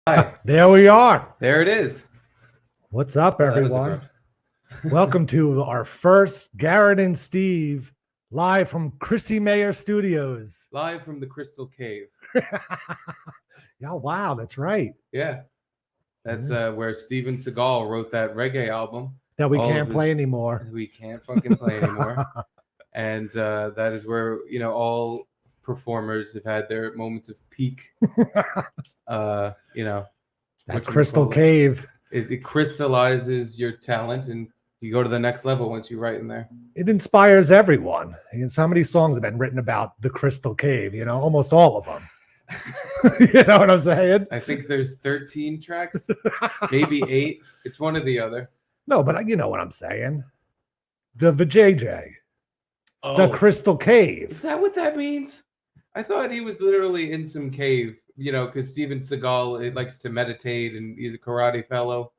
Hi. There we are. There it is. What's up, Oh, that was everyone? abrupt. Welcome to our first Garrett and Steve live from Chrissie Mayr Studios. Live from the Crystal Cave. Yeah, wow, that's right. Yeah. That's where Steven Seagal wrote that reggae album. That we All can't of play his- anymore. We can't fucking play anymore. And that is where, all performers have had their moments of peak, That what you Crystal call it. Cave. It crystallizes your talent and you go to the next level once you write in there. It inspires everyone. And so many songs have been written about the Crystal Cave, almost all of them. You know what I'm saying? I think there's 13 tracks, maybe 8. It's one or the other. No, but you know what I'm saying. The Vajayjay. Oh. The Crystal Cave. Is that what that means? I thought he was literally in some cave, because Steven Seagal likes to meditate and he's a karate fellow.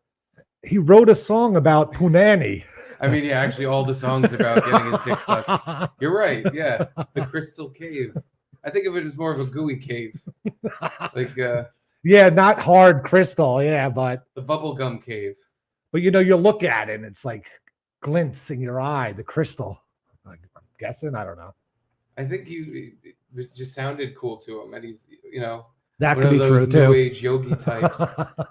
He wrote a song about Punani. I mean, yeah, actually, all the songs are about getting his dick sucked. You're right. Yeah. The Crystal Cave. I think of it as more of a gooey cave. Like Yeah, not hard crystal. Yeah, but the bubblegum cave. you look at it and it's like glints in your eye, the crystal. Like, I'm guessing, I don't know. I think it just sounded cool to him. And he's, That one could be of true those new too. age yogi types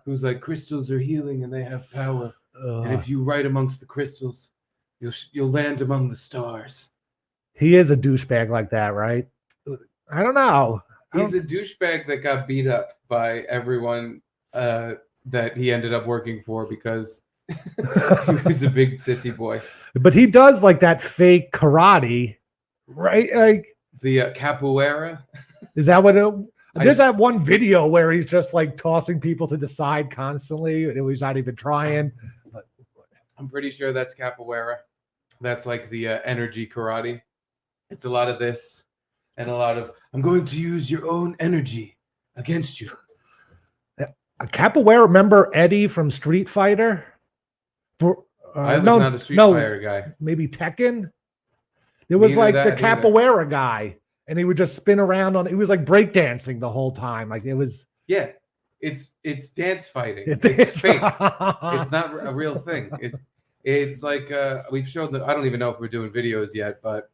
who's like, crystals are healing and they have power. And if you write amongst the crystals, you'll land among the stars. He is a douchebag like that, right? I don't know. He's a douchebag that got beat up by everyone that he ended up working for because he was a big sissy boy. But he does like that fake karate, right? Like, The capoeira. is that what there's that one video where he's just like tossing people to the side constantly and he's not even trying. But I'm pretty sure that's capoeira. That's like the energy karate. It's a lot of this and a lot of, I'm going to use your own energy against you. Capoeira, remember Eddie from Street Fighter? I was not a Street Fighter guy. Maybe Tekken. There was Neither like the that, capoeira guy, and he would just spin around on. He was like breakdancing the whole time. Like it was. Yeah, it's dance fighting. It's fake. It's not a real thing. It's like we've shown that. I don't even know if we're doing videos yet, but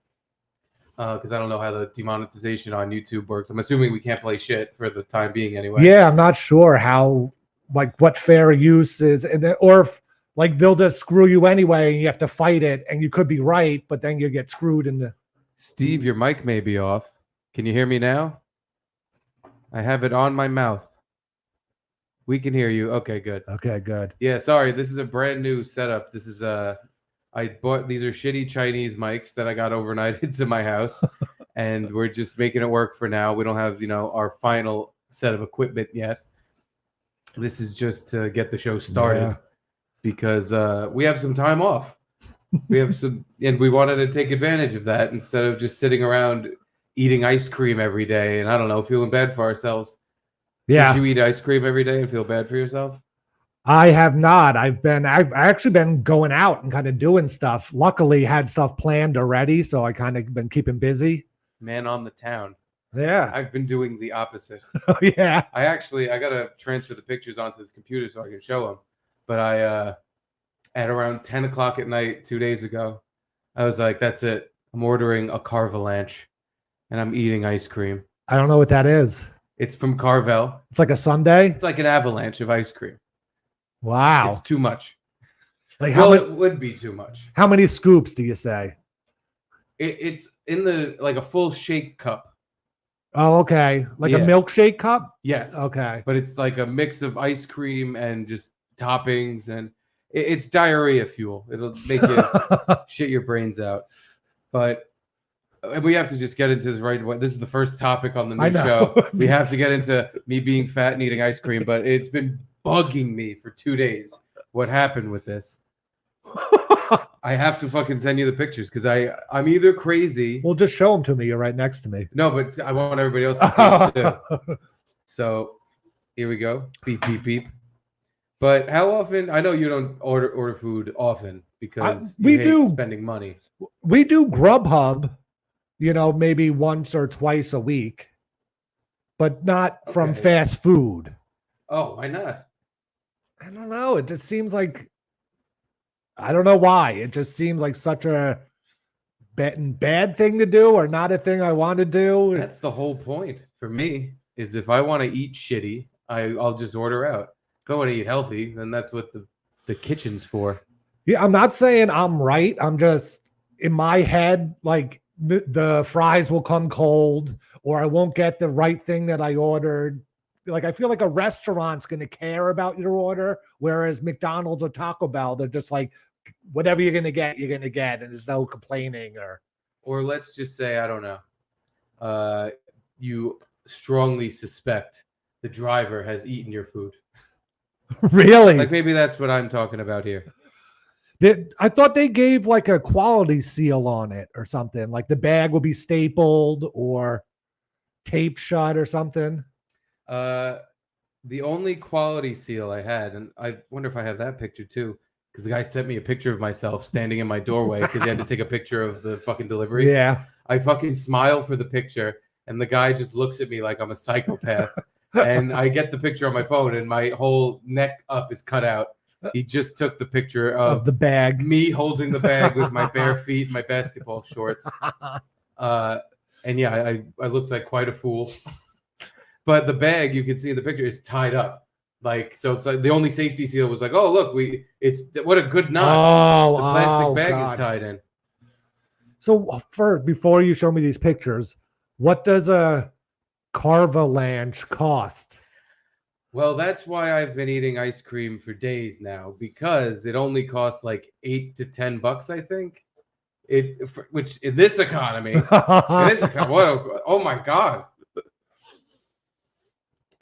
because I don't know how the demonetization on YouTube works. I'm assuming we can't play shit for the time being anyway. Yeah, I'm not sure how, like, what fair use is, and then, or if like they'll just screw you anyway, and you have to fight it, and you could be right, but then you get screwed in the. Steve, your mic may be off. Can you hear me now? I have it on my mouth. We can hear you. Okay, good. Okay, good. Yeah, sorry. This is a brand new setup. This is I bought these are shitty Chinese mics that I got overnight into my house, and we're just making it work for now. We don't have our final set of equipment yet. This is just to get the show started because we have some time off. We have some, and we wanted to take advantage of that instead of just sitting around eating ice cream every day and I don't know, feeling bad for ourselves. Yeah. Did you eat ice cream every day and feel bad for yourself? I have not. I've actually been going out and kind of doing stuff. Luckily, had stuff planned already, so I kind of been keeping busy. Man on the town. Yeah. I've been doing the opposite. Oh, yeah. I gotta transfer the pictures onto this computer so I can show them. But I, at around 10 o'clock at night 2 days ago, I was like, "That's it. I'm ordering a Carvalanche, and I'm eating ice cream." I don't know what that is. It's from Carvel. It's like a sundae. It's like an avalanche of ice cream. Wow. It's too much. Like it would be too much. How many scoops do you say? It's in like a full shake cup. Oh, okay. Like a milkshake cup? Yes. Okay. But it's like a mix of ice cream and just toppings, and it's diarrhea fuel. It'll make you shit your brains out. But we have to just get into this right away. This is the first topic on the new show. We have to get into me being fat and eating ice cream, but it's been bugging me for 2 days. What happened with this? I have to fucking send you the pictures because I'm either crazy. Well, just show them to me. You're right next to me. No, but I want everybody else to see it too. So here we go. Beep, beep, beep. But how often? I know you don't order food often because we hate do spending money. We do Grubhub, maybe once or twice a week, but not from fast food. Oh, why not? I don't know. It just seems like, I don't know why. It just seems like such a bad thing to do, or not a thing I want to do. That's the whole point for me. Is if I want to eat shitty, I'll just order out. If I want to eat healthy, then that's what the kitchen's for. Yeah, I'm not saying I'm right. I'm just in my head, like the fries will come cold, or I won't get the right thing that I ordered. Like, I feel like a restaurant's going to care about your order, whereas McDonald's or Taco Bell, they're just like, whatever you're going to get, you're going to get, and there's no complaining. Or let's just say, I don't know, you strongly suspect the driver has eaten your food. Really? Like, maybe that's what I'm talking about here. I thought they gave like a quality seal on it or something. Like the bag will be stapled or taped shut or something. The only quality seal I had, and I wonder if I have that picture too, because the guy sent me a picture of myself standing in my doorway because he had to take a picture of the fucking delivery. Yeah. I fucking smile for the picture, and the guy just looks at me like I'm a psychopath. And I get the picture on my phone, and my whole neck up is cut out. He just took the picture of the bag, me holding the bag with my bare feet and my basketball shorts. And yeah, I looked like quite a fool. But the bag, you can see in the picture, is tied up. Like, so it's like the only safety seal was like, oh, look, what a good knot. The plastic bag is tied in. So before you show me these pictures, what does a Carvalanche cost? Well, that's why I've been eating ice cream for days now, because it only costs like $8 to $10, I think. Which in this economy, oh my God.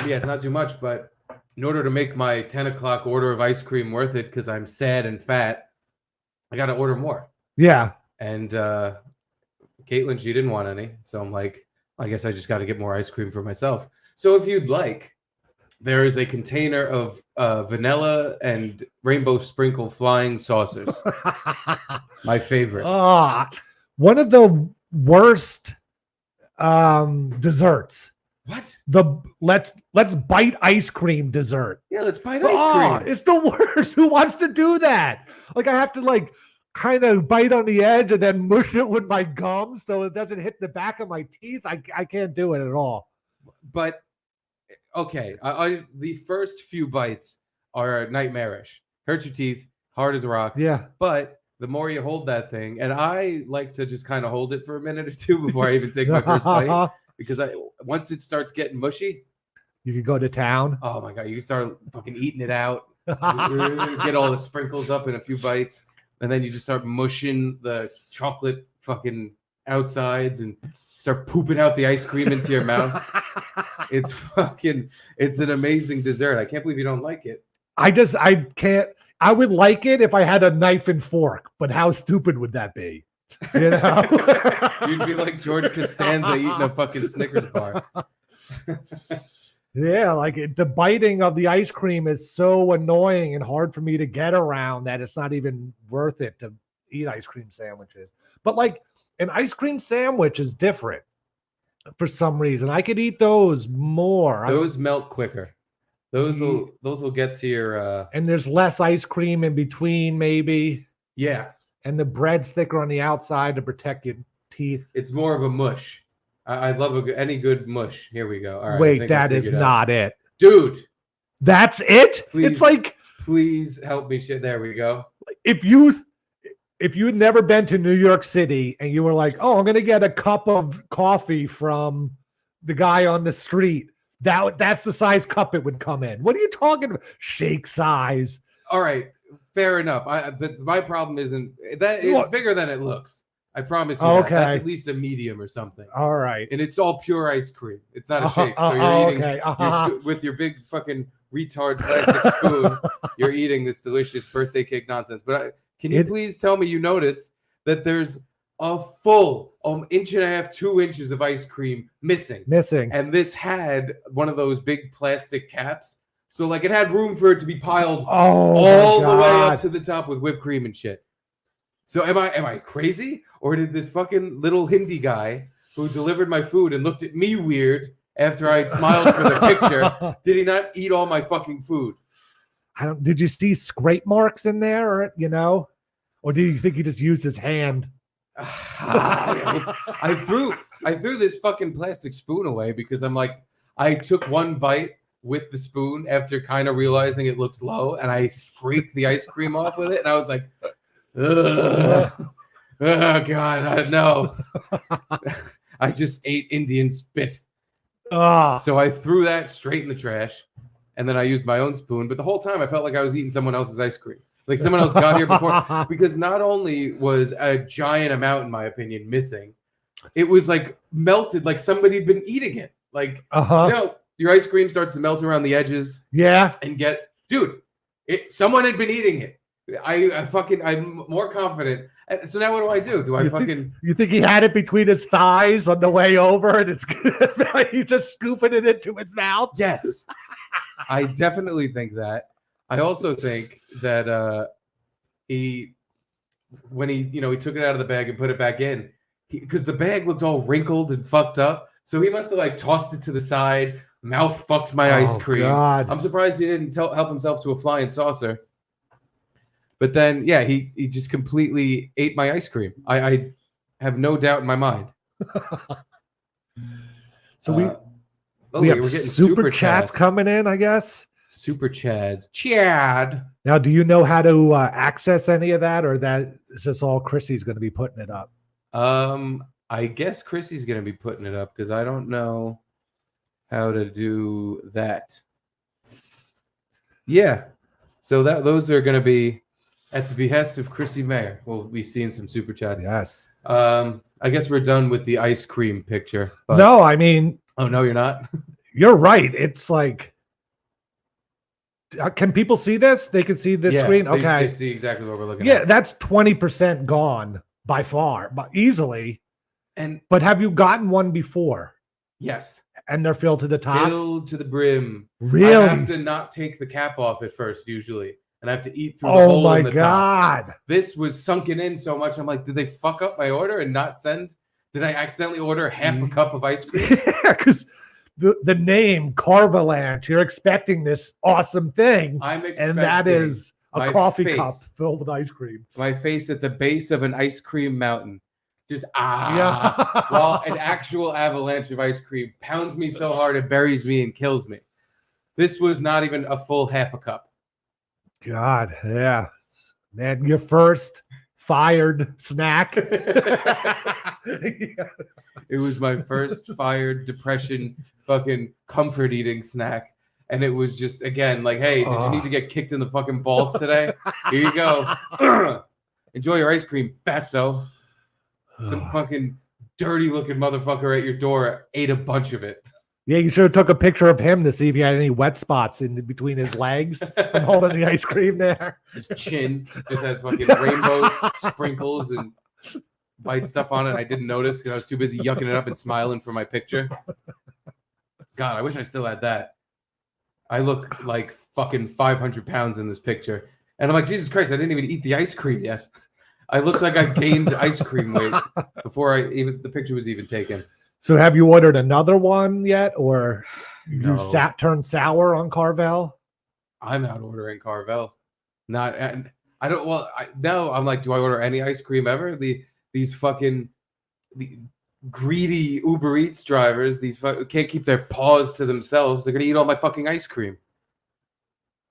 Yeah, it's not too much, but in order to make my 10 o'clock order of ice cream worth it, because I'm sad and fat, I got to order more. Yeah. And Caitlin, she didn't want any. So I'm like, I guess I just got to get more ice cream for myself. So if you'd like, there is a container of vanilla and rainbow sprinkle flying saucers. My favorite. One of the worst desserts. What? Let's bite ice cream dessert. Yeah, let's bite ice cream. It's the worst. Who wants to do that? Like, I have to like kind of bite on the edge and then mush it with my gums so it doesn't hit the back of my teeth. I can't do it at all. But okay, the first few bites are nightmarish. Hurt your teeth, hard as a rock. Yeah. But the more you hold that thing, and I like to just kind of hold it for a minute or two before I even take my first bite. Because once it starts getting mushy, you can go to town. Oh my God, you can start fucking eating it out. Get all the sprinkles up in a few bites, and then you just start mushing the chocolate fucking outsides and start pooping out the ice cream into your mouth. It's an amazing dessert. I can't believe you don't like it. I can't. I would like it if I had a knife and fork, but how stupid would that be? You know, you'd be like George Costanza eating a fucking Snickers bar. Yeah, like the biting of the ice cream is so annoying and hard for me to get around that it's not even worth it to eat ice cream sandwiches. But like an ice cream sandwich is different for some reason. I could eat those more. Those melt quicker. Those will get to your and there's less ice cream in between, maybe. Yeah. And the bread's thicker on the outside to protect your teeth. It's more of a mush. I love any good mush. Here we go. All right. Wait, that is not it. Dude. That's it? It's like... Please help me. There we go. If you had never been to New York City and you were like, oh, I'm going to get a cup of coffee from the guy on the street, that's the size cup it would come in. What are you talking about? Shake size. All right. Fair enough. But my problem isn't that it's bigger than it looks. I promise you. Okay. That's at least a medium or something. All right. And it's all pure ice cream. It's not a shake. So you're eating with your big fucking retard plastic spoon. You're eating this delicious birthday cake nonsense. But can you please tell me you notice that there's a full inch and a half, 2 inches of ice cream missing. And this had one of those big plastic caps. So like it had room for it to be piled all the way up to the top with whipped cream and shit. So am I crazy? Or did this fucking little Hindi guy who delivered my food and looked at me weird after I smiled for the picture, did he not eat all my fucking food? Did you see scrape marks in there, or do you think he just used his hand? I threw this fucking plastic spoon away because I'm like, I took one bite with the spoon after kind of realizing it looked low, and I scraped the ice cream off with it, and I was like, ugh. Oh God, no. I just ate Indian spit. So I threw that straight in the trash, and then I used my own spoon. But the whole time I felt like I was eating someone else's ice cream. Like someone else got here before. Because not only was a giant amount, in my opinion, missing, it was like melted, like somebody had been eating it. Like, your ice cream starts to melt around the edges. Yeah. And someone had been eating it. I'm more confident. So now what do? You think he had it between his thighs on the way over, and he's just scooping it into his mouth? Yes, I definitely think that. I also think that when he took it out of the bag and put it back in, because the bag looked all wrinkled and fucked up, so he must have like tossed it to the side. Mouth fucked my ice cream. God. I'm surprised he didn't help himself to a flying saucer. But then, yeah, he just completely ate my ice cream. I have no doubt in my mind. So we have getting super chats coming in, I guess. Super chads. Chad. Now, do you know how to access any of that, or that is just all Chrissie's going to be putting it up? I guess Chrissie's going to be putting it up because I don't know how to do that. Yeah. So those are going to be at the behest of Chrissie Mayr. We'll be seeing some super chats. Yes. I guess we're done with the ice cream picture. But... No, I mean. Oh, no, you're not? You're right. It's like. Can people see this? They can see this screen? Okay. They see exactly what we're looking at. Yeah, that's 20% gone by far, but easily. But have you gotten one before? Yes. And they're filled to the top? Filled to the brim. Really? I have to not take the cap off at first, usually. And I have to eat through the hole in the God. Top. This was sunken in so much. I'm like, did they fuck up my order and not send? Did I accidentally order half a cup of ice cream? Yeah, because the name Carvalanche, you're expecting this awesome thing. And that is a coffee cup filled with ice cream. My face at the base of an ice cream mountain. Just Yeah. While an actual avalanche of ice cream pounds me so hard it buries me and kills me. This was not even a full half a cup. God, yeah. Man, your first fired snack. It was my first fired depression fucking comfort eating snack. And it was just, again, like, hey, did you need to get kicked in the fucking balls today? Here you go. Enjoy your ice cream, fatso. Some fucking dirty looking motherfucker at your door ate a bunch of it. Yeah, you should have took a picture of him to see if he had any wet spots in between his legs from holding the ice cream there. His chin just had fucking rainbow sprinkles and white stuff on it. I didn't notice because I was too busy yucking it up and smiling for my picture. God, I wish I still had that. I look like fucking 500 pounds in this picture. And I'm like, Jesus Christ, I didn't even eat the ice cream yet. I looked like I gained ice cream weight before the picture was even taken. So have you ordered another one yet, or No. you turned sour on Carvel? I'm not ordering Carvel. Not, and I don't. Well, now I'm like, do I order any ice cream ever? These fucking greedy Uber Eats drivers. Can't keep their paws to themselves. They're gonna eat all my fucking ice cream.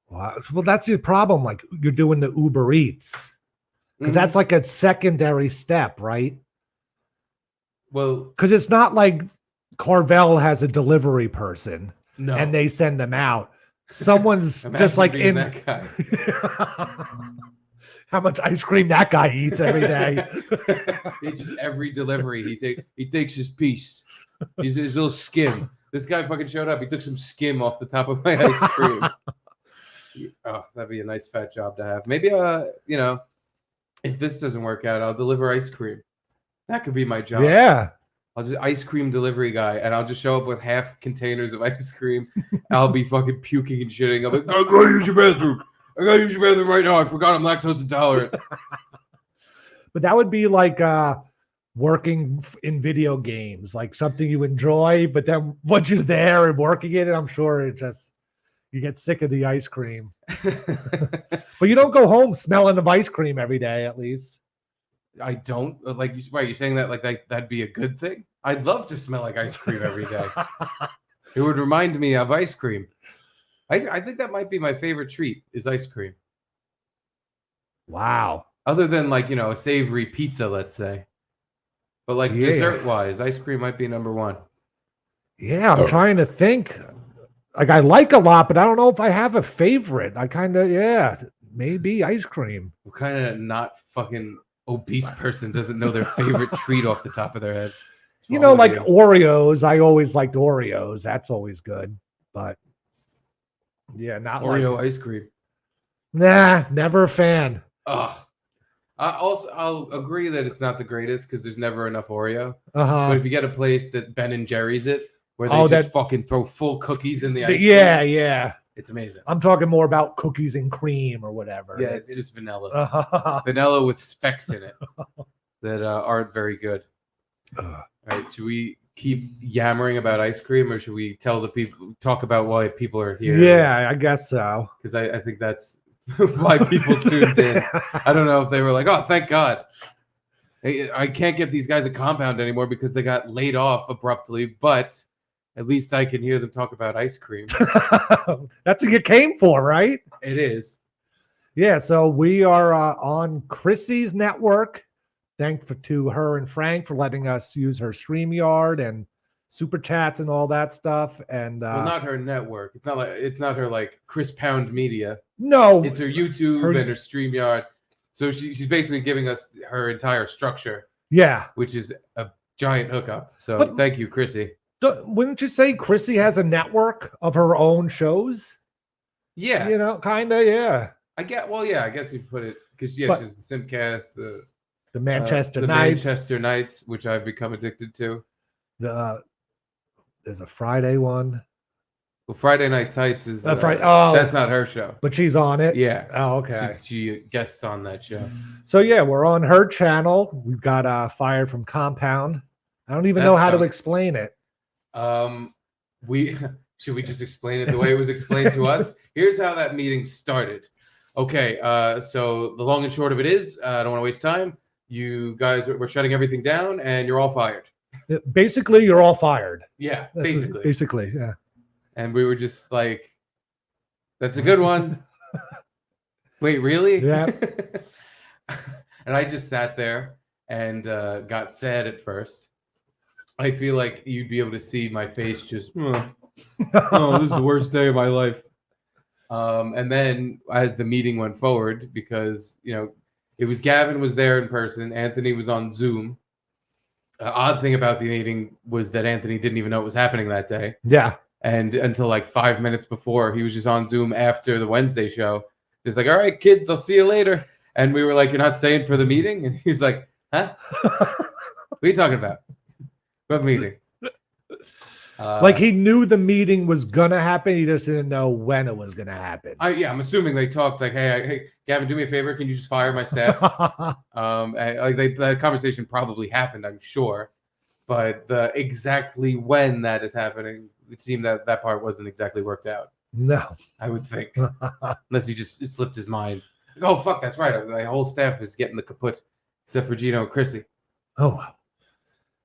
Well, that's your problem. Like you're doing the Uber Eats because that's like a secondary step, right? Well, because it's not like Carvel has a delivery person and they send them out. Someone's just like in that guy. How much ice cream that guy eats every day. Just every delivery he takes his piece. His little skim. This guy fucking showed up. He took some skim off the top of my ice cream. Oh, that'd be a nice fat job to have. Maybe if this doesn't work out, I'll deliver ice cream. That could be my job. Yeah. I'll just ice cream delivery guy, and I'll just show up with half containers of ice cream. I'll be fucking puking and shitting. I'll be like, I gotta use your bathroom. I gotta use your bathroom right now. I forgot I'm lactose intolerant. But that would be like working in video games, like something you enjoy, but then once you're there and working in it, I'm sure you get sick of the ice cream. But you don't go home smelling of ice cream every day, at least. I don't like you. Right, you're saying that like that'd be a good thing. I'd love to smell like ice cream every day. It would remind me of ice cream. I think that might be my favorite treat is ice cream. Wow. Other than like a savory pizza, let's say. But like dessert wise, ice cream might be number one. Yeah, I'm trying to think. Like I like a lot, but I don't know if I have a favorite. I kind of maybe ice cream. What kind of not fucking obese person doesn't know their favorite treat off the top of their head? Like Oreos. I always liked Oreos. That's always good. But yeah, not Oreo ice cream. Nah, never a fan. Ugh. I'll agree that it's not the greatest because there's never enough Oreo. But if you get a place that Ben and Jerry's it, where they just fucking throw full cookies in the ice cream. Yeah. It's amazing. I'm talking more about cookies and cream or whatever. Yeah, it's just vanilla. Vanilla with specks in it that aren't very good. All right, should we keep yammering about ice cream or should we talk about why people are here? Yeah, I guess so. Because I think that's why people tuned in. I don't know if they were like, oh, thank God. I can't get these guys a compound anymore because they got laid off abruptly, but at least I can hear them talk about ice cream. That's what you came for, right? It is. Yeah, so we are on Chrissie's network. Thanks to her and Frank for letting us use her StreamYard and super chats and all that stuff. And well, not her network. It's not her like Chris Pound Media. No, it's her YouTube and her StreamYard. So she's basically giving us her entire structure. Yeah, which is a giant hookup. So thank you, Chrissy. Wouldn't you say Chrissy has a network of her own shows? Yeah, kind of. Yeah, I guess you put it because she's the Simcast, the Manchester Knights. Manchester Knights, which I've become addicted to. There's a Friday one. Well, Friday Night Tights is that's not her show, but she's on it. Yeah. Oh, okay. She guests on that show. So yeah, we're on her channel. We've got fired from Compound. I don't even know how to explain it. Should we just explain it the way it was explained to us? Here's how that meeting started. Okay, so the long and short of it is, I don't want to waste time. You guys, we're shutting everything down, and you're all fired. Basically, you're all fired. Yeah, basically, yeah. And we were just like, "That's a good one." Wait, really? Yeah. And I just sat there and got sad at first. I feel like you'd be able to see my face just, oh, this is the worst day of my life. And then as the meeting went forward, because, it was Gavin was there in person. Anthony was on Zoom. Odd thing about the meeting was that Anthony didn't even know it was happening that day. Yeah. And until like 5 minutes before, he was just on Zoom after the Wednesday show. He's like, all right, kids, I'll see you later. And we were like, you're not staying for the meeting? And he's like, huh? What are you talking about? What meeting? Like he knew the meeting was gonna happen. He just didn't know when it was gonna happen. I'm assuming they talked like, hey, Gavin, do me a favor. Can you just fire my staff? The conversation probably happened, I'm sure, but exactly when that is happening, it seemed that part wasn't exactly worked out. No, I would think, unless it slipped his mind. Like, oh fuck, that's right. My whole staff is getting the kaput, except for Gino and Chrissie. Oh,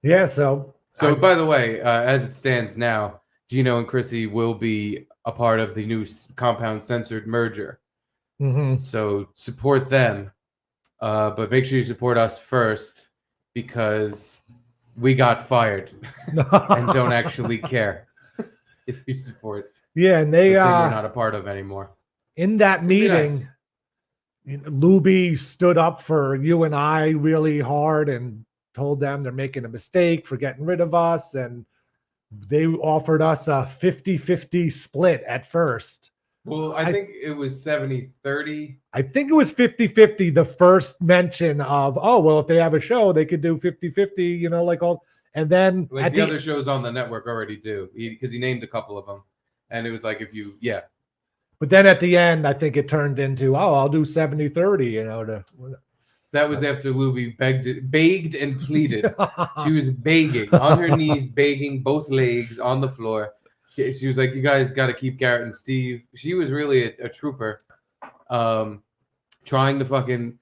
yeah. So by the way, as it stands now, Gino and Chrissie will be a part of the new Compound Censored merger. Mm-hmm. So support them, but make sure you support us first because we got fired and don't actually care if you support. Yeah, and they are not a part of anymore. In that meeting, Luby stood up for you and I really hard and told them they're making a mistake for getting rid of us, and they offered us a 50-50 split at first. Well, I think it was 70-30. I think it was 50-50, the first mention of, oh, well, if they have a show, they could do 50-50, like all. And then like the other shows on the network already do, because he named a couple of them. And it was like, But then at the end, I think it turned into, oh, I'll do 70-30, That was after Luby begged and pleaded. She was begging on her knees, begging both legs on the floor. She was like, "You guys got to keep Garrett and Steve." She was really a trooper, trying to fucking,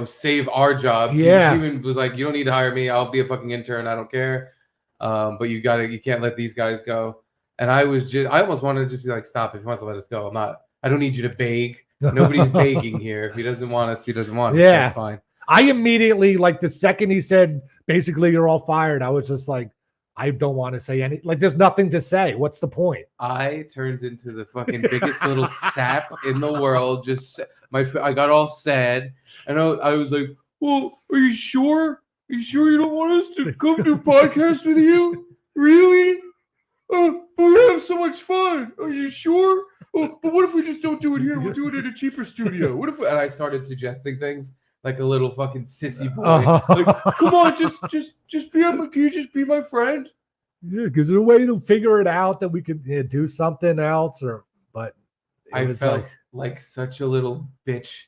save our jobs. Yeah. She even was like, "You don't need to hire me. I'll be a fucking intern. I don't care. But you can't let these guys go." And I almost wanted to just be like, "Stop! If he wants to let us go, I don't need you to beg. Nobody's begging here. If he doesn't want us, he doesn't want us. Yeah. That's fine." I immediately, like, the second he said, basically, you're all fired, I was just like, I don't want to say any. Like, there's nothing to say. What's the point? I turned into the fucking biggest little sap in the world. I got all sad, and I was like, "Well, are you sure? Are you sure you don't want us to come do a podcast with you? Really? But we have so much fun. Are you sure? Oh, but what if we just don't do it here? We'll do it in a cheaper studio. What if?" And I started suggesting things like a little fucking sissy boy. Like, "Come on, just be can you just be my friend?" Yeah, because there's a way to figure it out that we could do something else, but I felt like such a little bitch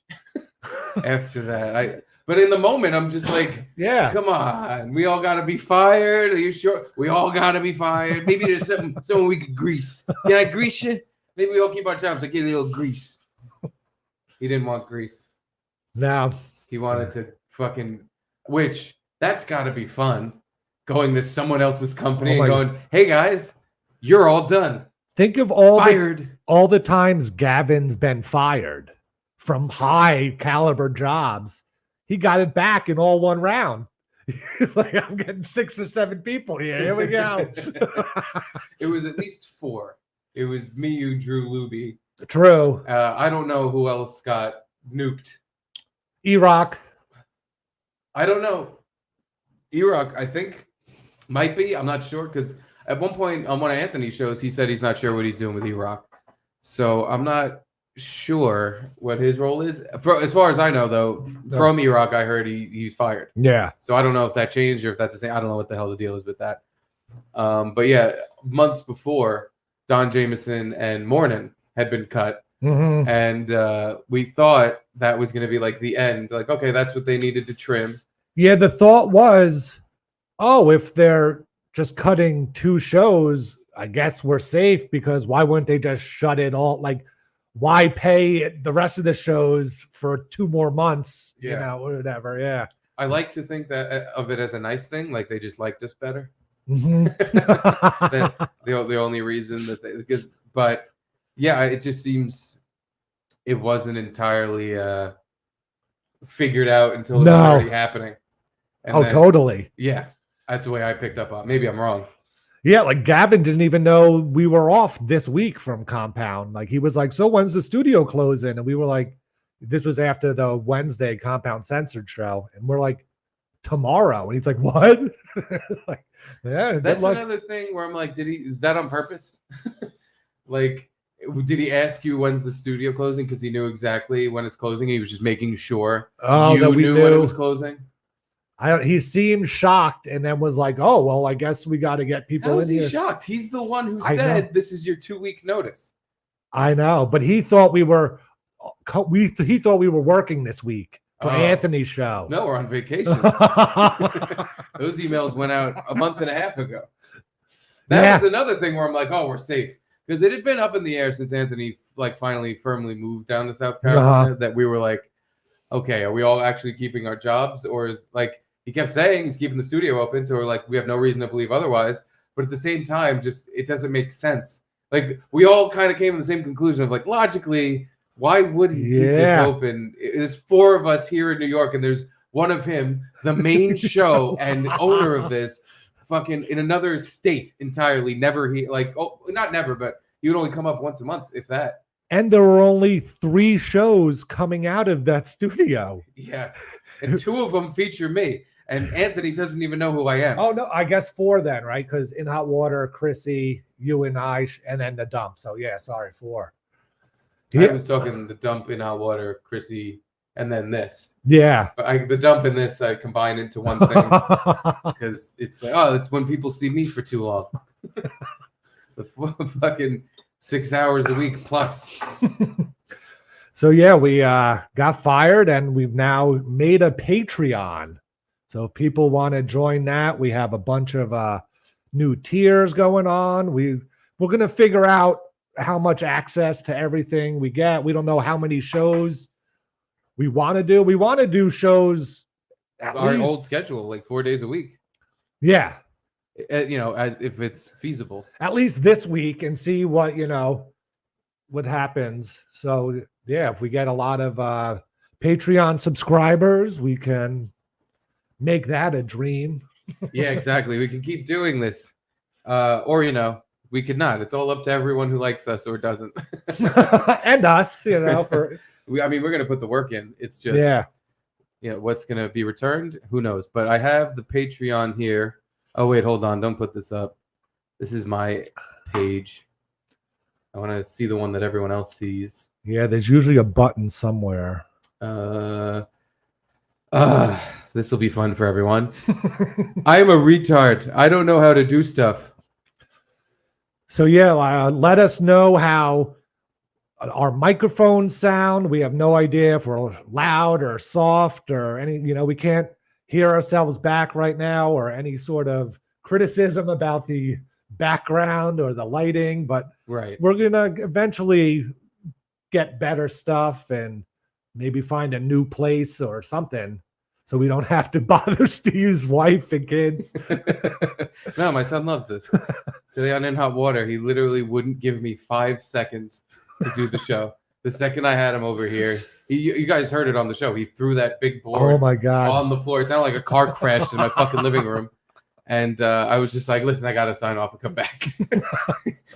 after that. But in the moment, I'm just like, yeah, come on, we all gotta be fired. Are you sure? We all gotta be fired. Maybe there's someone we could grease. Can I grease you? Maybe we all keep our jobs. Like, get a little grease. He didn't want grease. No. He wanted to fucking, which that's got to be fun, going to someone else's company and going, "Hey guys, you're all done." Think of all fired. All the times Gavin's been fired from high caliber jobs. He got it back in all one round. Like, I'm getting 6 or 7 people here. Here we go. It was at least 4. It was me, you, Drew, Luby. True. I don't know who else got nuked. Iraq. I don't know. Iraq, I think, might be. I'm not sure, because at one point on one of Anthony's shows, he said he's not sure what he's doing with Iraq. So I'm not sure what his role is. As far as I know, though, from Iraq, I heard he's fired. Yeah. So I don't know if that changed or if that's the same. I don't know what the hell the deal is with that. But yeah, months before, Don Jameson and Mornin had been cut. Mm-hmm. And we thought that was going to be like the end. Like, okay, that's what they needed to trim. Yeah, the thought was, oh, if they're just cutting 2 shows, I guess we're safe, because why wouldn't they just shut it all? Like, why pay the rest of the shows for 2 more months? Yeah. You know, whatever. Yeah. I like to think that of it as a nice thing, like they just liked us better. Mm-hmm. the only reason that but yeah, it just seems it wasn't entirely figured out until it was already happening. And then, totally. Yeah, that's the way I picked up on. Maybe I'm wrong. Yeah, like Gavin didn't even know we were off this week from Compound. Like, he was like, "So when's the studio closing?" And we were like, this was after the Wednesday Compound Censored show, and we're like, "Tomorrow." And he's like, "What?" Like, yeah, that's another thing where I'm like, is that on purpose? Like, did he ask you when's the studio closing because he knew exactly when it's closing? He was just making sure you knew when it was closing. He seemed shocked, and then was like, "Oh, well, I guess we got to get people in here." How is he shocked? He's the one who said this is your 2-week notice. I know, but he thought we were working this week for Anthony's show. No, we're on vacation. Those emails went out a month and a half ago. That was another thing where I'm like, "Oh, we're safe," because it had been up in the air since Anthony finally firmly moved down to South Carolina. That we were like, "Okay, are we all actually keeping our jobs?" Or is he kept saying he's keeping the studio open, so we're like, we have no reason to believe otherwise. But at the same time, just it doesn't make sense. Like, we all kind of came to the same conclusion of like, logically, why would he keep this open? There's 4 of us here in New York, and there's one of him, the main show and owner of this, fucking in another state entirely. Not never, but he would only come up once a month, if that. And there were only 3 shows coming out of that studio. Yeah, and 2 of them feature me. And Anthony doesn't even know who I am. Oh, no, I guess 4 then, right? Because In Hot Water, Chrissie, you and I, and then The Dump. So, yeah, sorry, 4. I was talking The Dump, In Hot Water, Chrissie, and then this. Yeah. But the Dump and this I combine into one thing. Because it's like, it's when people see me for too long. The fucking 6 hours a week plus. So yeah, we got fired and we've now made a Patreon. So if people want to join that, we have a bunch of new tiers going on. We're going to figure out how much access to everything we get. We don't know how many shows we want to do. We want to do shows at Our least, old schedule, like 4 days a week. yeah, As if it's feasible. at least this week and see what, what happens. So yeah, if we get a lot of Patreon subscribers, we can make that a dream. Yeah, exactly. We can keep doing this. Or we could not. It's all up to everyone who likes us or doesn't. And us, for we're going to put the work in. It's just, what's going to be returned? Who knows? But I have the Patreon here. Oh, wait, hold on. Don't put this up. This is my page. I want to see the one that everyone else sees. Yeah, there's usually a button somewhere. This will be fun for everyone. I am a retard. I don't know how to do stuff. So yeah, let us know how our microphones sound. We have no idea if we're loud or soft or any, we can't hear ourselves back right now, or any sort of criticism about the background or the lighting, but right, we're gonna eventually get better stuff and maybe find a new place or something so we don't have to bother Steve's wife and kids. No, my son loves this. Today on In Hot Water, he literally wouldn't give me 5 seconds to do the show. The second I had him over here, you guys heard it on the show. He threw that big board Oh my God. on the floor. It sounded like a car crashed in my fucking living room. And I was just like, listen, I got to sign off and come back.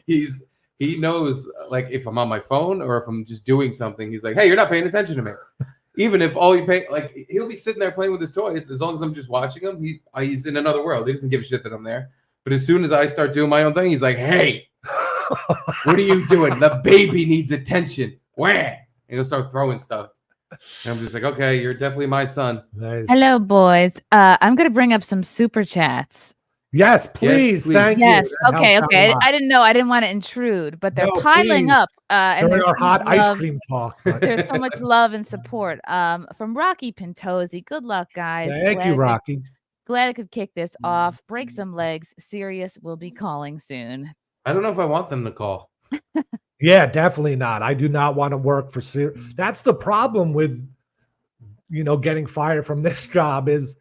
He knows, like, if I'm on my phone or if I'm just doing something, he's like, hey, you're not paying attention to me. Even if all you pay, like, he'll be sitting there playing with his toys. As long as I'm just watching him, he's in another world. He doesn't give a shit that I'm there. But as soon as I start doing my own thing, he's like, hey, what are you doing? The baby needs attention. Wah! And he'll start throwing stuff. And I'm just like, okay, you're definitely my son. Nice. Hello, boys. I'm going to bring up some super chats. Yes, please. Thank you. Yes. That Okay. helps Okay. out a lot. I didn't know. I didn't want to intrude, but they're No, piling please. up. And During there's our so hot much ice love. cream talk. There's so much love and support. From Rocky Pintosi. Good luck, guys. Thank you, Rocky. Glad I could kick this off. Break some legs. Sirius will be calling soon. I don't know if I want them to call. Yeah, definitely not. I do not want to work for Sirius. That's the problem with, getting fired from this job is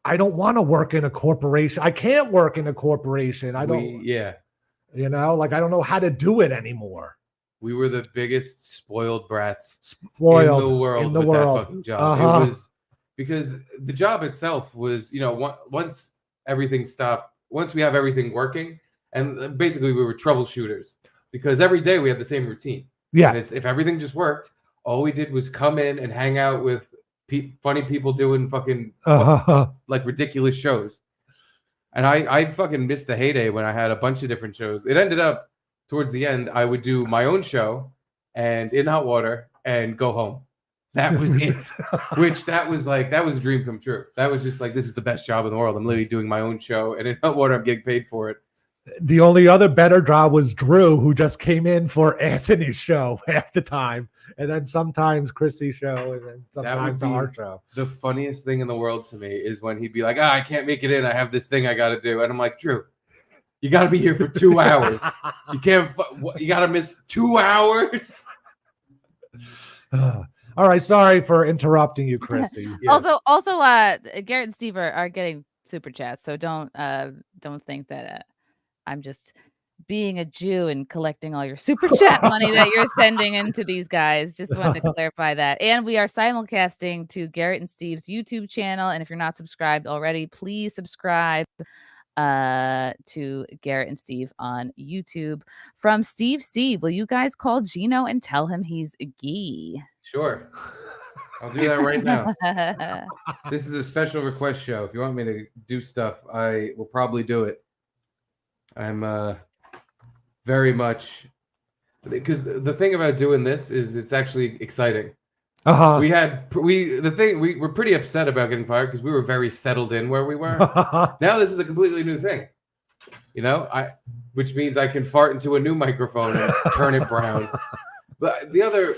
I don't want to work in a corporation. I can't work in a corporation. I don't. Yeah. I don't know how to do it anymore. We were the biggest spoiled brats Spoiled in the world in the with world. that fucking job. Uh-huh. It was because the job itself was, once everything stopped, once we have everything working, and basically we were troubleshooters because every day we had the same routine. Yeah. And if everything just worked, all we did was come in and hang out with funny people doing fucking like ridiculous shows. And I fucking missed the heyday when I had a bunch of different shows. It ended up towards the end, I would do my own show and In Hot Water and go home. That was it. That was a dream come true. That was just like, this is the best job in the world. I'm literally doing my own show and In Hot Water, I'm getting paid for it. The only other better job was Drew, who just came in for Anthony's show half the time, and then sometimes Chrissie's show, and then sometimes our show. The funniest thing in the world to me is when he'd be like, I can't make it in. I have this thing I got to do. And I'm like, Drew, you got to be here for 2 hours. You can't, you got to miss 2 hours. All right. Sorry for interrupting you, Chrissie. Yeah. Also, Garrett and Steve are getting super chats. So don't think that I'm just being a Jew and collecting all your super chat money that you're sending into these guys. Just wanted to clarify that. And we are simulcasting to Garrett and Steve's YouTube channel. And if you're not subscribed already, please subscribe to Garrett and Steve on YouTube. From Steve C. Will you guys call Gino and tell him he's gay? Sure. I'll do that right now. This is a special request show. If you want me to do stuff, I will probably do it. I'm very much, because the thing about doing this is it's actually exciting. We were pretty upset about getting fired because we were very settled in where we were. Now this is a completely new thing, which means I can fart into a new microphone and turn it brown. But the other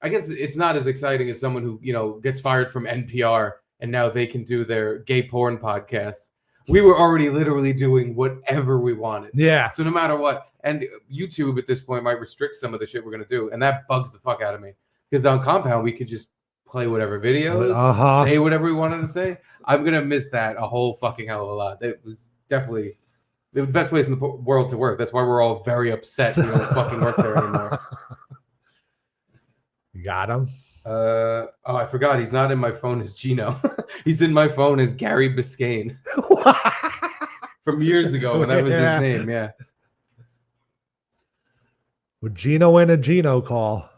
I guess it's not as exciting as someone who, gets fired from NPR and now they can do their gay porn podcast. We were already literally doing whatever we wanted. Yeah. So no matter what, and YouTube at this point might restrict some of the shit we're going to do. And that bugs the fuck out of me. Because on Compound, we could just play whatever videos, say whatever we wanted to say. I'm going to miss that a whole fucking hell of a lot. It was definitely the best place in the world to work. That's why we're all very upset we don't fucking work there anymore. You got him? I forgot. He's not in my phone as Gino. He's in my phone as Gary Biscayne. From years ago when that was his name, yeah. Would Gino win a Gino call?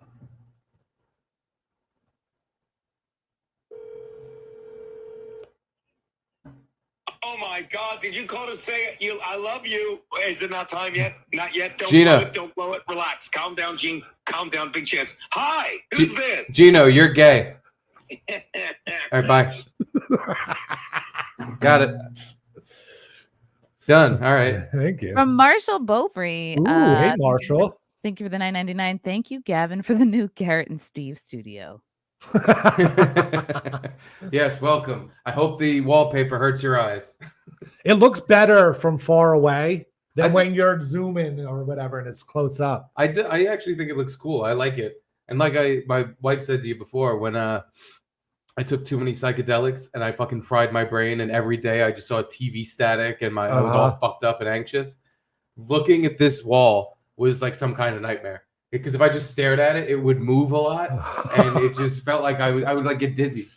Oh my God! Did you call to say I love you? Is it not time yet? Not yet. Don't Gino. blow it. Don't blow it. Relax. Calm down, Gene. Calm down. Big chance. Hi. Who's this? Gino, you're gay. All right, bye. Got it. Done. All right. Thank you. From Marshall Beaupre. Ooh, hey, Marshall. Thank you for the $9.99. Thank you, Gavin, for the new Garrett and Steve studio. Yes, welcome. I hope the wallpaper hurts your eyes. It looks better from far away than when you're zooming or whatever and it's close up. I actually think it looks cool. I like it. And like my wife said to you before, when I took too many psychedelics and I fucking fried my brain, and every day I just saw TV static and I was all fucked up and anxious. Looking at this wall was like some kind of nightmare. Because if I just stared at it, it would move a lot, and it just felt like I would like get dizzy.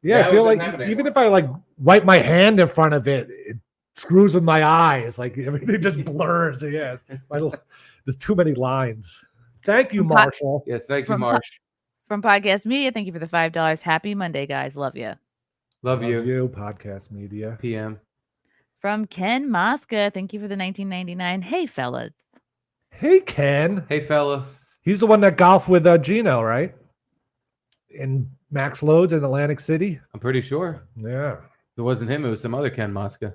I feel like even if I like wipe my hand in front of it, it screws with my eyes. Like everything just blurs. Yeah, there's too many lines. Thank you, Marshall. Yes, thank you, Marsh. From Podcast Media, thank you for the $5. Happy Monday, guys. Love you. Love you. Podcast Media. PM. From Ken Mosca, thank you for the $19.99. Hey, fellas. Hey, Ken. Hey, fella. He's the one that golfed with Gino, right? In Max Loads in Atlantic City. I'm pretty sure. Yeah. It wasn't him. It was some other Ken Mosca.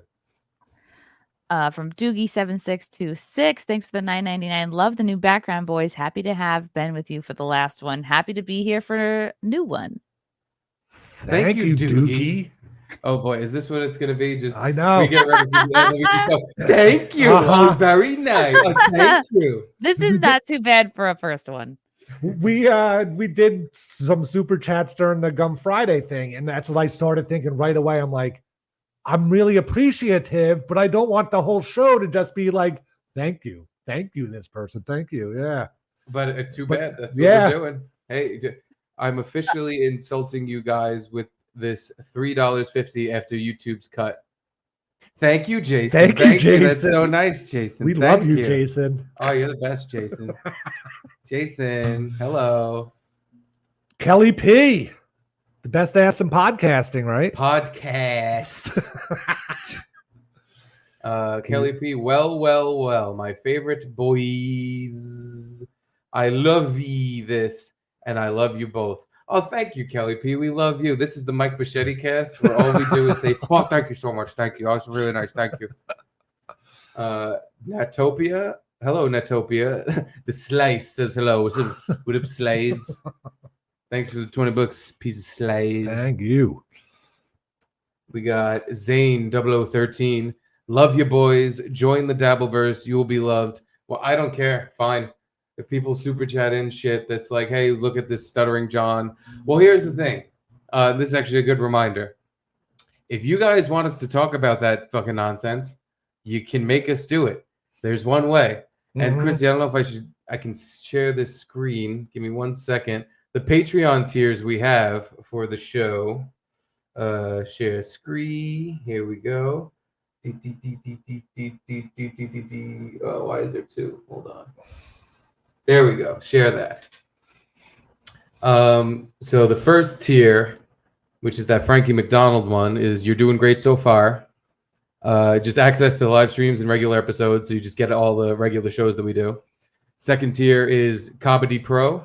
From Doogie7626, thanks for the $9.99. Love the new background, boys. Happy to have been with you for the last one. Happy to be here for a new one. Thank you, Doogie. Oh boy, is this what it's gonna be? Just I know. We get ready to do that, and we just go, thank you. Oh, very nice. Oh, thank you. This is not too bad for a first one. We did some super chats during the Gum Friday thing, and that's what I started thinking right away. I'm like, I'm really appreciative, but I don't want the whole show to just be like, thank you, this person, thank you, yeah. But too bad. That's what we're doing. Hey, I'm officially insulting you guys with this $3.50 after YouTube's cut. Thank you, Jason. Thank you, Jason. That's so nice, Jason. We love you, Jason. Oh, you're the best, Jason. Jason, hello. Kelly P, the best ass in podcasting, right? Podcast. Kelly P, well, my favorite boys. I love ye this, and I love you both. Oh, thank you, Kelly P. We love you. This is the Mike Bichetti cast, where all we do is say, oh, thank you so much. Thank you. Oh, it's really nice. Thank you. Natopia. Hello, Natopia. The Slice says hello. What up, Slays? Thanks for the $20, piece of Slays. Thank you. We got Zane 0013. Love you, boys. Join the Dabbleverse. You will be loved. Well, I don't care. Fine. If people super chat in shit that's like, hey, look at this stuttering John. Well, here's the thing. This is actually a good reminder. If you guys want us to talk about that fucking nonsense, you can make us do it. There's one way. And Chrissie, I don't know if I can share this screen. Give me 1 second. The Patreon tiers we have for the show. Share screen. Here we go. Oh, why is there two? Hold on. There we go. Share that. So the first tier, which is that Frankie McDonald one, is you're doing great so far. Just access to the live streams and regular episodes, so you just get all the regular shows that we do. Second tier is Comedy Pro,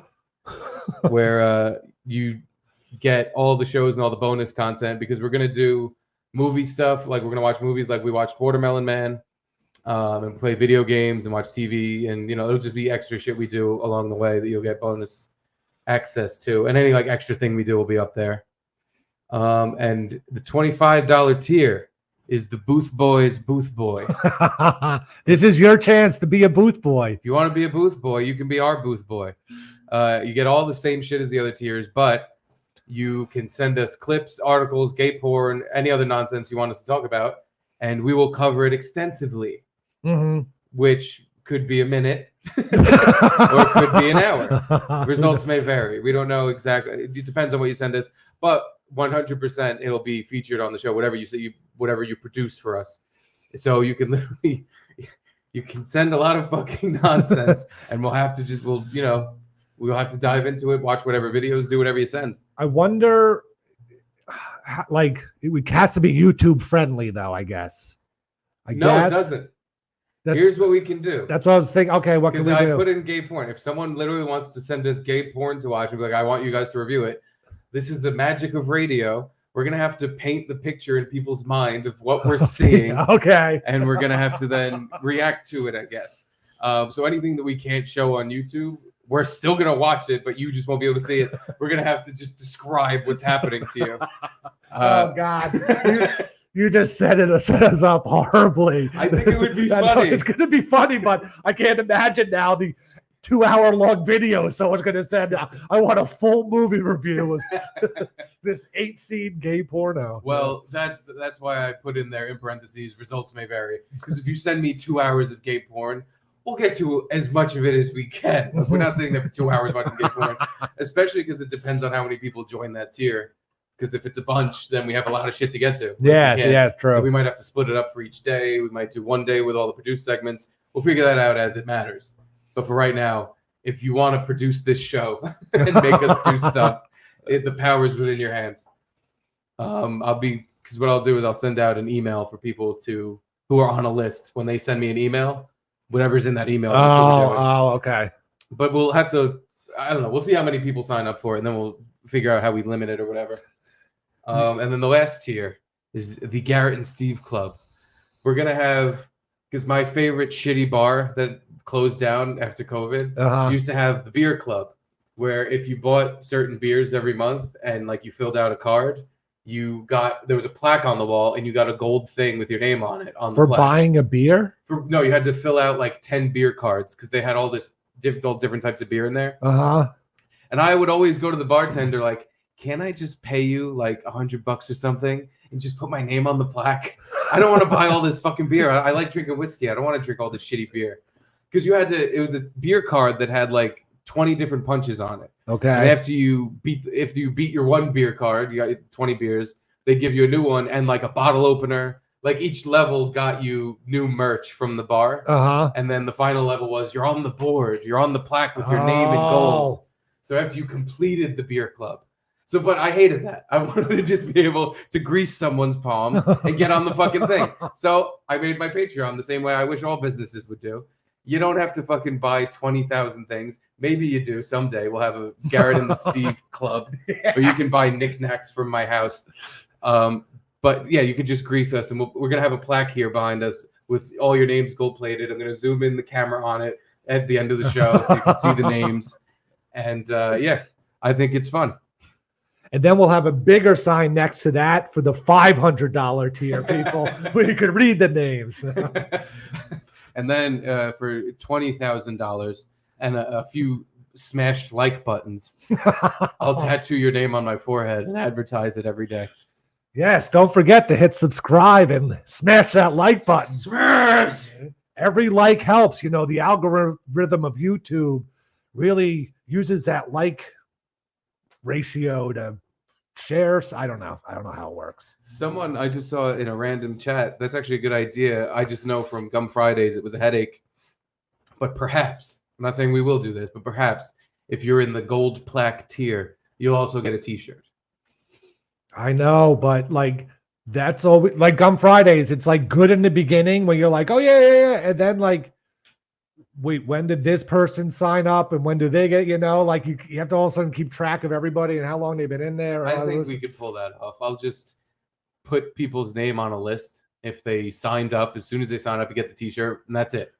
where you get all the shows and all the bonus content, because we're going to do movie stuff. Like we're going to watch movies like we watched Watermelon Man. And play video games and watch TV, and it'll just be extra shit we do along the way that you'll get bonus access to, and any like extra thing we do will be up there. And the $25 tier is the Booth Boys Booth Boy. This is your chance to be a booth boy. If you want to be a booth boy, you can be our booth boy. You get all the same shit as the other tiers, but you can send us clips, articles, gay porn, any other nonsense you want us to talk about, and we will cover it extensively, which could be a minute or it could be an hour. Results may vary. We don't know exactly. It depends on what you send us, but 100% it'll be featured on the show, whatever you say, whatever you produce for us. So you can literally, you can send a lot of fucking nonsense, and we'll have to dive into it, watch whatever videos, do whatever you send. I wonder, like, it has to be YouTube friendly, though, I guess. No, it doesn't. Here's what we can do. That's what I was thinking. Okay, what can we do? Because I put in gay porn. If someone literally wants to send us gay porn to watch and be like, I want you guys to review it, this is the magic of radio. We're going to have to paint the picture in people's mind of what we're seeing. Okay. And we're going to have to then react to it, I guess. So anything that we can't show on YouTube, we're still going to watch it, but you just won't be able to see it. We're going to have to just describe what's happening to you. Oh, God. You just set us up horribly. I think it would be funny. It's going to be funny, but I can't imagine now the 2-hour-long video someone's going to send. I want a full movie review of this 8-scene gay porno. Well, that's why I put in there in parentheses, results may vary. Because if you send me 2 hours of gay porn, we'll get to as much of it as we can. But we're not sitting there for 2 hours watching gay porn, especially because it depends on how many people join that tier. Because if it's a bunch, then we have a lot of shit to get to. Yeah, true. So we might have to split it up for each day. We might do one day with all the produced segments. We'll figure that out as it matters. But for right now, if you want to produce this show and make us do stuff, the power is within your hands. Because what I'll do is I'll send out an email for people who are on a list. When they send me an email, whatever's in that email. Okay. But we'll have to, I don't know. We'll see how many people sign up for it, and then we'll figure out how we limit it or whatever. And then the last tier is the Garrett and Steve Club. We're going to have, because my favorite shitty bar that closed down after COVID used to have the beer club, where if you bought certain beers every month and like you filled out a card, there was a plaque on the wall and you got a gold thing with your name on it. For buying a beer? No, you had to fill out like 10 beer cards because they had all different types of beer in there. And I would always go to the bartender like, can I just pay you like $100 or something and just put my name on the plaque? I don't want to buy all this fucking beer. I like drinking whiskey. I don't want to drink all this shitty beer. Because it was a beer card that had like 20 different punches on it. Okay. And after you beat your one beer card, you got 20 beers, they give you a new one and like a bottle opener. Like each level got you new merch from the bar. And then the final level was you're on the board. You're on the plaque with your name in gold. So after you completed the beer club. But I hated that. I wanted to just be able to grease someone's palms and get on the fucking thing. So I made my Patreon the same way I wish all businesses would do. You don't have to fucking buy 20,000 things. Maybe you do someday. We'll have a Garrett and the Steve Club where you can buy knickknacks from my house. But yeah, you could just grease us. And we're going to have a plaque here behind us with all your names gold plated. I'm going to zoom in the camera on it at the end of the show so you can see the names. And yeah, I think it's fun. And then we'll have a bigger sign next to that for the $500 tier people where you can read the names. And then for $20,000 and a few smashed like buttons, I'll tattoo your name on my forehead and advertise it every day. Yes, don't forget to hit subscribe and smash that like button. Smash! Every like helps. You know, the algorithm of YouTube really uses that like ratio to share. I don't know how it works. Someone I just saw in a random chat, that's actually a good idea. I just know from Gum Fridays it was a headache. But perhaps, I'm not saying we will do this, but perhaps if you're in the gold plaque tier, you'll also get a t-shirt. I know, but like that's all like Gum Fridays. It's like good in the beginning when you're like, oh yeah. And then like, wait, when did this person sign up and when do they get, like you have to all of a sudden keep track of everybody and how long they've been in there. I think we could pull that off. I'll just put people's name on a list. If they signed up, as soon as they sign up, you get the t-shirt and that's it.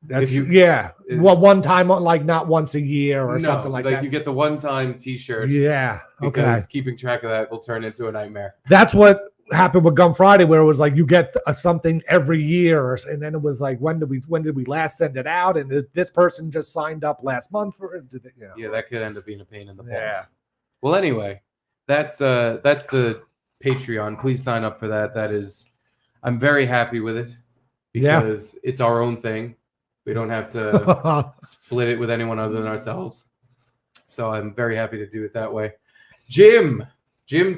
That's you- yeah. if- Well, one time, like not once a year or something like that. You get the one-time T-shirt. Yeah. Okay. Because keeping track of that will turn into a nightmare. That's what happened with Gun Friday, where it was like you get something every year, and then it was like when did we last send it out? And this person just signed up last month for it. Yeah, that could end up being a pain in the balls. Yeah. Well, anyway, that's the Patreon. Please sign up for that. I'm very happy with it because it's our own thing. We don't have to split it with anyone other than ourselves. So I'm very happy to do it that way. Jim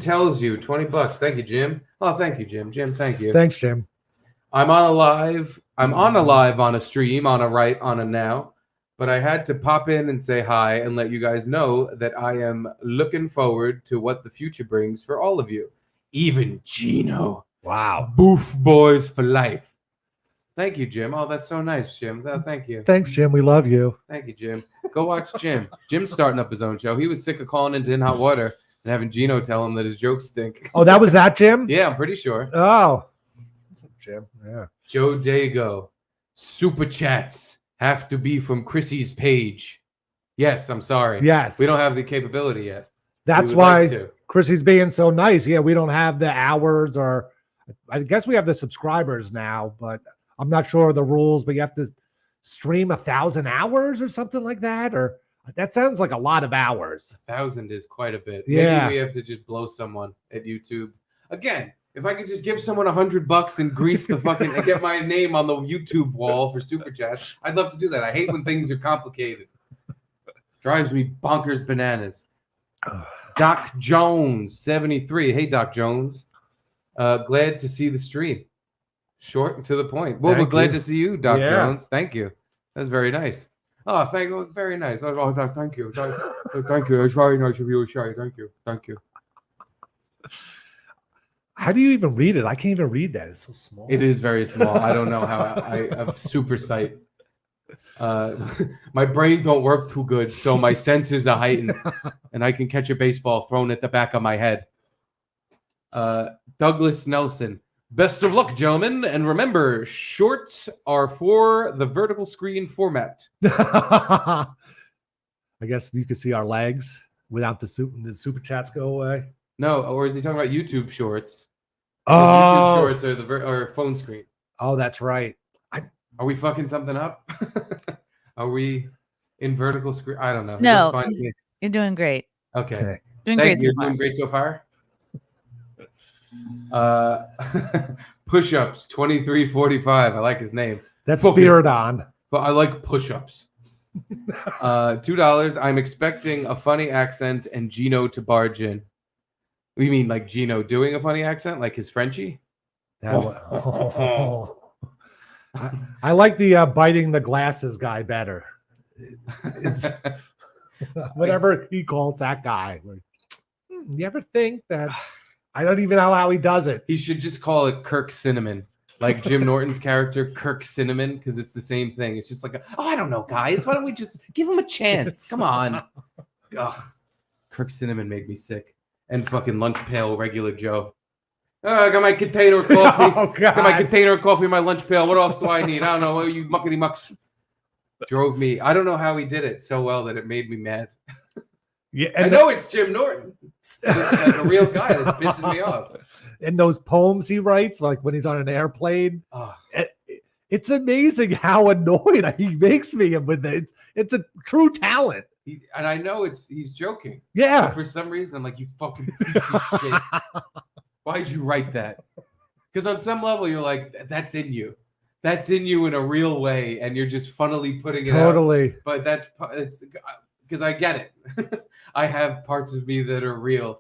tells you $20. Thank you, Jim. Oh, thank you, Jim. Jim, thank you. Thanks, Jim. I'm on a live on a stream, on a now, but I had to pop in and say hi and let you guys know that I am looking forward to what the future brings for all of you. Even Gino. Wow. Boof boys for life. Thank you, Jim. Oh, that's so nice, Jim. Thank you. Thanks, Jim. We love you. Thank you, Jim. Go watch Jim. Jim's starting up his own show. He was sick of calling into In Hot Water and having Gino tell him that his jokes stink. Oh, that was that, Jim? Yeah, I'm pretty sure. Oh. What's up, Jim? Yeah. Joe Dago. Super chats have to be from Chrissie's page. Yes, I'm sorry. Yes. We don't have the capability yet. That's We would why like to. Chrissy's being so nice. Yeah, we don't have the hours, or I guess we have the subscribers now, but I'm not sure of the rules, but you have to stream 1,000 hours or something like that. Or that sounds like a lot of hours. 1,000 is quite a bit. Yeah. Maybe we have to just blow someone at YouTube. Again, if I could just give someone $100 and grease the fucking and get my name on the YouTube wall for super chat, I'd love to do that. I hate when things are complicated. Drives me bonkers bananas. Doc Jones 73. Hey, Doc Jones. Glad to see the stream. Short and to the point. Well, we're Thank glad you. to see you, Doc Yeah. Jones. Thank you. That's very nice. Oh, thank you. Very nice. Oh, thank you. Thank you. It's very nice of you, Shay. Thank you. Thank you. How do you even read it? I can't even read that. It's so small. It is very small. I don't know how I have super sight. My brain don't work too good, so my senses are heightened, and I can catch a baseball thrown at the back of my head. Douglas Nelson. Best of luck, gentlemen, and remember, shorts are for the vertical screen format. I guess you can see our legs without the super chats go away. No, or is he talking about YouTube shorts? Oh, YouTube shorts are or phone screen. Oh, that's right. Are we fucking something up? Are we in vertical screen? I don't know. It No, looks fine to me. you're doing great. Okay. Okay. Doing Thank great you. so far. Doing great so far. Push-ups 2345. I like his name. That's Fuck it. Spirit on. But I like push-ups. $2. I'm expecting a funny accent and Gino to barge in. You mean like Gino doing a funny accent, like his Frenchie? I like the biting the glasses guy better. It's whatever he calls that guy. Like, you ever think that? I don't even know how he does it. He should just call it Kirk Cinnamon, like Jim Norton's character, Kirk Cinnamon, because it's the same thing. It's just like, I don't know, guys. Why don't we just give him a chance? Come on. Ugh. Kirk Cinnamon made me sick. And fucking lunch pail, regular Joe. I got my container of coffee. Oh, God. Got my container of coffee in my lunch pail. What else do I need? I don't know. You muckety mucks. Drove me. I don't know how he did it so well that it made me mad. Yeah, I know it's Jim Norton. It's like a real guy that's pissing me off. And those poems he writes, like when he's on an airplane, Oh, it's amazing how annoyed he makes me with it. It's a true talent. and I know he's joking. But Yeah. for some reason, I'm like, you fucking piece of shit. Why'd you write that? Because on some level, you're like, that's in you. That's in you in a real way, and you're just funnily putting it out. Totally. But it's because I get it. I have parts of me that are real,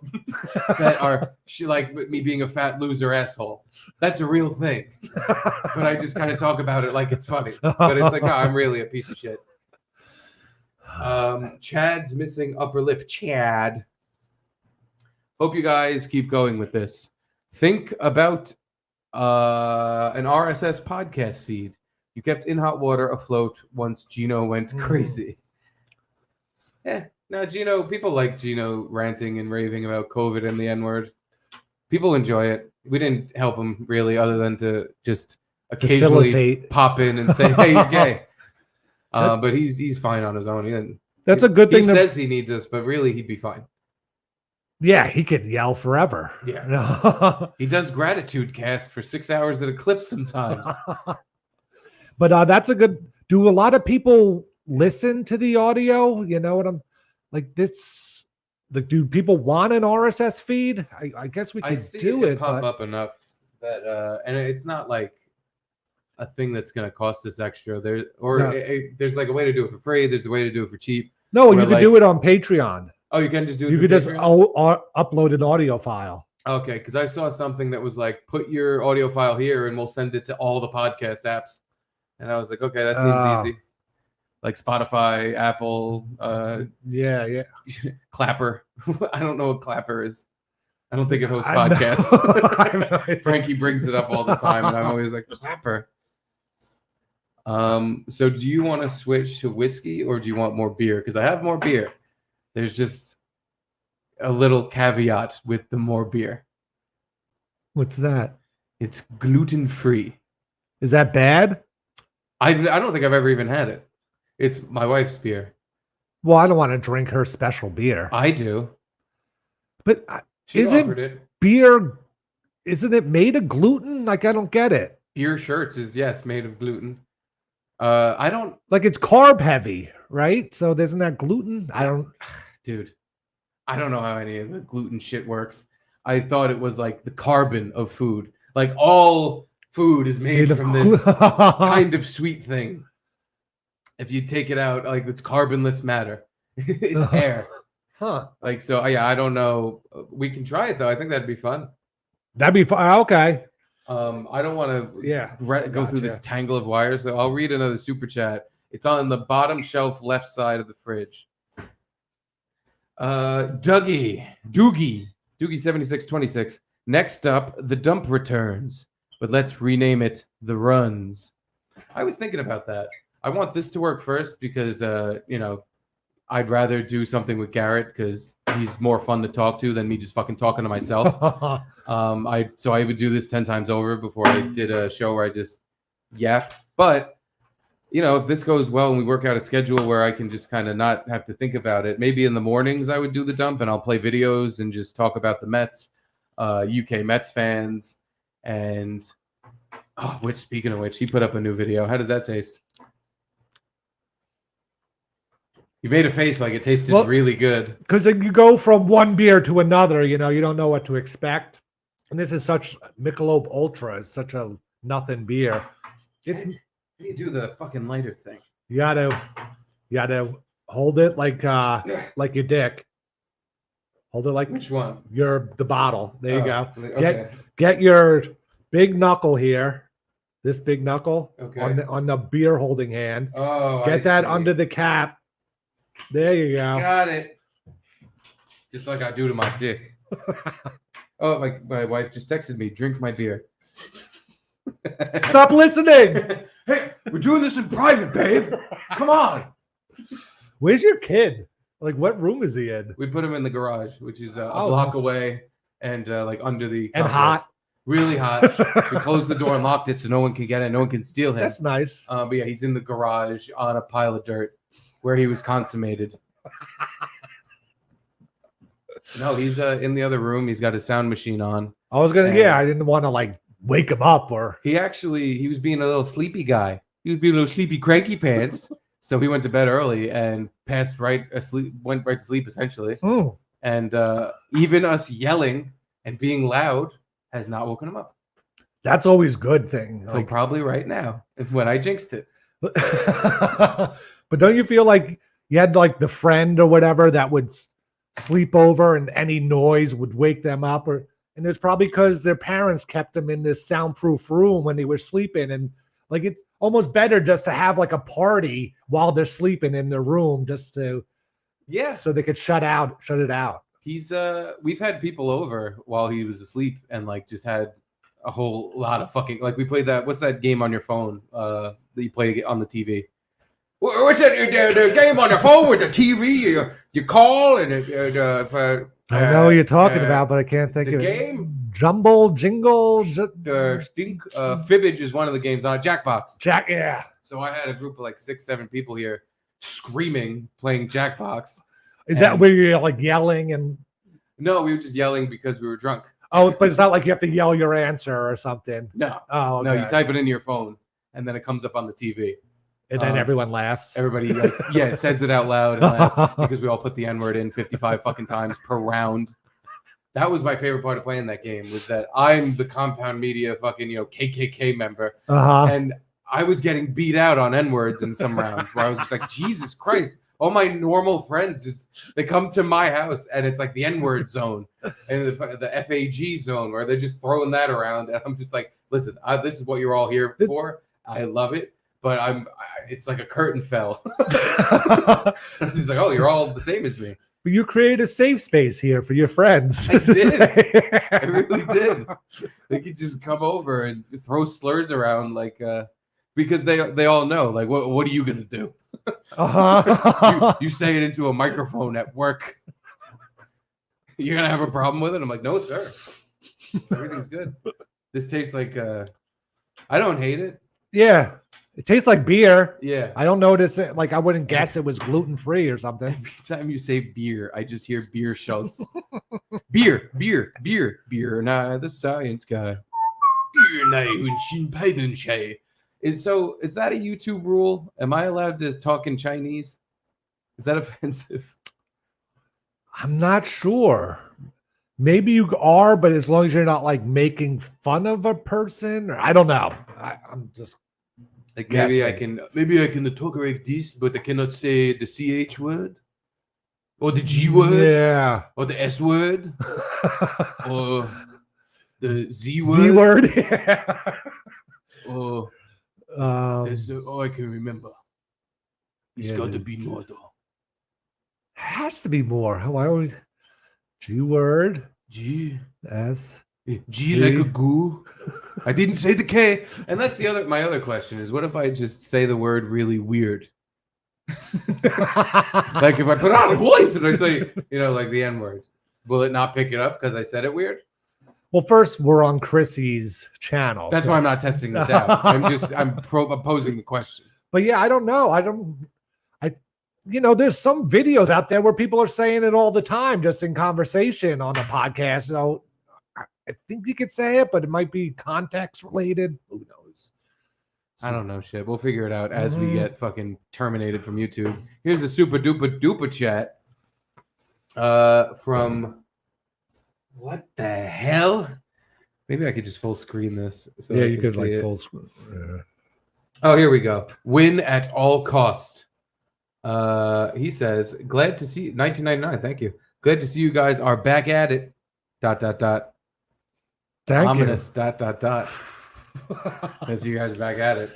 that are like me being a fat loser asshole. That's a real thing. But I just kind of talk about it like it's funny. But it's like, no, I'm really a piece of shit. Chad's missing upper lip. Chad. Hope you guys keep going with this. Think about an RSS podcast feed. You kept In Hot Water afloat once Gino went crazy. Yeah. No, Gino, people like Gino ranting and raving about COVID and the N-word. People enjoy it. We didn't help him really other than to just occasionally Facilitate. pop in and say, hey, you're gay. But he's fine on his own. That's a good thing. He says he needs us, but really he'd be fine. Yeah, he could yell forever. Yeah. He does gratitude cast for 6 hours at a clip sometimes. But that's a good. Do a lot of people listen to the audio? You know what I'm like? This. Do people want an RSS feed? I guess we could do it. Pop up enough that, and it's not like a thing that's going to cost us extra. There's like a way to do it for free. There's a way to do it for cheap. No, you could do it on Patreon. Oh, you can just do it. You could just upload an audio file. Okay, because I saw something that was like, put your audio file here, and we'll send it to all the podcast apps. And I was like, okay, that seems easy. Like Spotify, Apple, yeah, Clapper. I don't know what Clapper is. I don't think it hosts podcasts. Frankie brings it up all the time, and I'm always like, Clapper. So do you want to switch to whiskey, or do you want more beer? Because I have more beer. There's just a little caveat with the more beer. What's that? It's gluten-free. Is that bad? I don't think I've ever even had it. It's my wife's beer. Well, I don't want to drink her special beer. I do. But isn't it made of gluten? Like, I don't get it. Beer shirts is, yes, made of gluten. I don't... Like, it's carb heavy, right? So isn't that gluten? Dude, I don't know how any of the gluten shit works. I thought it was like the carbon of food. Like, all food is made from this kind of sweet thing. If you take it out, like, it's carbonless matter. It's air. Huh. Like, so, yeah, I don't know. We can try it, though. I think that'd be fun. That'd be fun. Okay. I don't want to go through this tangle of wires, so I'll read another super chat. It's on the bottom shelf left side of the fridge. Doogie 7626. Next up, the dump returns, but let's rename it the runs. I was thinking about that. I want this to work first because I'd rather do something with Garrett because he's more fun to talk to than me just fucking talking to myself. So I would do this 10 times over before I did a show where I just yap. But if this goes well and we work out a schedule where I can just kind of not have to think about it, maybe in the mornings I would do the dump and I'll play videos and just talk about the Mets, UK Mets fans, and speaking of which, he put up a new video. How does that taste? You made a face like it tasted really good. Because you go from one beer to another, you don't know what to expect. And this is such Michelob Ultra is such a nothing beer. It's you do the fucking lighter thing. You gotta hold it like your dick. Hold it like which one? The bottle. There you go. Okay. Get your big knuckle here. This big knuckle on the beer holding hand. Oh, get that under the cap. There you go. Got it. Just like I do to my dick. Oh, my wife just texted me. Drink my beer. Stop listening. Hey, we're doing this in private, babe. Come on. Where's your kid? Like, what room is he in? We put him in the garage, which is a block away and like under the and complex. hot. Really hot. We closed the door and locked it so no one can get in. No one can steal him. That's nice. But yeah, he's in the garage on a pile of dirt where he was consummated. No, he's in the other room. He's got his sound machine on. I didn't want to wake him up or. He was being a little sleepy guy. He was being a little sleepy, cranky pants. So he went to bed early and went right to sleep essentially. Oh. And even us yelling and being loud has not woken him up. That's always a good thing. So probably right now when I jinxed it. But don't you feel like you had the friend or whatever that would sleep over and any noise would wake them up, and it's probably because their parents kept them in this soundproof room when they were sleeping, and it's almost better just to have a party while they're sleeping in their room just to so they could shut it out. He's we've had people over while he was asleep and just had a whole lot of fucking we played that what's that game on your phone that you play on the TV? What's that? The game on the phone with the TV? You call and I know what you're talking about, but I can't think the of game. Jumble, jingle, Fibbage is one of the games on Jackbox. Jack. Yeah. So I had a group of like 6-7 people here screaming, playing Jackbox. Is that where you're like yelling and? No, we were just yelling because we were drunk. Oh, but it's not like you have to yell your answer or something. No. Oh, okay. No, you type it into your phone and then it comes up on the TV. And then everyone laughs. Everybody says it out loud and laughs because we all put the N-word in 55 fucking times per round. That was my favorite part of playing that game, was that I'm the Compound Media fucking, KKK member. And I was getting beat out on N-words in some rounds where I was just like, Jesus Christ. All my normal friends they come to my house and it's like the N-word zone and the FAG zone where they're just throwing that around. And I'm just like, listen, this is what you're all here for. I love it. But it's like a curtain fell. I'm just like, oh, you're all the same as me. But you created a safe space here for your friends. I did. I really did. They could just come over and throw slurs around because they all know, like, what are you going to do? You say it into a microphone at work. You're going to have a problem with it? I'm like, no, sir. Everything's good. This tastes like, I don't hate it. Yeah. It tastes like beer. Yeah. I don't notice it. Like, I wouldn't guess it was gluten-free or something. Every time you say beer, I just hear beer Schultz. Beer. Nah, the science guy. Beer, Is that a YouTube rule? Am I allowed to talk in Chinese? Is that offensive? I'm not sure. Maybe you are, but as long as you're not like making fun of a person, or I don't know. I'm just like maybe I can talk like this, but I cannot say the CH word or the G word, yeah, or the S word, or the Z word. Z word, yeah. Or there's all I can remember. It's got to be more though. Has to be more. Why always G word? G S G like a goo. I didn't say the K. And that's my other question is, what if I just say the word really weird? Like if I put on a voice and I say, like the N word, will it not pick it up because I said it weird? Well, first we're on Chrissie's channel. That's why I'm not testing this out. I'm posing the question. But yeah, I don't know. There's some videos out there where people are saying it all the time, just in conversation on a podcast. So I think you could say it, but it might be context related. Who knows? I don't know shit. We'll figure it out as we get fucking terminated from YouTube. Here's a super duper chat from what the hell? Maybe I could just full screen this. So yeah, you could like full screen. Yeah. Oh, here we go. Win at all cost. He says, glad to see 1999. Thank you. Glad to see you guys are back at it. ... Thank Ominous. ... you. I see you guys are back at it.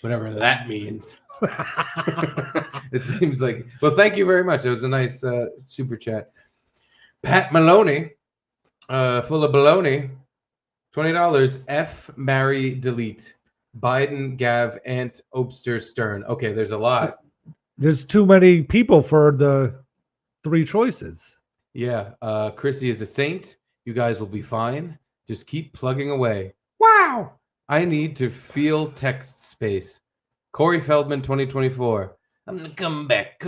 Whatever that means. It seems like. Well, thank you very much. It was a nice super chat. Pat Maloney, full of baloney. $20. F, marry, delete. Biden, Gav, Ant, Obster, Stern. Okay, there's a lot. There's too many people for the 3 choices. Yeah, Chrissie is a saint. You guys will be fine. Just keep plugging away. Wow! I need to feel text space. Corey Feldman, 2024. I'm gonna come back.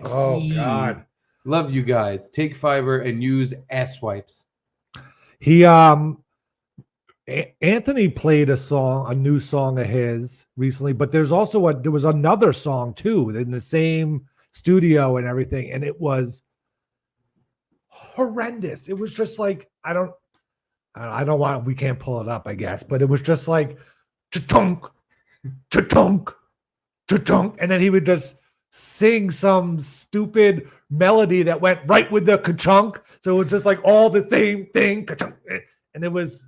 Oh, God. Love you guys. Take fiber and use ass wipes. He Anthony played a new song of his recently, but there was another song too in the same studio and everything, and it was horrendous. It was just like I don't want. We can't pull it up, I guess, but it was just like cha-tunk, cha-tunk, cha-tunk, and then he would just sing some stupid melody that went right with the ka-chunk. So it was just like all the same thing, ka-chunk, and it was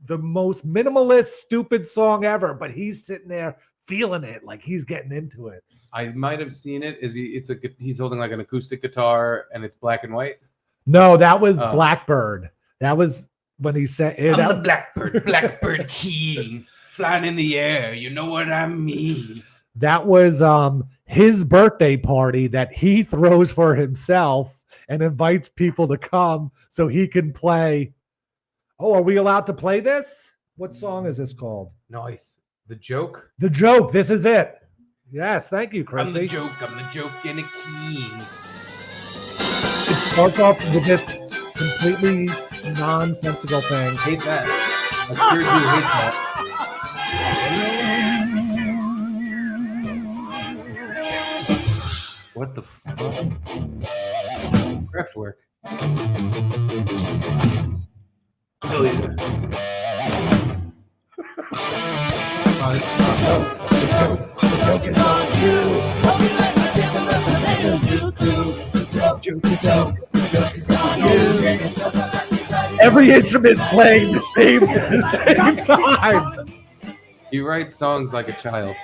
the most minimalist, stupid song ever, but he's sitting there feeling it, like he's getting into it. I might have seen it. He's holding like an acoustic guitar and it's black and white? No, that was Blackbird. That was when he said, I'm the Blackbird king, flying in the air. You know what I mean? That was his birthday party that he throws for himself. and invites people to come so he can play. Oh, are we allowed to play this? What song is this called? Nice. The joke. The joke. This is it. Yes, thank you, I'm the Chrissie. joke. I'm the joke and a king. It starts off with this completely nonsensical thing. Hate that. I sure do hate that. What the fuck? Kraftwerk. Hell yeah. The joke is on you. Every instrument's playing the same time. He writes songs like a child.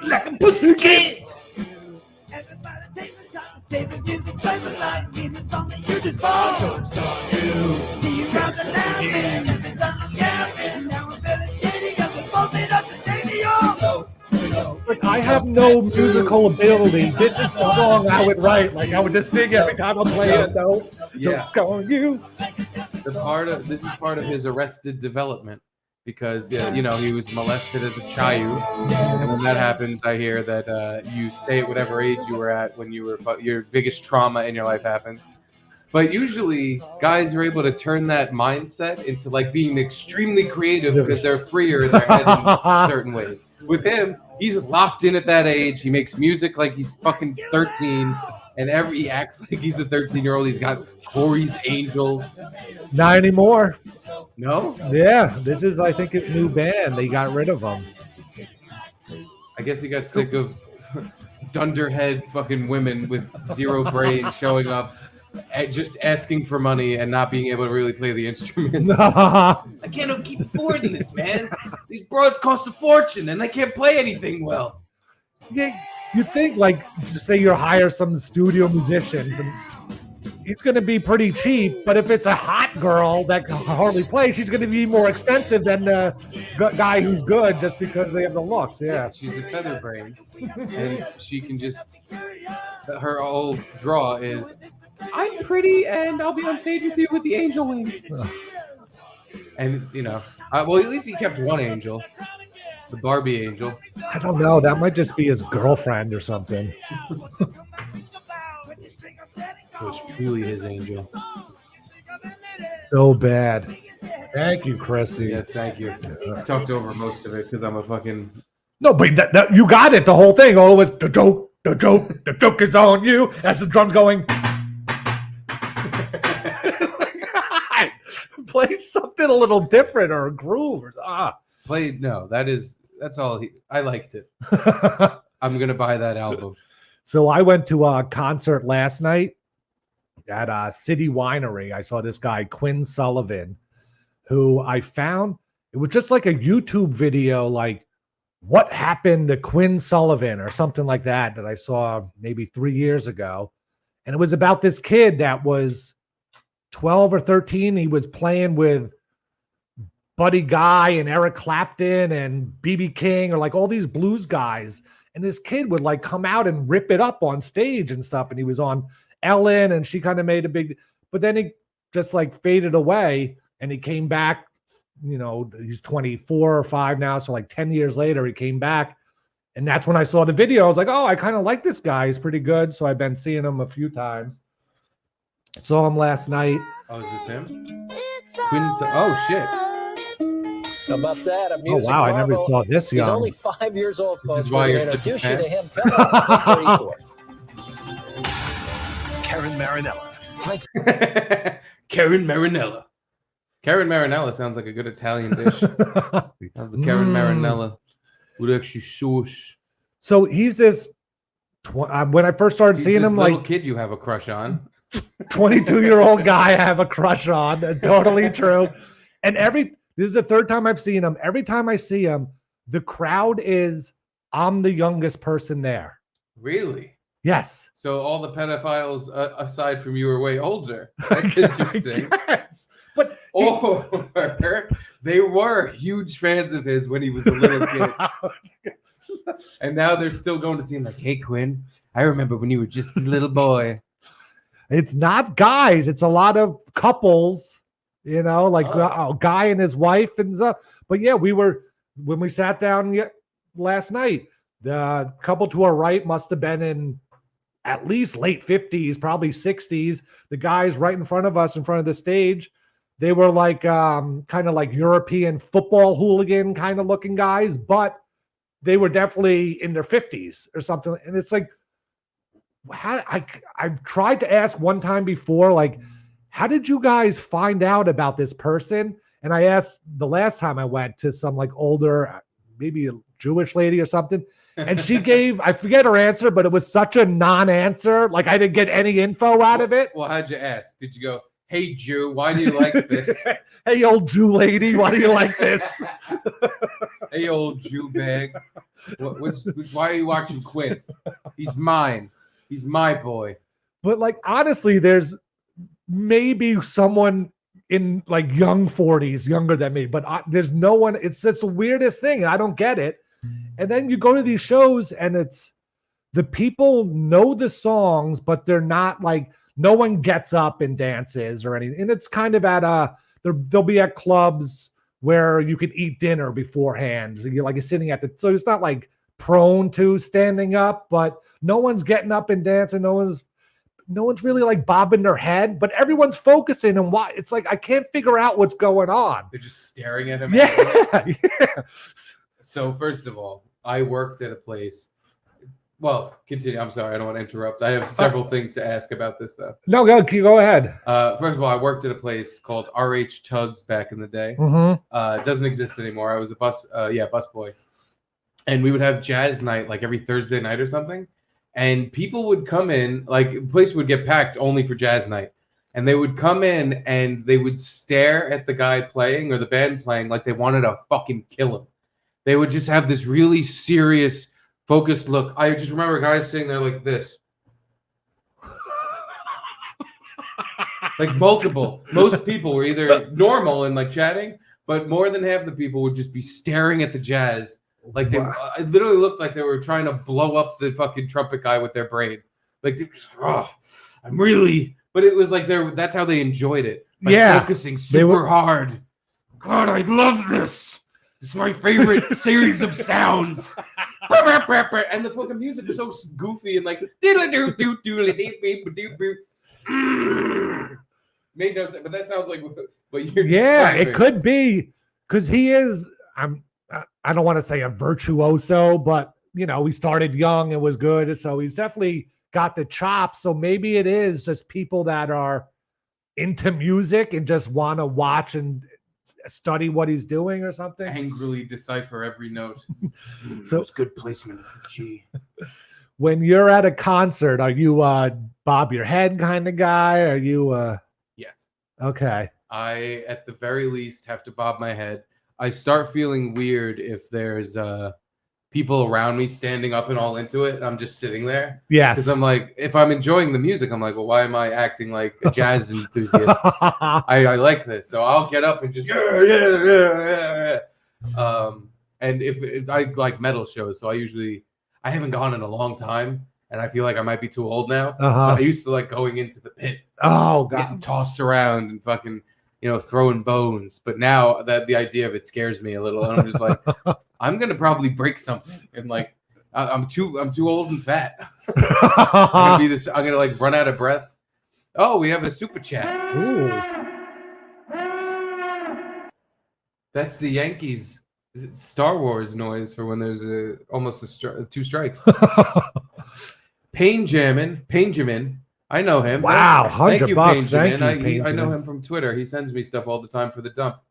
Like a pussycat. Like, I have no musical ability. This is the song I would write. Like, I would just sing every time I play a note. Yeah. Go on you. This is part of his arrested development because you know, he was molested as a child, and when that happens, I hear that you stay at whatever age you were at when you were your biggest trauma in your life happens. But usually, guys are able to turn that mindset into like being extremely creative because they're freer in their head in certain ways. With him, he's locked in at that age. He makes music like he's fucking 13, and he acts like he's a 13-year-old. He's got Corey's Angels. Not anymore. No? Yeah, this is, I think, his new band. They got rid of him. I guess he got sick of dunderhead fucking women with zero brain showing up, just asking for money and not being able to really play the instruments. I can't keep affording this, man. These broads cost a fortune and they can't play anything well. Yeah, you think, like, just say you hire some studio musician, he's going to be pretty cheap, but if it's a hot girl that can hardly play, she's going to be more expensive than the guy who's good just because they have the looks. Yeah. She's a feather brain, and she can just, her whole draw is, I'm pretty and I'll be on stage with you with the angel wings. And, you know, well, at least he kept one angel, the Barbie angel. I don't know. That might just be his girlfriend or something. It was truly his angel. So bad. Thank you, Chrissie. Yes, thank you. I talked over most of it because I'm a fucking... No, but that you got it. The whole thing. Oh, it was the joke is on you. As the drum's going. Play something a little different or a groove or that's all I liked it. I'm gonna buy that album. So I went to a concert last night at City Winery. I saw this guy Quinn Sullivan, who I found, it was just like a YouTube video, like what happened to Quinn Sullivan or something like that I saw maybe 3 years ago. And it was about this kid that was 12 or 13. He was playing with Buddy Guy and Eric Clapton and B.B. King, or like all these blues guys. And this kid would like come out and rip it up on stage and stuff. And he was on Ellen and she kind of made a big, but then he just like faded away and he came back, you know, he's 24 or 5 now. So like 10 years later, he came back. And that's when I saw the video. I was like, oh, I kind of like this guy. He's pretty good. So I've been seeing him a few times. Saw him last night. Oh, is this him? Oh, shit. How about that? A Oh, music wow. I never marvel. saw this He's young. only 5 years old, This folks. is why We're you're gonna such a introduce you to fan. him. Fella, 34. Karen Marinella. Karen Marinella. Karen Marinella sounds like a good Italian dish. Sounds like Karen Marinella with extra sauce. So he's this, when I first started He's seeing this him, little like kid you have a crush on. 22-year-old guy I have a crush on. Totally true. And this is the third time I've seen him. Every time I see him, the crowd is, I'm the youngest person there. Really? Yes. So all the pedophiles, aside from you, are way older. That's interesting. Yes. But Or they were huge fans of his when he was a little kid. And now they're still going to see him like, hey, Quinn, I remember when you were just a little boy. It's not guys. It's a lot of couples, like a guy and his wife and stuff. But yeah, when we sat down last night, the couple to our right must have been in at least late 50s, probably 60s. The guys right in front of us, in front of the stage, they were like kind of like European football hooligan kind of looking guys, but they were definitely in their 50s or something. And it's like, I've tried to ask one time before, like, how did you guys find out about this person? And I asked the last time I went to some like older, maybe a Jewish lady or something. And she gave, I forget her answer, but it was such a non-answer. Like I didn't get any info out of it. Well, how'd you ask? Did you go, hey, Jew, why do you like this? Hey, old Jew lady, why do you like this? Hey, old Jew bag. Why are you watching Quinn? He's mine. He's my boy. But like, honestly, there's maybe someone in like young 40s, younger than me, but there's no one. It's the weirdest thing. I don't get it. And then you go to these shows and it's the people know the songs, but they're not like, no one gets up and dances or anything. And it's kind of at they'll be at clubs where you can eat dinner beforehand. So you're sitting at so it's not like prone to standing up, but no one's getting up and dancing. No one's really like bobbing their head, but everyone's focusing on what it's like. I can't figure out what's going on. They're just staring at him. Yeah. So first of all, I worked at a place. Well, continue. I'm sorry. I don't want to interrupt. I have several things to ask about this, though. No, go ahead. First of all, I worked at a place called RH Tugs back in the day. Mm-hmm. It doesn't exist anymore. I was a bus boy. And we would have jazz night like every Thursday night or something. And people would come in, like the place would get packed only for jazz night. And they would come in and they would stare at the guy playing or the band playing like they wanted to fucking kill him. They would just have this really serious, focused look. I just remember guys sitting there like this. Like multiple. Most people were either normal and like chatting, but more than half the people would just be staring at the jazz. Like it literally looked like they were trying to blow up the fucking trumpet guy with their brain. Like, but it was like that's how they enjoyed it. Like focusing super hard. God, I love this. This is my favorite series of sounds. And the fucking music was so goofy and like made no sense. But that sounds like what you're describing. It could be because he is. I don't want to say a virtuoso, but he started young and was good, so he's definitely got the chops. So maybe it is just people that are into music and just want to watch and study what he's doing or something. Angrily decipher every note. So it's good placement of the G. When you're at a concert, are you bob your head kind of guy? Are you Yes. Okay. I at the very least have to bob my head. I start feeling weird if there's people around me standing up and all into it. I'm just sitting there. Yes. Because I'm like, if I'm enjoying the music, I'm like, well, why am I acting like a jazz enthusiast? I like this. So I'll get up and just, yeah. And if I like metal shows, so I haven't gone in a long time. And I feel like I might be too old now. But I used to like going into the pit. Oh, God. Getting tossed around and fucking, throwing bones. But now that the idea of it scares me a little, and I'm just like, I'm gonna probably break something. And like, I'm too old and fat. I'm gonna like run out of breath. Oh, we have a super chat. Ooh. That's the Yankees Star Wars noise for when there's two strikes. Painjamin. I know him. Wow, Thank you, $100. Painjamin. I know him from Twitter. He sends me stuff all the time for the dump.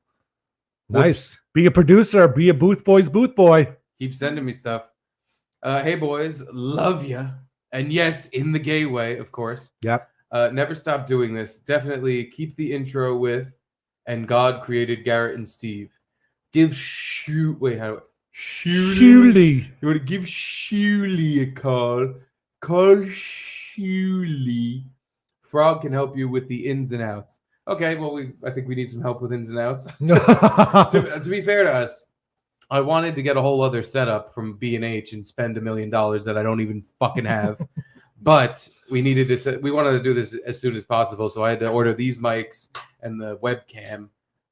Nice. Be a producer. Be a booth boy. Keep sending me stuff. Hey, boys. Love ya. And yes, in the gay way, of course. Yep. Never stop doing this. Definitely keep the intro with and God created Garrett and Steve. Give Shuley. You want to give Shuley a call. Call Shuley. Frog can help you with the ins and outs. Okay, well, I think we need some help with ins and outs. To be fair to us, I wanted to get a whole other setup from B&H and spend $1 million that I don't even fucking have. But we needed to. We wanted to do this as soon as possible, so I had to order these mics and the webcam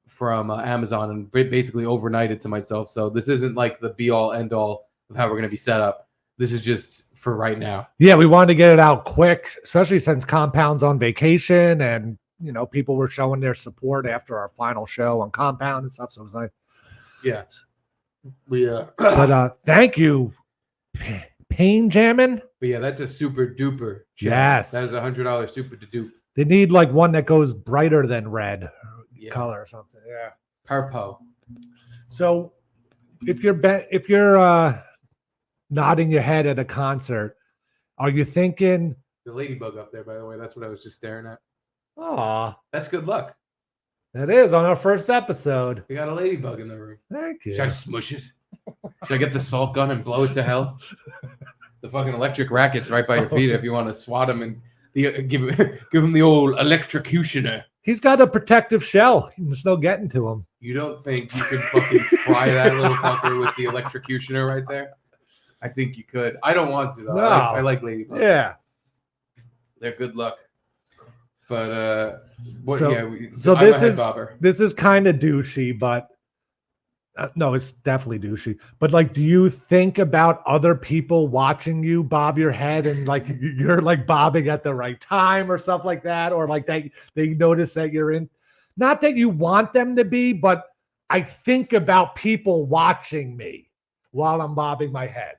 from Amazon and basically overnight it to myself. So this isn't like the be all end all of how we're going to be set up. This is just for right now. Yeah, we wanted to get it out quick, especially since Compound's on vacation and people were showing their support after our final show on Compound and stuff. So it was like, yeah, we but thank you, Pain Jammin'. But yeah, that's a super duper. Yes, that is $100 super dupe. They need like one that goes brighter than red color or something. Yeah, purple. So if you're nodding your head at a concert, are you thinking the ladybug up there? By the way, that's what I was just staring at. Oh, that's good luck. That is on our first episode. We got a ladybug in the room. Thank you. Should I smush it? Should I get the salt gun and blow it to hell? The fucking electric racket's right by your feet if you want to swat him and give him the old electrocutioner. He's got a protective shell. There's no getting to him. You don't think you could fucking fry that little fucker with the electrocutioner right there? I think you could. I don't want to though. No. I like ladybugs. Yeah, they're good luck. But this is kind of douchey, but no, it's definitely douchey. But like, do you think about other people watching you bob your head and like you're like bobbing at the right time or stuff like that, or like they notice that you're in? Not that you want them to be, but I think about people watching me while I'm bobbing my head.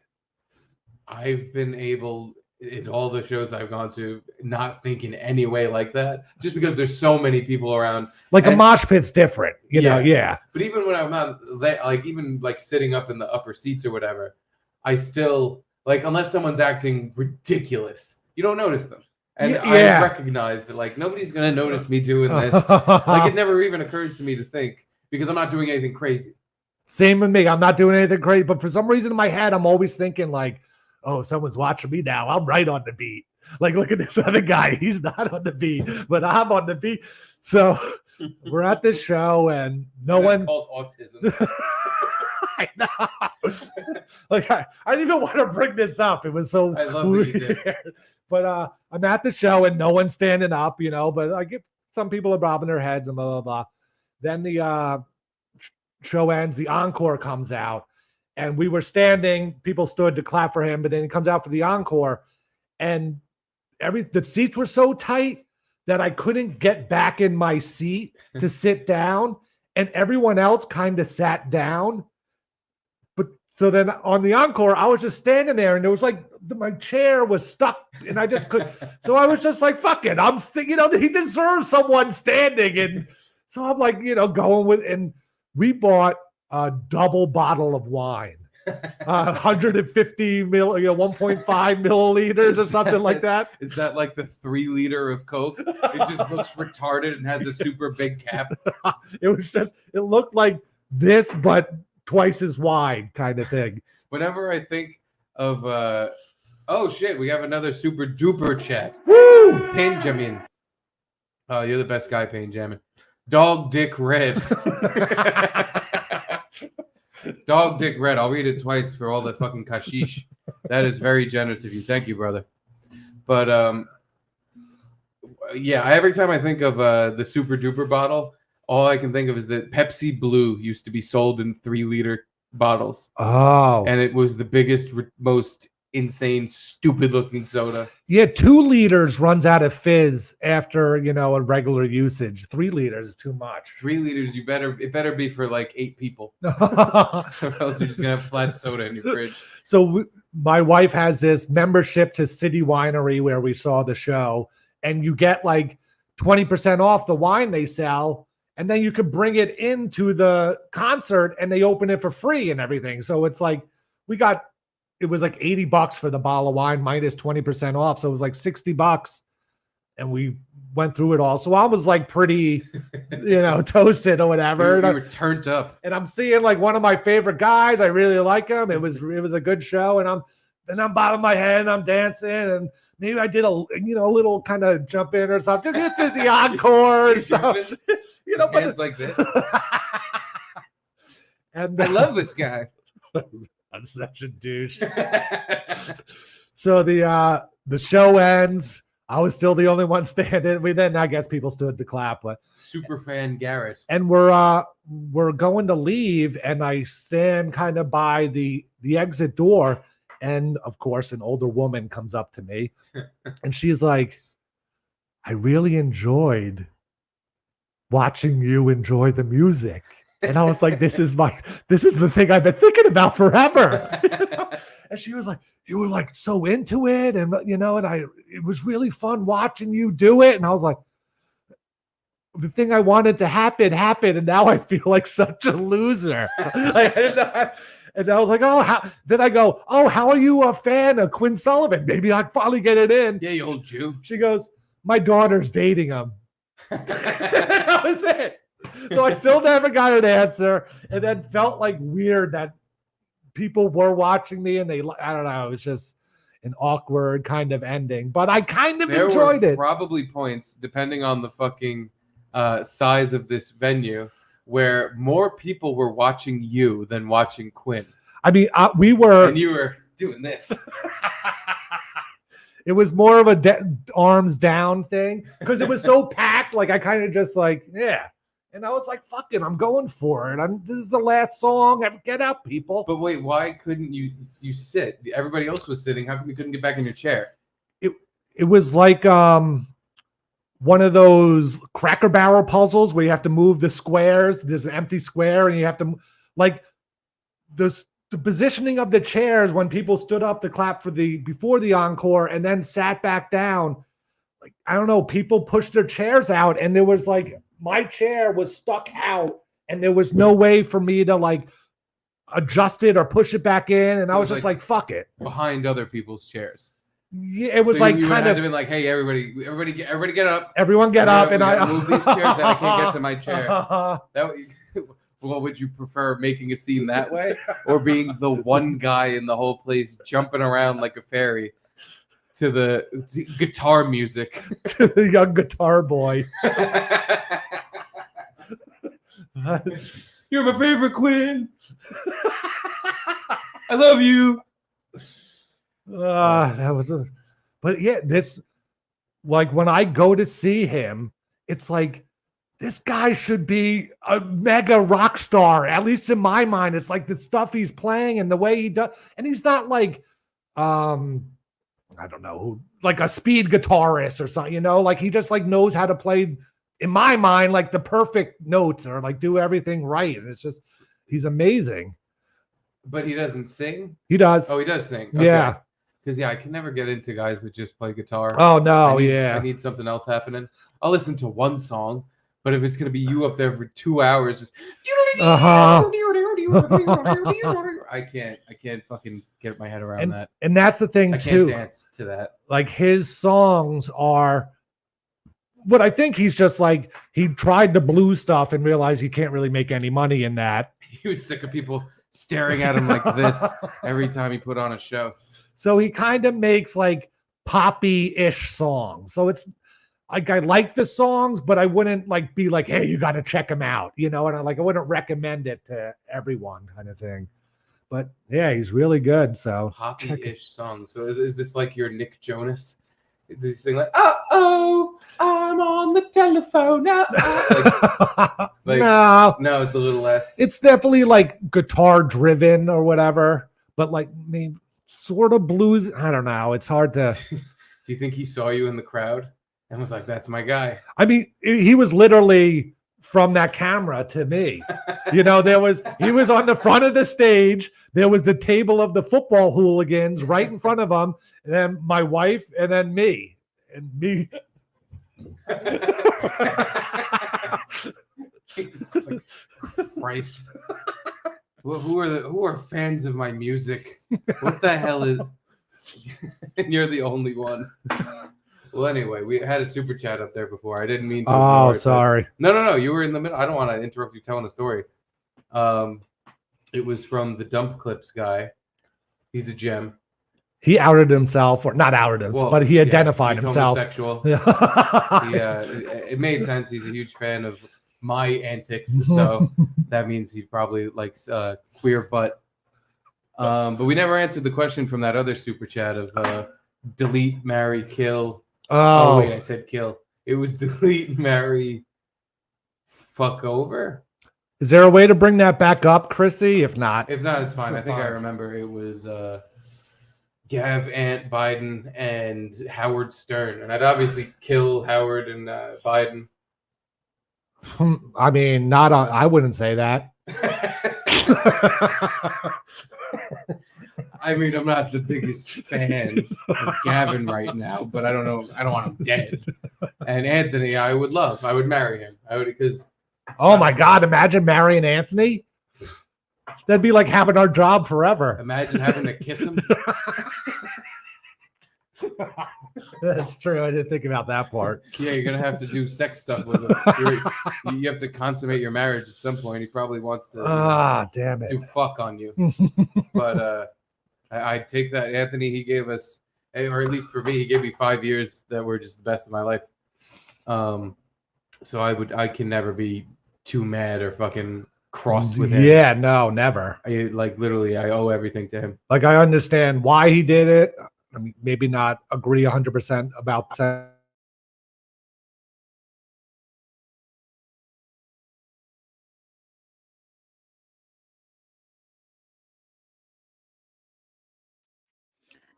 I've been able in all the shows I've gone to not think in any way like that, just because there's so many people around. Like a mosh pit's different, you know. Yeah. But even when I'm not like even like sitting up in the upper seats or whatever, I still like unless someone's acting ridiculous, you don't notice them. And I recognize that like nobody's gonna notice me doing this. Like it never even occurs to me to think because I'm not doing anything crazy. Same with me. I'm not doing anything crazy, but for some reason in my head, I'm always thinking like, oh, someone's watching me now. I'm right on the beat. Like, look at this other guy. He's not on the beat, but I'm on the beat. So we're at this show and It's called autism. I know. Like, I didn't even want to bring this up. It was so I love weird. that you did. But I'm at the show and no one's standing up, but I get some people are bobbing their heads and blah, blah, blah. Then the show ends. The encore comes out. And we were standing, people stood to clap for him, but then he comes out for the encore. And the seats were so tight that I couldn't get back in my seat to sit down. And everyone else kind of sat down. But so then on the encore, I was just standing there and it was like my chair was stuck and I just couldn't. So I was just like, fuck it. He deserves someone standing. And so I'm like, going with, and we bought a double bottle of wine, 150 1.5 milliliters or something like that. Is that like the 3 liter of Coke? It just looks retarded and has a super big cap. It looked like this, but twice as wide kind of thing. Whenever I think of, oh shit, we have another super duper chat. Woo! Benjamin. Oh, you're the best guy, Benjamin. Dog Dick Red. Dog Dick Red. I'll read it twice for all the fucking kashish. That is very generous of you. Thank you, brother. But yeah, every time I think of the super duper bottle, all I can think of is that Pepsi Blue used to be sold in 3 liter bottles. Oh. And it was the biggest, most insane, stupid looking soda. Yeah, 2 liters runs out of fizz after, a regular usage. 3 liters is too much. 3 liters, it better be for like 8 people. Or else you're just gonna have flat soda in your fridge. So my wife has this membership to City Winery where we saw the show, and you get like 20% off the wine they sell, and then you could bring it into the concert and they open it for free and everything. So it's like it was like $80 for the bottle of wine minus 20% off. So it was like $60. And we went through it all. So I was like pretty, toasted or whatever. You were turned up. And I'm seeing like one of my favorite guys. I really like him. It was a good show. And I'm bobbing my head and I'm dancing. And maybe I did a little kind of jump in or something. This is the encore and stuff. Hands like this. And I love this guy. I'm such a douche. So the show ends. I was still the only one standing. Then I guess people stood to clap, but Super fan Garrett. and we're going to leave, and I stand kind of by the exit door, and of course an older woman comes up to me, and she's like, "I really enjoyed watching you enjoy the music." And I was like, this is the thing I've been thinking about forever. You know? And she was like, "You were like so into it, and it was really fun watching you do it." And I was like, the thing I wanted to happen happened, and now I feel like such a loser. And I was like, then I go, "Oh, how are you a fan of Quinn Sullivan? Maybe I'll finally get it in." Yeah, you old Jew. She goes, "My daughter's dating him." That was it. So I still never got an answer, and then felt like weird that people were watching me, and I don't know, it was just an awkward kind of ending, but I kind of enjoyed it. Probably points, depending on the fucking size of this venue, where more people were watching you than watching Quinn. I mean, we were, and you were doing this. It was more of a arms down thing because it was so packed. Like I kind of just like, yeah. And I was like, fuck it, I'm going for it. This is the last song. Get up, people. But wait, why couldn't you sit? Everybody else was sitting. How come you couldn't get back in your chair? It was like one of those Cracker Barrel puzzles where you have to move the squares. There's an empty square, and you have to like the positioning of the chairs when people stood up to clap before the encore and then sat back down. Like I don't know, people pushed their chairs out, and there was like my chair was stuck out, and there was no way for me to like adjust it or push it back in. And So I was just like, fuck it. Behind other people's chairs. Yeah, it was So like you kind had of to be like, hey, everybody get up. everyone get up, and I move these chairs out. I can't get to my chair. What would you prefer, making a scene that way, or being the one guy in the whole place jumping around like a fairy to the guitar music? to the young guitar boy. You're my favorite, Quinn. I love you. That was but yeah, this like when I go to see him, it's like this guy should be a mega rock star, at least in my mind. It's like the stuff he's playing and the way he does, and he's not like I don't know, like a speed guitarist or something, like he just like knows how to play, in my mind, like the perfect notes or like do everything right. And it's just, he's amazing. But he doesn't sing? He does. Oh, he does sing. Okay. Yeah. Because, I can never get into guys that just play guitar. Oh, no, I need something else happening. I'll listen to one song, but if it's going to be you up there for 2 hours, just... I can't fucking get my head around that. And that's the thing, too. I can't dance to that. Like, his songs are... What I think he's just like, he tried the blues stuff and realized he can't really make any money in that. He was sick of people staring at him like this every time he put on a show. So he kind of makes like poppy-ish songs. So it's like, I like the songs, but I wouldn't like be like, hey, you got to check him out, and I wouldn't recommend it to everyone kind of thing. But yeah, he's really good. So poppy-ish songs. So is this like your Nick Jonas? Does he sing like, oh, I'm on the telephone now? No, it's a little less. It's definitely like guitar driven or whatever, but like maybe sort of blues. I don't know. It's hard to. Do you think he saw you in the crowd and was like, that's my guy? I mean, he was literally from that camera to me. He was on the front of the stage. There was the table of the football hooligans right in front of him, and then my wife, and then me. And me. Christ. Who are fans of my music? What the hell is... And you're the only one. Well, anyway, we had a super chat up there before. I didn't mean to. Oh, sorry. No. You were in the middle. I don't want to interrupt you telling a story. It was from the Dump Clips guy. He's a gem. He outed himself, or not outed himself, but he identified he's himself. Homosexual. It made sense. He's a huge fan of my antics. So that means he probably likes queer butt. But we never answered the question from that other super chat of delete, marry, kill. Oh wait, I said kill. It was delete, marry, fuck over. Is there a way to bring that back up, Chrissie? If not, If not, it's fine. I think I remember it was Gav, Ant, Biden, and Howard Stern. And I'd obviously kill Howard and Biden. I mean, not on, I wouldn't say that. I mean, I'm not the biggest fan of Gavin right now, but I don't know. I don't want him dead. And Anthony, I would marry him. I would, because. Oh my God! Imagine marrying Anthony. That'd be like having our job forever. Imagine having to kiss him. That's true. I didn't think about that part. Yeah, you're gonna have to do sex stuff with him. You have to consummate your marriage at some point. He probably wants to damn it, do fuck on you. But I'd take that. Anthony, he gave us, or at least for me, he gave me 5 years that were just the best of my life. So I can never be too mad or fucking cross with him. Yeah, no, never. I owe everything to him. Like, I understand why he did it. I mean, maybe not agree 100% about that.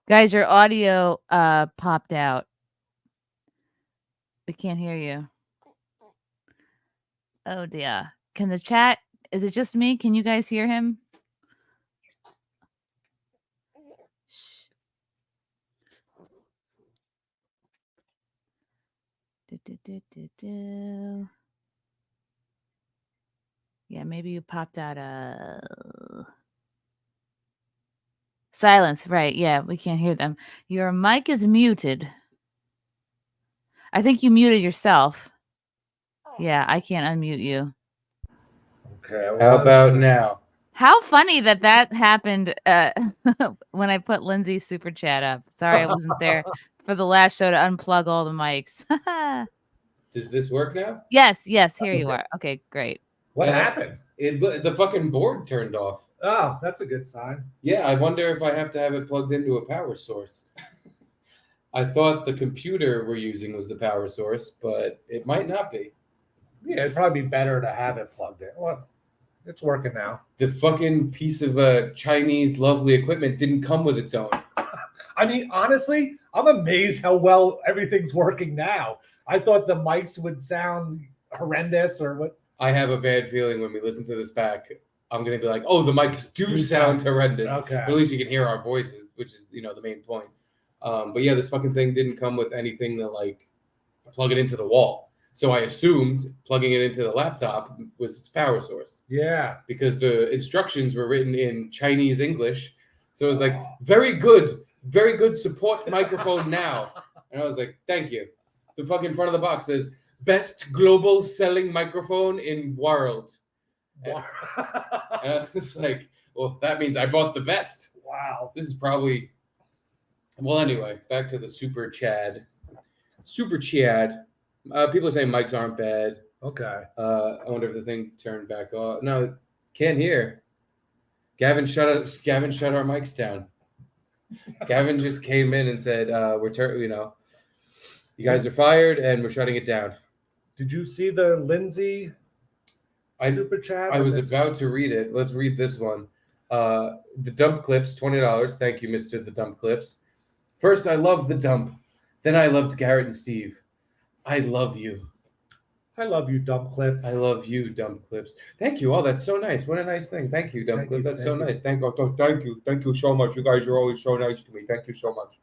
Guys, your audio popped out. We can't hear you. Oh dear. Can the chat, is it just me? Can you guys hear him? Shh. Yeah, maybe you popped out silence. Right. Yeah, we can't hear them. Your mic is muted. I think you muted yourself. Yeah, I can't unmute you. Okay. How about now? How funny that happened when I put Lindsay's super chat up. Sorry I wasn't there for the last show to unplug all the mics. Does this work now? Yes, here you are. Okay, great. What happened? The fucking board turned off. Oh, that's a good sign. Yeah, I wonder if I have to have it plugged into a power source. I thought the computer we're using was the power source, but it might not be. Yeah, it'd probably be better to have it plugged in. Well, it's working now. The fucking piece of Chinese lovely equipment didn't come with its own. I mean, honestly, I'm amazed how well everything's working now. I thought the mics would sound horrendous or what. I have a bad feeling when we listen to this back, I'm going to be like, oh, the mics do sound horrendous. Okay. But at least you can hear our voices, which is, the main point. But yeah, this fucking thing didn't come with anything to like plug it into the wall. So I assumed plugging it into the laptop was its power source. Yeah. Because the instructions were written in Chinese English. So it was like, very good support microphone now. And I was like, thank you. The fucking front of the box says, best global selling microphone in world. And I was like, well, that means I bought the best. Wow. This is probably... Well, anyway, back to the Super Chad. Super Chad. People are saying mics aren't bad. Okay. I wonder if the thing turned back off. No, can't hear. Gavin shut our mics down. Gavin just came in and said, you guys are fired and we're shutting it down. Did you see the Lindsay super chat? I was about to read it. Let's read this one. The dump clips, $20. Thank you, Mr. The Dump Clips. First, I loved the dump. Then I loved Garrett and Steve. I love you. I love you, Dump Clips. I love you, Dump Clips. Thank you. Oh, that's so nice. What a nice thing. Thank you, Dump Clips. That's so nice. Thank you. Thank you so much. You guys are always so nice to me. Thank you so much.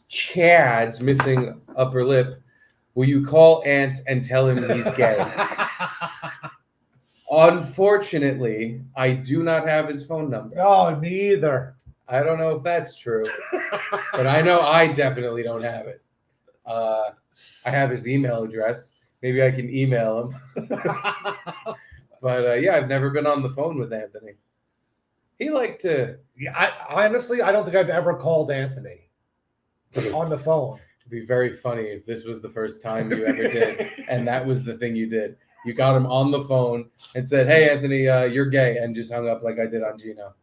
Chad's missing upper lip. Will you call Ant and tell him he's gay? Unfortunately, I do not have his phone number. Oh, me either. I don't know if that's true, but I know I definitely don't have it. I have his email address. Maybe I can email him. But yeah, I've never been on the phone with Anthony. He liked to. Yeah, I honestly don't think I've ever called Anthony on the phone. It'd be very funny if this was the first time you ever did, and that was the thing you did. You got him on the phone and said, "Hey, Anthony, you're gay," and just hung up like I did on Gino.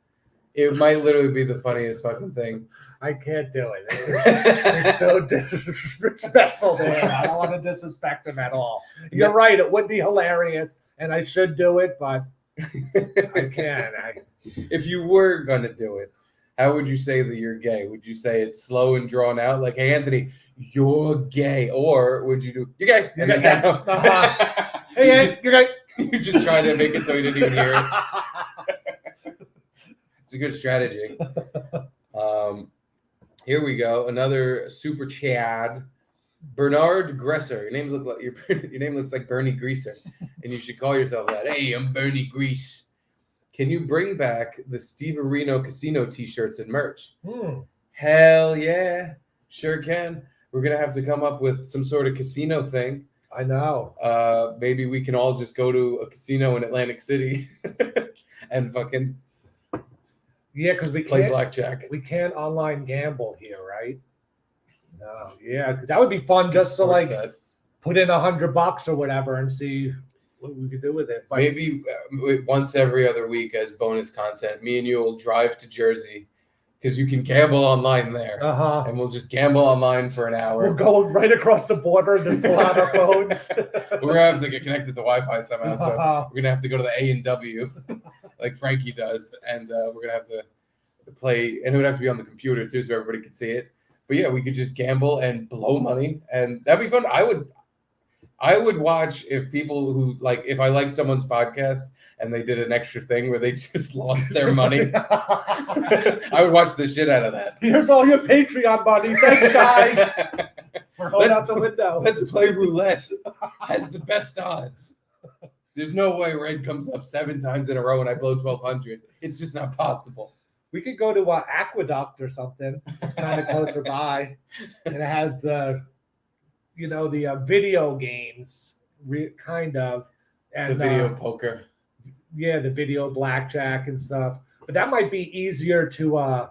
It might literally be the funniest fucking thing. I can't do it. It's so disrespectful to him. I don't want to disrespect him at all. You're right. It would be hilarious, and I should do it, but I can't. If you were gonna do it, how would you say that you're gay? Would you say it's slow and drawn out, like, "Hey, Anthony, you're gay," or would you do "you're gay"? You're gay. Uh-huh. Hey, you're gay. You just try to make it so he didn't even hear it. It's a good strategy. Here we go. Another super Chad. Bernard Gresser. Your name looks like Bernie Greaser, and you should call yourself that. Hey, I'm Bernie Grease. Can you bring back the Steve Areno Casino T-shirts and merch? Hell yeah, sure can. We're gonna have to come up with some sort of casino thing. I know. Maybe we can all just go to a casino in Atlantic City and fucking because we play can't blackjack. We can't online gamble here, right? No, yeah, 'cause that would be fun just to Sports like bet. put in $100 or whatever and see what we could do with it. But Maybe once every other week as bonus content, me and you will drive to Jersey because you can gamble online there, and we'll just gamble online for an hour. we'll go right across the border and just pull out our phones. We're gonna have to get connected to Wi-Fi somehow, so we're gonna have to go to the A&W like Frankie does, and we're gonna have to play, and it would have to be on the computer too, so everybody could see it. But yeah, we could just gamble and blow money, and that'd be fun. I would watch if people who if I liked someone's podcast and they did an extra thing where they just lost their money. I would watch the shit out of that. Here's all your Patreon money. Thanks, guys. We're holding out the window. Let's play roulette. Has the best odds. There's no way red comes up 7 times in a row and I blow 1,200. It's just not possible. We could go to Aqueduct or something. It's kind of closer by, and it has the video games, kind of, and the video poker. Yeah, the video blackjack and stuff. But that might be easier to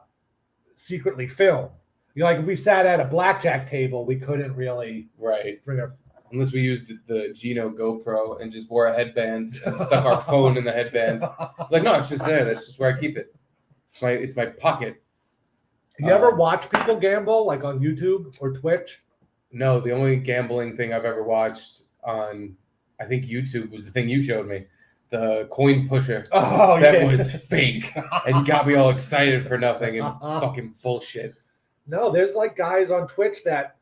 secretly film. If we sat at a blackjack table, we couldn't really bring our. Unless we used the Gino GoPro and just wore a headband and stuck our phone in the headband. No, it's just there. That's just where I keep it. It's my pocket. You ever watch people gamble, like on YouTube or Twitch? No, the only gambling thing I've ever watched on, I think, YouTube was the thing you showed me. The coin pusher. Oh, that was fake and got me all excited for nothing and fucking bullshit. No, there's guys on Twitch that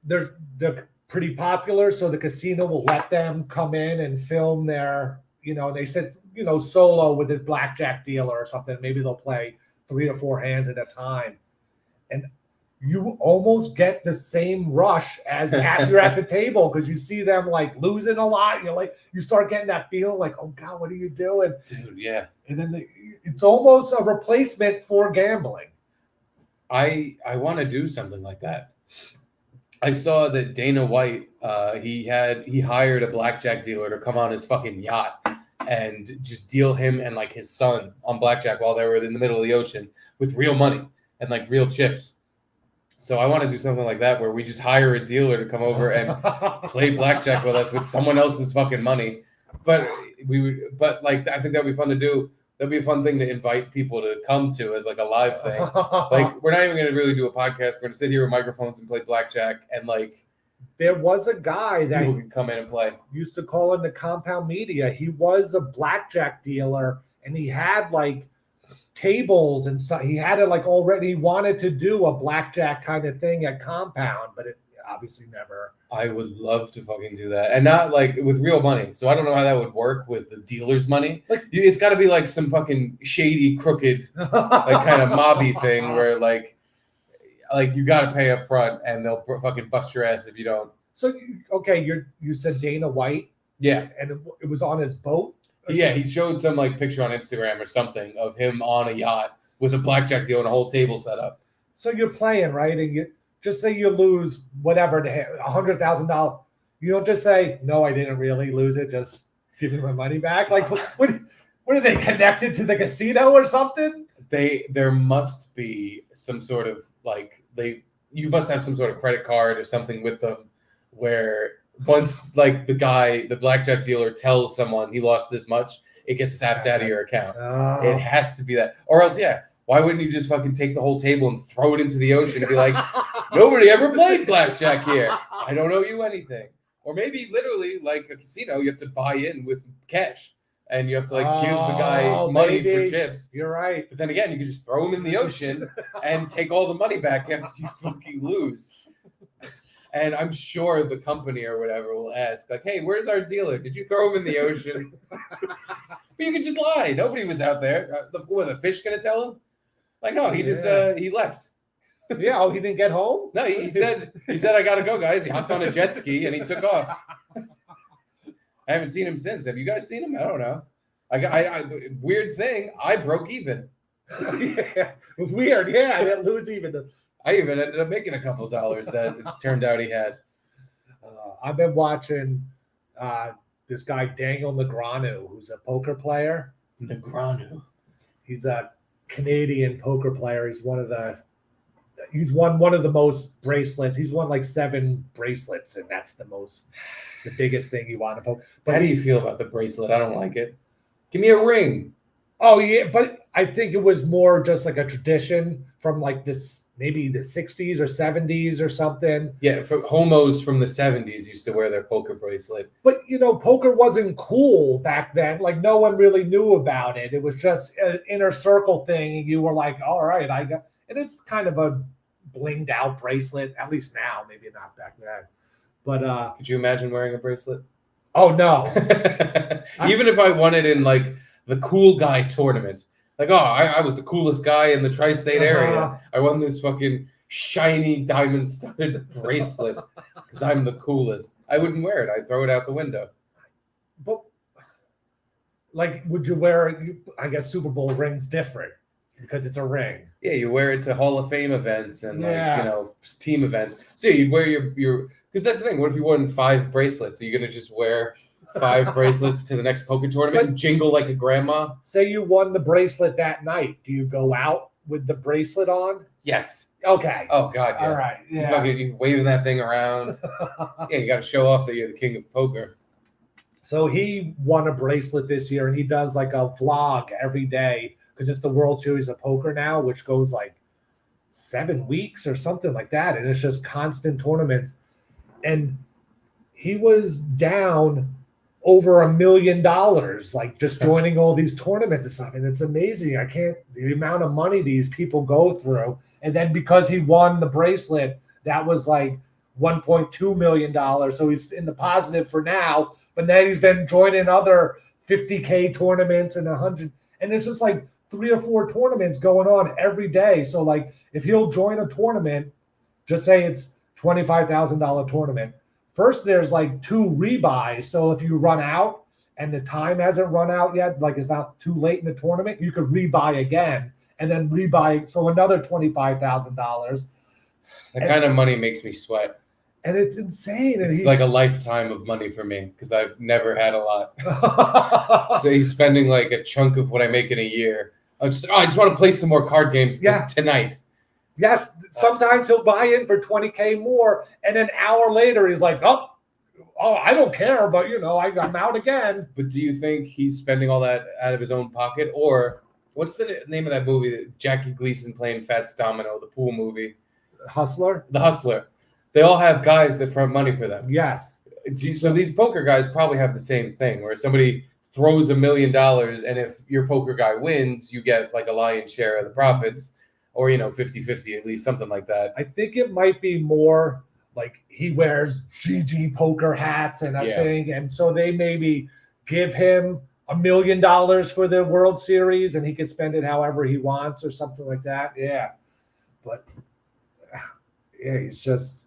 they're pretty popular, so the casino will let them come in and film their, they said, solo with a blackjack dealer or something. Maybe they'll play 3 or 4 hands at a time. And you almost get the same rush as after you're at the table because you see them losing a lot. You start getting that feeling oh God, what are you doing? Dude, yeah. And then it's almost a replacement for gambling. I want to do something like that. I saw that Dana White, he hired a blackjack dealer to come on his fucking yacht and just deal him and his son on blackjack while they were in the middle of the ocean with real money and real chips. So I want to do something like that where we just hire a dealer to come over and play blackjack with us with someone else's fucking money. But I think that'd be fun to do. That'd be a fun thing to invite people to come to as a live thing. We're not even going to really do a podcast. We're going to sit here with microphones and play blackjack and there was a guy that people can come in and play. Used to call in the Compound Media. He was a blackjack dealer and he had tables and stuff. He had it already wanted to do a blackjack kind of thing at Compound, but it obviously never. I would love to fucking do that, and not with real money. So I don't know how that would work with the dealer's money. It's got to be some fucking shady, crooked, kind of mobby thing where you got to pay up front and they'll fucking bust your ass if you don't. So you said Dana White, yeah, and it was on his boat. Yeah, he showed some picture on Instagram or something of him on a yacht with a blackjack deal and a whole table set up. So you're playing, right? And you just say you lose whatever, $100,000. You don't just say, no, I didn't really lose it. Just give me my money back. What are they connected to the casino or something? There must be some sort of you must have some sort of credit card or something with them where once like the blackjack dealer tells someone he lost this much, it gets sapped out of your account. It has to be that. Or else, yeah, why wouldn't you just fucking take the whole table and throw it into the ocean and be like, nobody ever played blackjack here. I don't owe you anything. Or maybe literally like a casino, you have to buy in with cash. And you have to like give the guy money for chips. You're right. But then again, you can just throw him in the ocean and take all the money back after you fucking lose. And I'm sure the company or whatever will ask, like, hey, where's our dealer? Did you throw him in the ocean? But you can just lie. Nobody was out there. The fish gonna tell him? Like, no, he just he left. Yeah, oh, he didn't get home? No, he said I gotta go, guys. He hopped on a jet ski and he took off. I haven't seen him since. Have you guys seen him? I don't know. I weird thing. I broke even. Yeah, weird. Yeah, I didn't lose even. I even ended up making a couple of dollars that it turned out he had. I've been watching this guy Daniel Negreanu, who's a poker player. Negreanu. He's a Canadian poker player. He's won one of the most bracelets. He's won like 7 bracelets, and that's the biggest thing you want to poke. But how do you feel about the bracelet? I don't like it. Give me a ring. Oh yeah, but I think it was more just like a tradition from like this, maybe the 60s or 70s or something. Yeah, homos from the 70s used to wear their poker bracelet. But poker wasn't cool back then. Like no one really knew about it. It was just an inner circle thing, and you were like, all right, and it's kind of a blinged out bracelet, at least now, maybe not back then. But could you imagine wearing a bracelet? Oh no. Even if I won it in like the cool guy tournament, like I was the coolest guy in the tri-state area. I won this fucking shiny diamond studded bracelet because I'm the coolest. I wouldn't wear it. I'd throw it out the window. But like, would you wear? I guess Super Bowl ring's different because it's a ring. Yeah, you wear it to Hall of Fame events and team events. So yeah, you'd wear your because that's the thing. What if you won 5 bracelets? Are you gonna just wear 5 bracelets to the next poker tournament and jingle like a grandma? Say you won the bracelet that night. Do you go out with the bracelet on? Yes. Okay. Oh God. Yeah. All right. Yeah. You waving that thing around. Yeah, you got to show off that you're the king of poker. So he won a bracelet this year, and he does like a vlog every day because it's the World Series of Poker now, which goes like 7 weeks or something like that, and it's just constant tournaments. And he was down over $1 million, like just joining all these tournaments and stuff. And it's amazing. The amount of money these people go through. And then because he won the bracelet, that was like $1.2 million. So he's in the positive for now. But then he's been joining other 50K tournaments and 100. And it's just like 3 or 4 tournaments going on every day. So like if he'll join a tournament, just say it's $25,000 tournament. First, there's like 2 rebuys. So if you run out and the time hasn't run out yet, like it's not too late in the tournament, you could rebuy again and then rebuy. So another $25,000. That kind of money makes me sweat. And it's insane. And it's like a lifetime of money for me because I've never had a lot. So he's spending like a chunk of what I make in a year. I just want to play some more card games tonight. Yes, sometimes he'll buy in for $20K more, and an hour later he's like, oh, I don't care, but I'm out again. But do you think he's spending all that out of his own pocket, or what's the name of that movie that Jackie Gleason playing Fats Domino, the pool movie? Hustler. The Hustler. They all have guys that front money for them. Yes. So these poker guys probably have the same thing, where somebody throws $1 million, and if your poker guy wins, you get like a lion's share of the profits. Or, 50-50, at least something like that. I think it might be more like he wears GG poker hats and a thing. And so they maybe give him $1 million for the World Series and he could spend it however he wants or something like that. Yeah. But he's just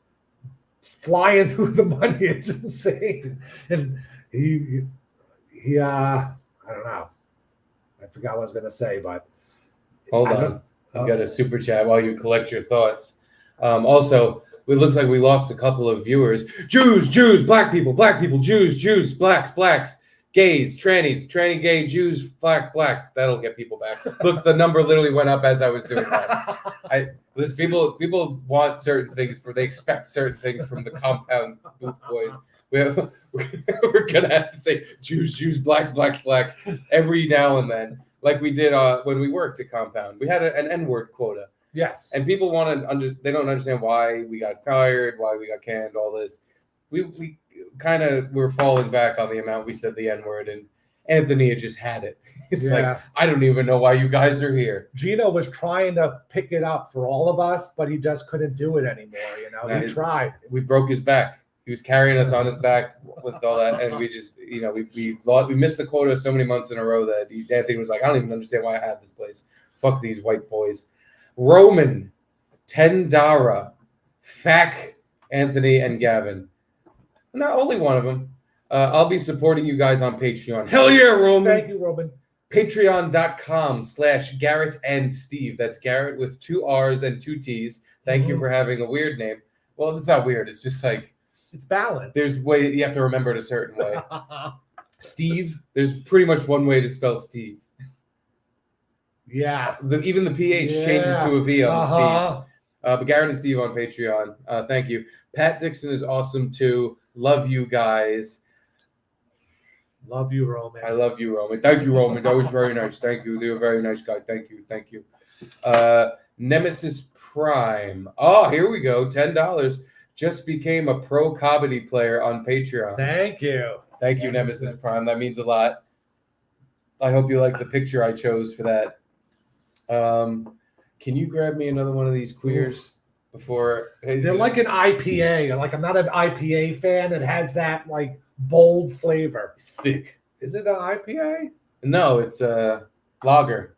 flying through the money. It's insane. And he I don't know. I forgot what I was going to say, but. Hold on. I've got a super chat while you collect your thoughts. Also, it looks like we lost a couple of viewers. Jews, black people, Jews, blacks. gays, trannies, tranny, gay, Jews, blacks. That'll get people back. Look, the number literally went up as I was doing that. People want certain things they expect certain things from the compound booth boys. We're gonna have to say Jews, blacks every now and then, like we did when we worked at compound. We had an N-word quota. Yes. And people they don't understand why we got fired, why we got canned, all this. We kind of were falling back on the amount we said the N-word, and Anthony had just had it. It's like, I don't even know why you guys are here. Gino was trying to pick it up for all of us, but he just couldn't do it anymore. He tried. We broke his back. He was carrying us on his back with all that, and we just, we missed the quota so many months in a row that Anthony was like, I don't even understand why I had this place. Fuck these white boys. Roman, Tendara, Fack, Anthony, and Gavin. Not only one of them. I'll be supporting you guys on Patreon. Hell yeah, Roman. Thank you, Roman. Patreon.com/Garrett and Steve. That's Garrett with 2 R's and 2 T's. Thank you for having a weird name. Well, it's not weird. It's just like, it's balanced. there's way you have to remember it a certain way. Steve, there's pretty much one way to spell Steve. Yeah. Even the PH changes to a V on Steve. But Garrett and Steve on Patreon. Thank you. Pat Dixon is awesome too. Love you guys. Love you, Roman. I love you, Roman. Thank you, Roman. That was very nice. Thank you. You're a very nice guy. Thank you. Nemesis Prime. Oh, here we go. $10. Just became a pro comedy player on Patreon. Thank you. Thank you, Nemesis Prime. That means a lot. I hope you like the picture I chose for that. Can you grab me another one of these queers before? They're like an IPA. Like, I'm not an IPA fan. It has that like bold flavor. It's thick. Is it an IPA? No, it's a lager.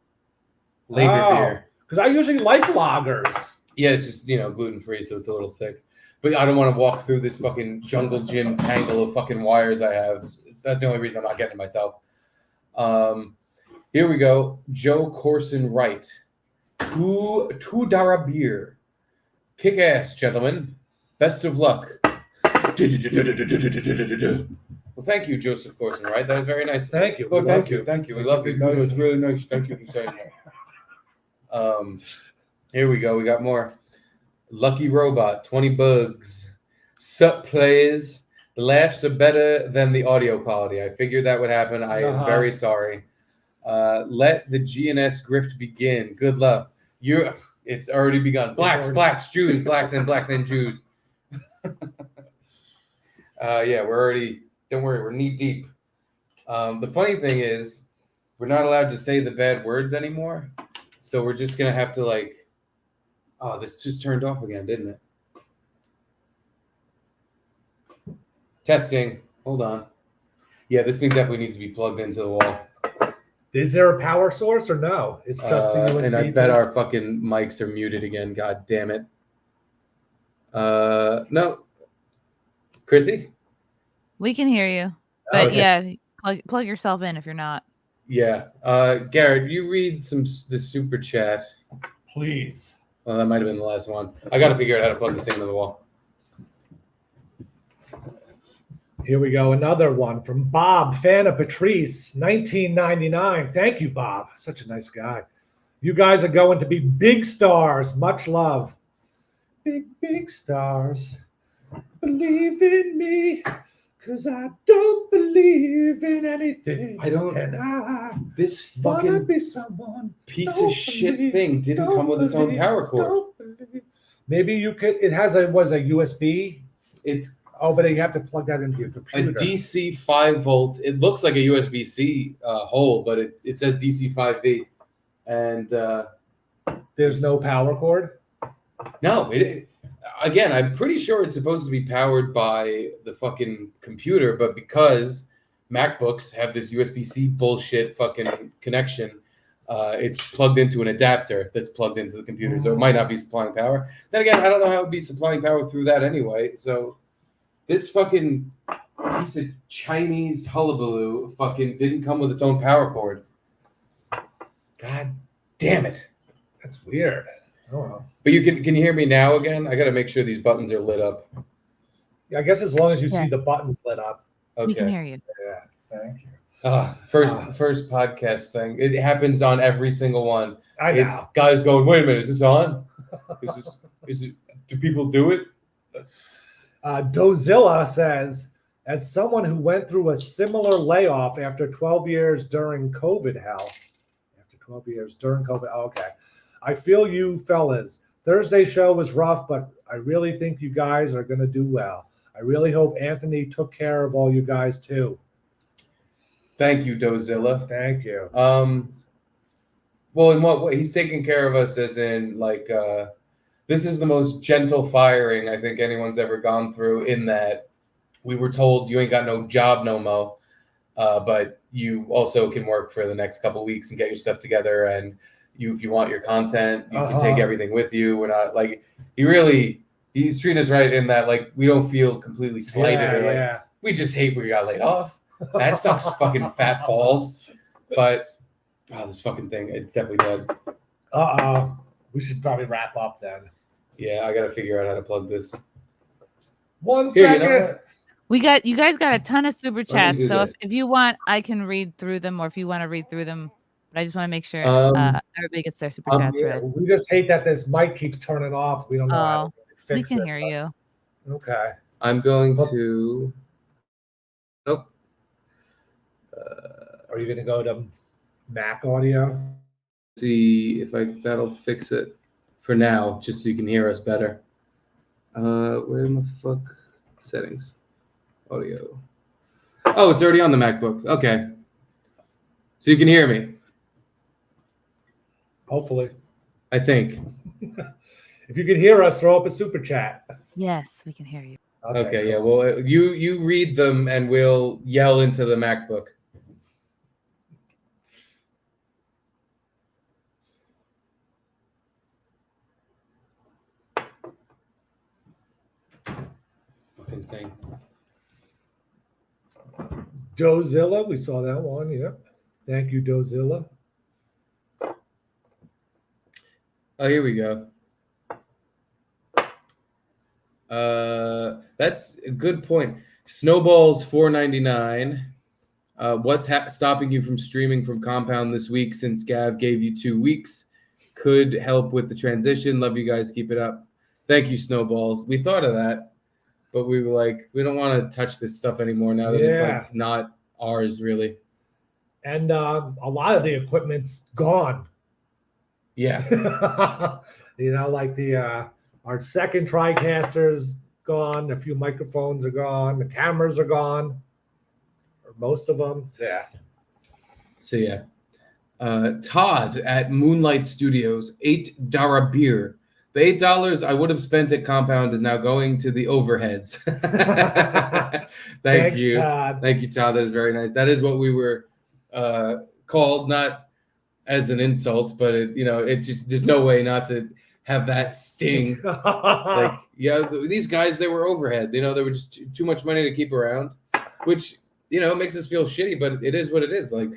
Lager beer. Because I usually like lagers. Yeah, it's just, gluten free, so it's a little thick. But I don't want to walk through this fucking jungle gym tangle of fucking wires I have. That's the only reason I'm not getting it myself. Here we go. Joe Corson Wright. $2 beer. Kick ass, gentlemen. Best of luck. Well, thank you, Joseph Corson Wright. That was very nice. Thank you. Oh, thank you. Thank you. We love you. That was really nice. Thank you for saying that. Here we go. We got more. Lucky Robot, 20 bugs. Sup, players. The laughs are better than the audio quality. I figured that would happen. I am very sorry. Let the GNS grift begin. Good luck. It's already begun. Blacks, Jews, blacks and Jews. We're already. Don't worry, we're knee deep. The funny thing is, we're not allowed to say the bad words anymore, so we're just gonna have to like. Oh, this just turned off again, didn't it? Testing. Hold on. Yeah, this thing definitely needs to be plugged into the wall. Is there a power source or no? It's just the USB. And I bet our fucking mics are muted again. God damn it. No. Chrissie? We can hear you. But plug yourself in if you're not. Yeah. Garrett, you read the super chat. Please. Well, that might have been the last one. I got to figure out how to plug this thing into the wall. Here we go. Another one from Bob, fan of Patrice, 1999. Thank you, Bob. Such a nice guy. You guys are going to be big stars. Much love. Big stars. Believe in me, because I don't believe in anything. I don't. And this wanna fucking be someone. piece of shit thing didn't come with its own power cord. Maybe you could. It has a USB. It's but you have to plug that into your a computer. DC 5 volt. It looks like a USB-C hole, but it says DC 5V. And there's no power cord. no, again, I'm pretty sure it's supposed to be powered by the fucking computer, but because MacBooks have this USB-C bullshit fucking connection, it's plugged into an adapter that's plugged into the computer, so it might not be supplying power. Then again, I don't know how it would be supplying power through that anyway. So this fucking piece of Chinese hullabaloo fucking didn't come with its own power cord. God damn it. That's weird. Oh. But can you hear me now again? I got to make sure these buttons are lit up. Yeah, I guess as long as you see the buttons lit up. Okay. We can hear you. Yeah, thank you. First podcast thing. It happens on every single one. I It's know. guys going, wait a minute, is this on? Is it? Do people do it? Dozilla says, as someone who went through a similar layoff after 12 years during COVID hell, after 12 years during COVID, okay. I feel you fellas. Thursday show was rough, but I really think you guys are going to do well. I really hope Anthony took care of all you guys too. Thank you, Dozilla. Thank you. Well, in what way? He's taking care of us as in like this is the most gentle firing I think anyone's ever gone through, in that we were told you ain't got no job no mo, but you also can work for the next couple of weeks and get your stuff together, and if you want your content, you can take everything with you. We're not like he's treating us right in that like we don't feel completely slighted or like we just hate we got laid off. That sucks fucking fat balls. But this fucking thing, it's definitely dead. We should probably wrap up then. Yeah, I gotta figure out how to plug this. One Here, second. you know what? You guys got a ton of super chats. do So this. if you want, I can read through them, or if you want to read through them, but I just want to make sure everybody gets their super chats Yeah, read. we just hate that this mic keeps turning off. We don't know how to We fix can it. hear you. Okay. I'm going to. Nope. Are you going to go to Mac Audio? See if that'll fix it for now, just so you can hear us better. Where in the fuck? Settings. Audio. Oh, it's already on the MacBook. Okay. So you can hear me. Hopefully. I think. If you can hear us, throw up a super chat. Yes, we can hear you. Okay, yeah. Well, you read them and we'll yell into the MacBook. Fucking thing. Dozilla, we saw that one. Yep. Thank you, Dozilla. Oh, here we go. That's a good point. Snowballs $4.99. What's stopping you from streaming from Compound this week since Gav gave you 2 weeks? Could help with the transition. Love you guys. Keep it up. Thank you, Snowballs. We thought of that, but we were like, we don't want to touch this stuff anymore now that it's like not ours really. And a lot of the equipment's gone. Yeah. Like our second TriCaster's gone. A few microphones are gone. The cameras are gone. Or most of them. Yeah. So yeah. Todd at Moonlight Studios, $8 beer. The $8 I would have spent at Compound is now going to the overheads. Thanks, you. Todd. Thank you, Todd. That is very nice. That is what we were called, not as an insult, but it's just there's no way not to have that sting. Like, yeah, these guys, they were overhead. They were just too much money to keep around, which makes us feel shitty, but it is what it is. Like,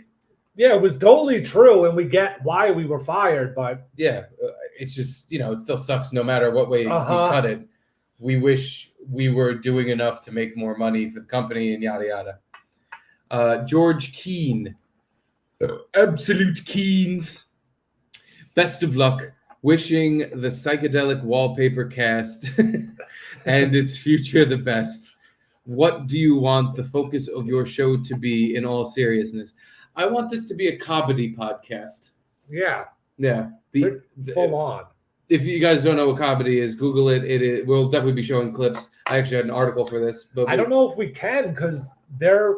yeah, it was totally true, and we get why we were fired, but yeah, it's just it still sucks no matter what way you cut it. We wish we were doing enough to make more money for the company and yada yada. George Keane, Absolute Keens, best of luck. Wishing the psychedelic wallpaper cast and its future the best. What do you want the focus of your show to be in all seriousness? I want this to be a comedy podcast. yeah, Full on. If you guys don't know what comedy is, Google it. We'll definitely be showing clips. I actually had an article for this, but I don't know if we can because they're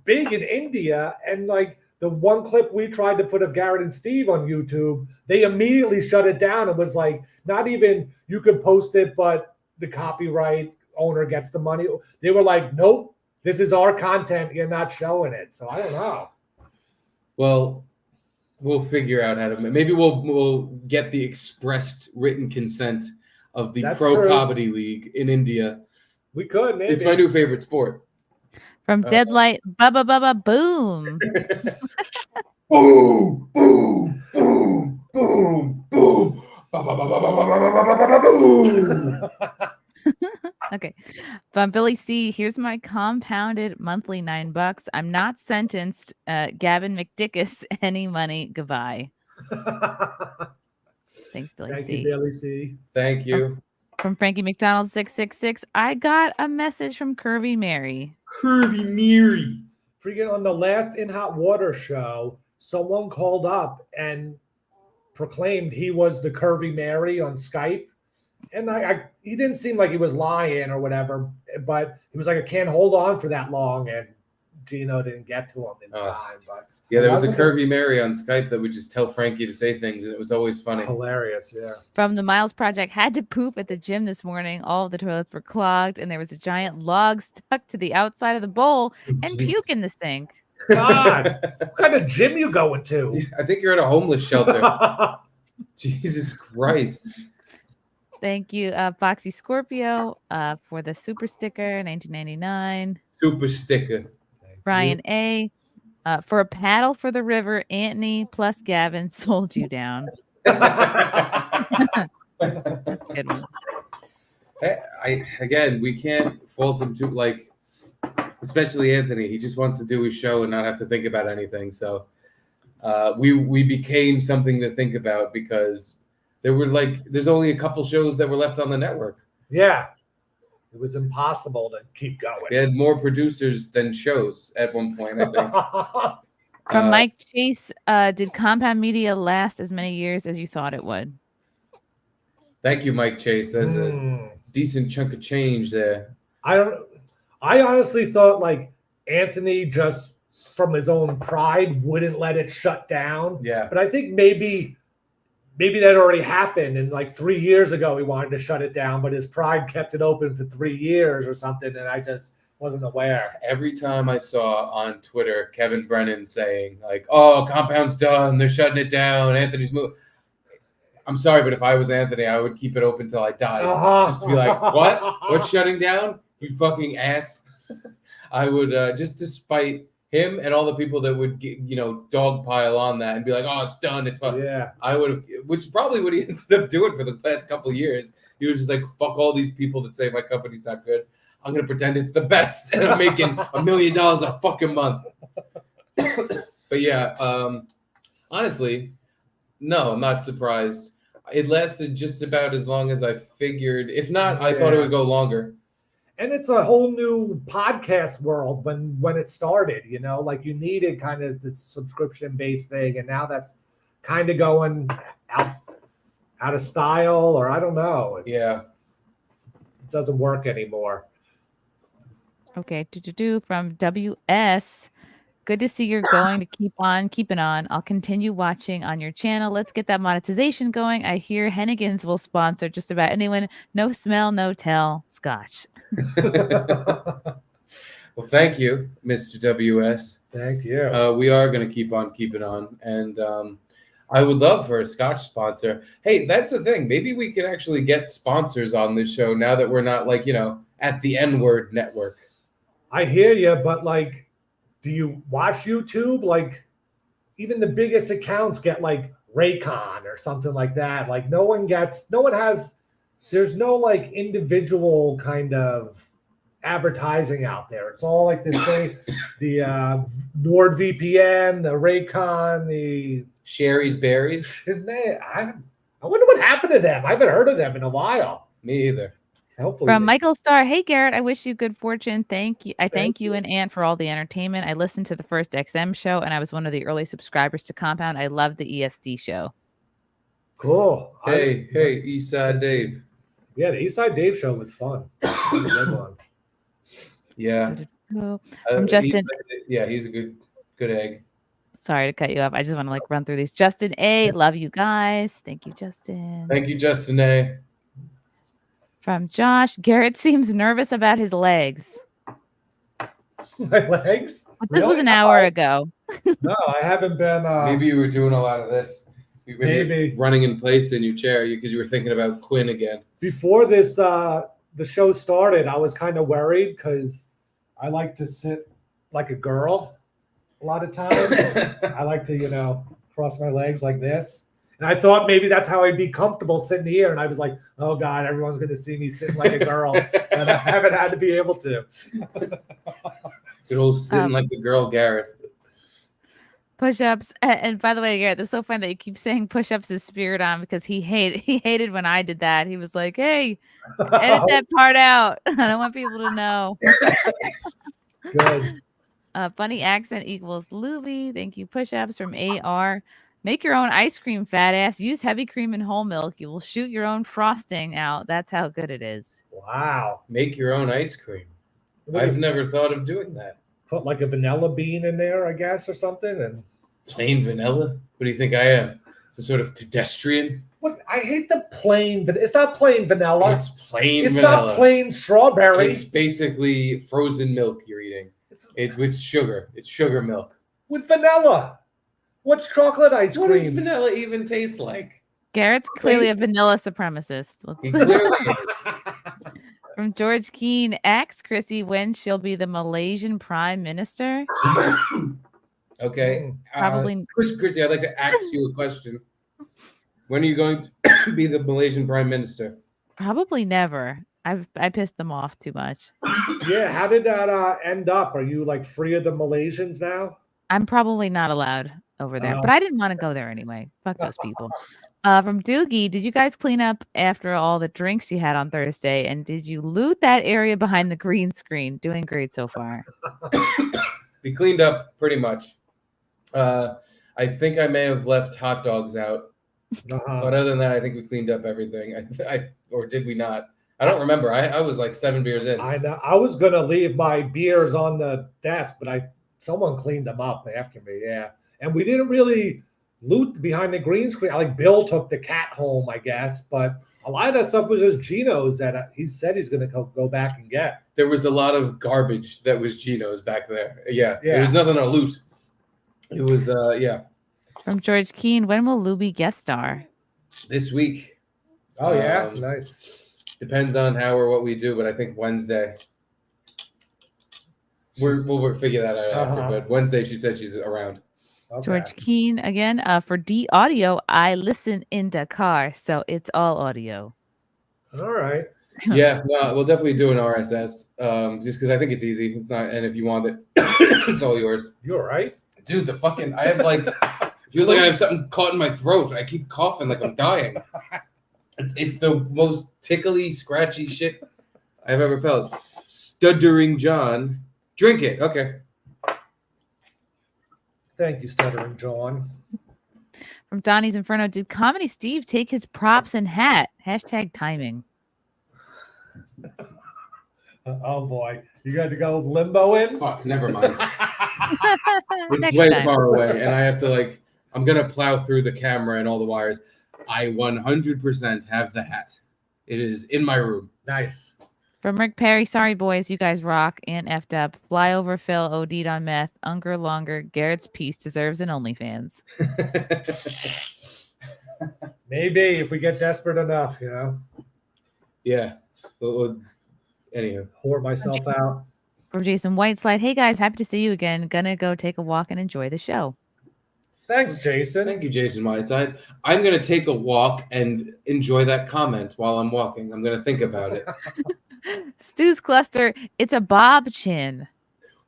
big in India, and like the one clip we tried to put of Garrett and Steve on YouTube, they immediately shut it down. It was like, not even you can post it, but the copyright owner gets the money. They were like, nope, this is our content. You're not showing it. So I don't know. Well, we'll figure out how to. Maybe we'll get the expressed written consent of the Pro Comedy League in India. We could, maybe. It's my new favorite sport. From Deadlight, bubba bubba boom. Boom, boom, boom, boom, boom. Ba, ba, ba, ba, ba, ba, ba, ba, ba, ba, ba, boom. Okay. From Billy C, here's my compounded monthly $9. I'm not sentenced. Gavin McDickus, any money, goodbye. Thanks, Billy Thank C. you, Billy C. Thank you. From Frankie McDonald 666, I got a message from Curvy Mary. Curvy Mary. Freaking on the last In Hot Water show, someone called up and proclaimed he was the Curvy Mary on Skype. And he didn't seem like he was lying or whatever, but he was like, I can't hold on for that long. And Gino didn't get to him in time. But yeah, there was a Curvy Mary on Skype that would just tell Frankie to say things, and it was always funny. Hilarious, yeah. From the Miles Project, had to poop at the gym this morning. All of the toilets were clogged, and there was a giant log stuck to the outside of the bowl and puke in the sink. God, what kind of gym you going to? I think you're at a homeless shelter. Jesus Christ. Thank you, Foxy Scorpio, for the super sticker, 1999. Super sticker. Brian A, for a paddle for the river, Anthony plus Gavin sold you down. That's a good one. Again, we can't fault him too, especially Anthony. He just wants to do his show and not have to think about anything. So we became something to think about because there's only a couple shows that were left on the network. Yeah. It was impossible to keep going. We had more producers than shows at one point, I think. From Mike Chase, did Compound Media last as many years as you thought it would? Thank you, Mike Chase. That's a decent chunk of change there. I honestly thought Anthony just from his own pride wouldn't let it shut down. Yeah. But I think maybe that already happened, and 3 years ago he wanted to shut it down, but his pride kept it open for 3 years or something, and I just wasn't aware. Every time I saw on Twitter Kevin Brennan saying "Oh, Compound's done, they're shutting it down, Anthony's moving," I'm sorry, but if I was Anthony, I would keep it open till I died. Just to be like, "What? What's shutting down? You fucking ass!" I would just to spite him and all the people that would dogpile on that and be like, "Oh, it's done, it's fun." Yeah, I would have, which is probably what he ended up doing for the past couple of years. He was just like, "Fuck all these people that say my company's not good. I'm gonna pretend it's the best, and I'm making $1 million a fucking month." But yeah, honestly, no, I'm not surprised. It lasted just about as long as I figured. If not, I thought it would go longer. And it's a whole new podcast world when it started, you needed kind of this subscription-based thing, and now that's kind of going out of style, or I don't know. It doesn't work anymore. Okay, from WS. Good to see you're going to keep on keeping on. I'll continue watching on your channel. Let's get that monetization going. I hear Hennigan's will sponsor just about anyone. No smell, no tell. Scotch. Well, thank you, Mr. WS. Thank you. We are going to keep on keeping on. And I would love for a Scotch sponsor. Hey, that's the thing. Maybe we could actually get sponsors on this show now that we're not at the N-word network. I hear you, but do you watch YouTube? Even the biggest accounts get Raycon or something like that. There's no individual kind of advertising out there. It's all the same, the NordVPN, the Raycon, the Sherry's Berries. I wonder what happened to them. I haven't heard of them in a while. Me either. Hopefully. From Michael Starr, hey Garrett, I wish you good fortune. Thank you. I thank you and Ann for all the entertainment. I listened to the first XM show, and I was one of the early subscribers to Compound. I love the ESD show. Cool. Hey, Eastside Dave. Yeah, the Eastside Dave show was fun. Good one. Yeah. From Justin. He's a good egg. Sorry to cut you off. I just want to run through these. Justin A, love you guys. Thank you, Justin. Thank you, Justin A. From Josh, Garrett seems nervous about his legs. My legs? But this was an hour ago. No, I haven't been. Maybe you were doing a lot of this. Maybe running in place in your chair because you were thinking about Quinn again. Before this, the show started, I was kind of worried because I like to sit like a girl a lot of times. I like to, cross my legs like this. And I thought maybe that's how I'd be comfortable sitting here. And I was like, oh God, everyone's going to see me sitting like a girl. And I haven't had to be able to. Good old sitting like the girl, Garrett. Push-ups. And by the way, Garrett, it's so funny that you keep saying push-ups is spirit on because he hated when I did that. He was like, hey, edit that part out. I don't want people to know. Good. Funny accent equals Luby. Thank you. Push-ups from AR. Make your own ice cream, fat ass. Use heavy cream and whole milk. You will shoot your own frosting out. That's how good it is. Wow. Make your own ice cream. I've never thought of doing that. Put like a vanilla bean in there, I guess, or something. And plain vanilla? What do you think I am? Some sort of pedestrian? what? I hate the plain. It's not plain vanilla. It's plain It's vanilla. not plain strawberry. It's basically frozen milk you're eating. It's with sugar. It's sugar milk. With vanilla. What's chocolate ice What does cream? vanilla even taste like? Garrett's clearly a vanilla supremacist. It clearly is. From George Keane, ask Chrissie when she'll be the Malaysian Prime Minister. Okay. Probably. Chrissie, I'd like to ask you a question. When are you going to be the Malaysian Prime Minister? Probably never. I pissed them off too much. Yeah, how did that end up? Are you like free of the Malaysians now? I'm probably not allowed over there, Oh. but I didn't want to go there anyway. Fuck those people. From Doogie, did you guys clean up after all the drinks you had on Thursday? And did you loot that area behind the green screen? Doing great so far. We cleaned up pretty much. I think I may have left hot dogs out, but other than that, I think we cleaned up everything. Or did we not? I don't remember. I was like 7 beers in. I know. I was gonna leave my beers on the desk, but someone cleaned them up after me. Yeah, and we didn't really loot behind the green screen. Like Bill took the cat home, I guess, but a lot of that stuff was just Gino's that he said he's gonna go back and get. There was a lot of garbage that was Gino's back there. Yeah. Yeah. There was nothing to loot. It was yeah. From George Keane, when will Luby guest star? This week. Oh yeah, Um, nice. Depends on how or what we do, but I think Wednesday. We'll figure that out after. Uh-huh. But Wednesday, she said she's around. Okay. George Keane again. For D audio, I listen in the car, so it's all audio. All right. Yeah, no, we'll definitely do an RSS. Just because I think it's easy. It's not, and if you want it, it's all yours. You're right. Dude, I have like, feels like I have something caught in my throat. I keep coughing like I'm dying. It's the most tickly, scratchy shit I've ever felt. Stuttering John. Drink it. Okay. Thank you, Stuttering John. From Donnie's Inferno, did Comedy Steve take his props and hat? # timing. Oh boy, you got to go limbo in. Fuck, never mind. It's Next way time. far away, and I have to I'm gonna plow through the camera and all the wires. I 100% have the hat. It is in my room. Nice. From Rick Perry, sorry boys, you guys rock and effed up. Flyover Phil OD'd on meth. Unger longer. Garrett's piece deserves an OnlyFans. Maybe if we get desperate enough, Yeah. Well, anyhow. whore myself out. From Jason Whiteslide, hey guys, happy to see you again. Gonna go take a walk and enjoy the show. Thanks, Jason. Thank you, Jason Whiteside. I'm gonna take a walk and enjoy that comment while I'm walking. I'm gonna think about it. Stu's Cluster, it's a bob chin.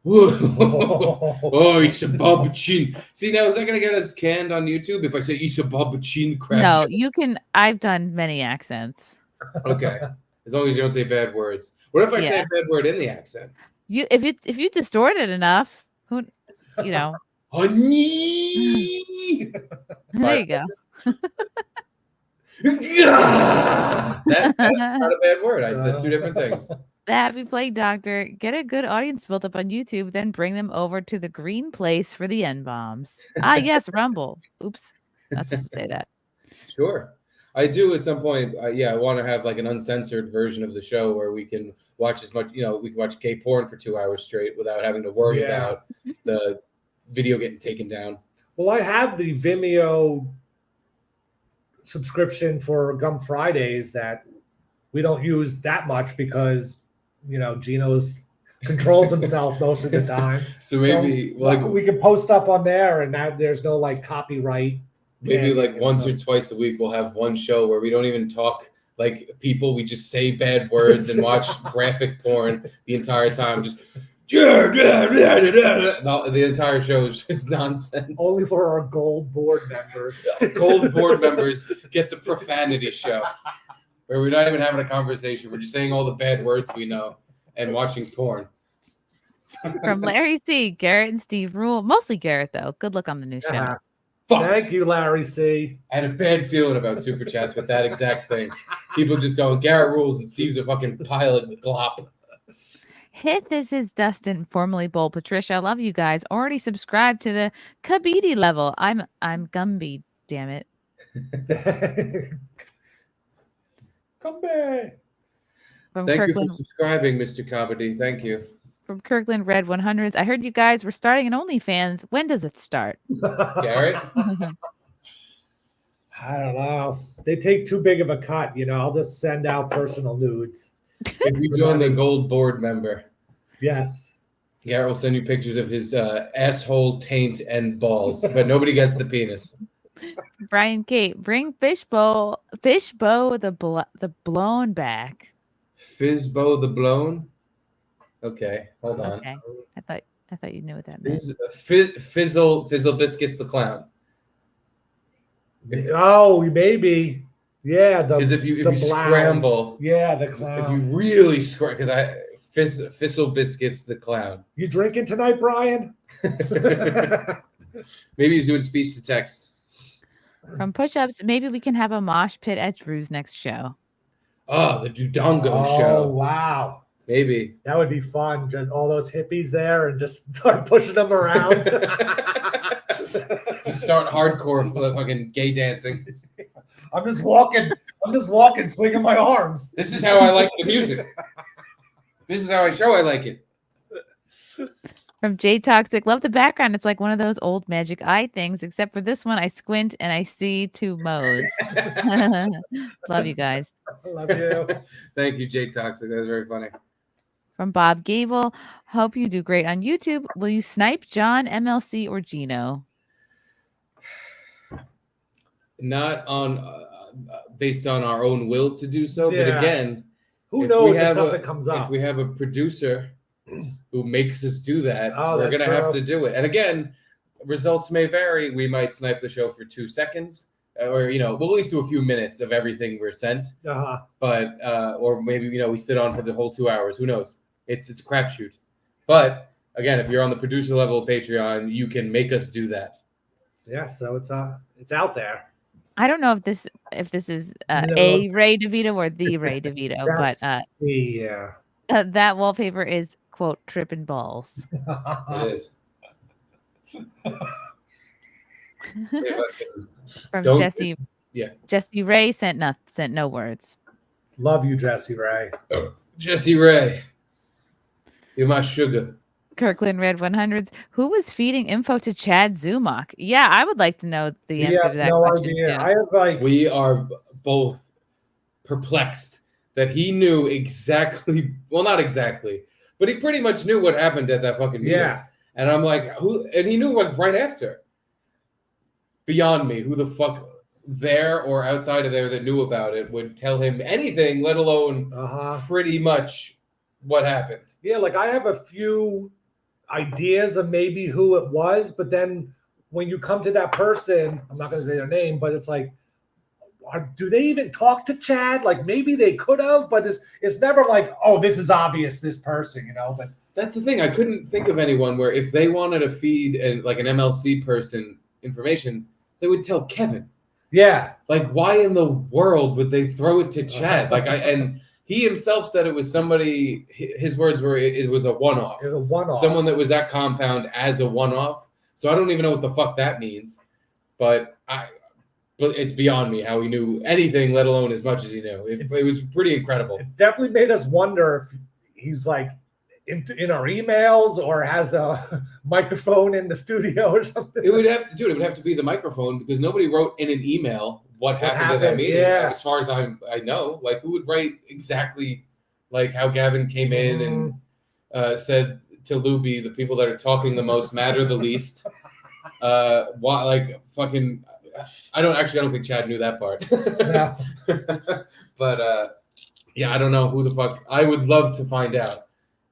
Oh, it's a bob chin. See, now is that gonna get us canned on YouTube if I say it's a bob chin crap? No, shit? you can. I've done many accents. Okay. As long as you don't say bad words. What if I say a bad word in the accent? If you distort it enough, Honey. there you go. That's not a bad word. I said two different things. The Happy Plague Doctor, get a good audience built up on YouTube, then bring them over to the green place for the N-bombs. Ah, yes, Rumble. Oops. Not supposed to say that. Sure. I do at some point. I want to have like an uncensored version of the show where we can watch as much, we can watch gay porn for 2 hours straight without having to worry about the video getting taken down. Well, I have the Vimeo subscription for Gum Fridays that we don't use that much because, Gino's controls himself most of the time. So maybe we can post stuff on there and that there's no copyright, Maybe like candy and once or stuff. twice a week, we'll have one show where we don't even talk like people. We just say bad words and watch graphic porn the entire time. Just the entire show is just nonsense. Only for our gold board members. Gold board members get the profanity show, where we're not even having a conversation. We're just saying all the bad words we know and watching porn. From Larry C, Garrett and Steve rule. Mostly Garrett though. Good luck on the new show. Yeah. Fuck. Thank you, Larry C. I had a bad feeling about Super Chats with that exact thing. People just going, Garrett rules and Steve's a fucking pile of glop. Hit this is Dustin, formerly Bold Patricia. I love you guys. Already subscribed to the Kabidi level. I'm Gumby, damn it. Come back. From Thank you Kirkland, for subscribing, Mr. Kabaddi. Thank you. from Kirkland Red 100s. I heard you guys were starting an OnlyFans. When does it start? Garrett? I don't know. They take too big of a cut, you know. I'll just send out personal nudes. If you join the gold board member, Yes. Garrett will send you pictures of his asshole, taint, and balls, but nobody gets the penis. Brian Kate, bring Fishbowl the blown back. Fizzbo the blown? Okay, hold on. Okay. I thought you knew what that meant. Fizzle Biscuits the clown. Oh, maybe. Yeah. Because if you the scramble, Yeah, the if clown. you really scramble, because Fizzle Biscuits the clown. You drinking tonight, Brian? Maybe he's doing speech to text. From push-ups, maybe we can have a mosh pit at Drew's next show. Oh, the Dudongo Oh, show. wow. Maybe. That would be fun. Just all those hippies there and just start pushing them around. Just start hardcore fucking gay dancing. I'm just walking, swinging my arms. This is how I like the music. This is how I show I like it. From J Toxic, love the background. It's like one of those old magic eye things, except for this one, I squint and I see two Mo's. Love you guys. Love you. Thank you, Jake Toxic. That was very funny. From Bob Gable, hope you do great on YouTube. Will you snipe John, MLC, or Gino? Not on based on our own will to do so, but Yeah. again, Who if knows we if have something comes if up? we have a producer who makes us do that, Oh, we're that's gonna have true. to do it. And again, results may vary. We might snipe the show for 2 seconds, or we'll at least do a few minutes of everything we're sent. Uh-huh. But or maybe we sit on for the whole 2 hours. Who knows? It's a crapshoot. But again, if you're on the producer level of Patreon, you can make us do that. Yeah, so it's out there. I don't know if this is No. a Ray DeVito or the Ray DeVito, but Yeah. that wallpaper is quote tripping balls. It is. From Don't- Jesse. yeah. Jesse Ray sent no words. Love you, Jesse Ray. Jesse Ray, you're my sugar. Kirkland Red 100s. Who was feeding info to Chad Zumach? Yeah, I would like to know the answer to that no question. idea. too. I have We are both perplexed that he knew exactly, well, not exactly, but he pretty much knew what happened at that fucking meeting. yeah. And I'm like, who? And he knew like right after. Beyond me, who the fuck there or outside of there that knew about it would tell him anything, let alone pretty much what happened. Yeah, like I have a few ideas of maybe who it was, but then when you come to that person, I'm not going to say their name, but it's like, do they even talk to Chad? Like maybe they could have, but it's never like, oh, this is obvious, this person, But That's the thing. I couldn't think of anyone where if they wanted to feed like an MLC person information, they would tell Kevin. yeah, Like, why in the world would they throw it to Chad? And he himself said it was somebody. His words were it was a one-off. it was a one-off. Someone that was at Compound as a one-off. So I don't even know what the fuck that means. But it's beyond me how he knew anything, let alone as much as he knew. It was pretty incredible. It definitely made us wonder if he's like in our emails or has a microphone in the studio or something. It would have to be the microphone because nobody wrote in an email what happened at that happened, meeting. yeah. As far as I know, like who would write exactly like how Gavin came in and said to Luby, the people that are talking the most matter the least. Like fucking I don't think Chad knew that part. Yeah. But yeah, I don't know who the fuck. I would love to find out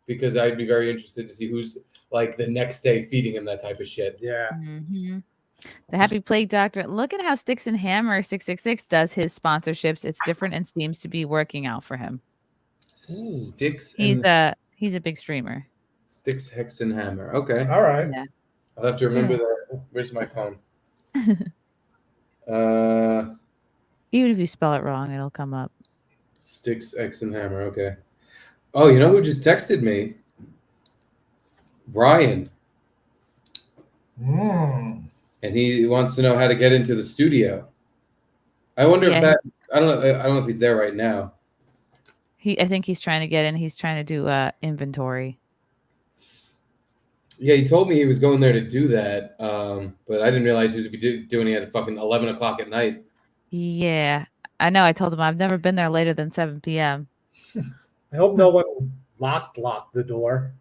because I'd be very interested to see who's like the next day feeding him that type of shit. Yeah. Mhm. The Happy Plague Doctor. Look at how Sticks and Hammer 666 does his sponsorships. It's different and seems to be working out for him. Sticks. He's and a big streamer. Sticks, Hex, and Hammer. Okay. All right. Yeah. I'll have to remember that. Where's my phone? Even if you spell it wrong, it'll come up. Sticks, X, and Hammer. Okay. Oh, you know who just texted me? Ryan. And he wants to know how to get into the studio. I wonder if that. I don't know if he's there right now. I think he's trying to get in. He's trying to do inventory. Yeah, he told me he was going there to do that, but I didn't realize he was doing it at fucking 11 o'clock at night. Yeah, I know. I told him I've never been there later than 7 p.m. I hope no one locked the door.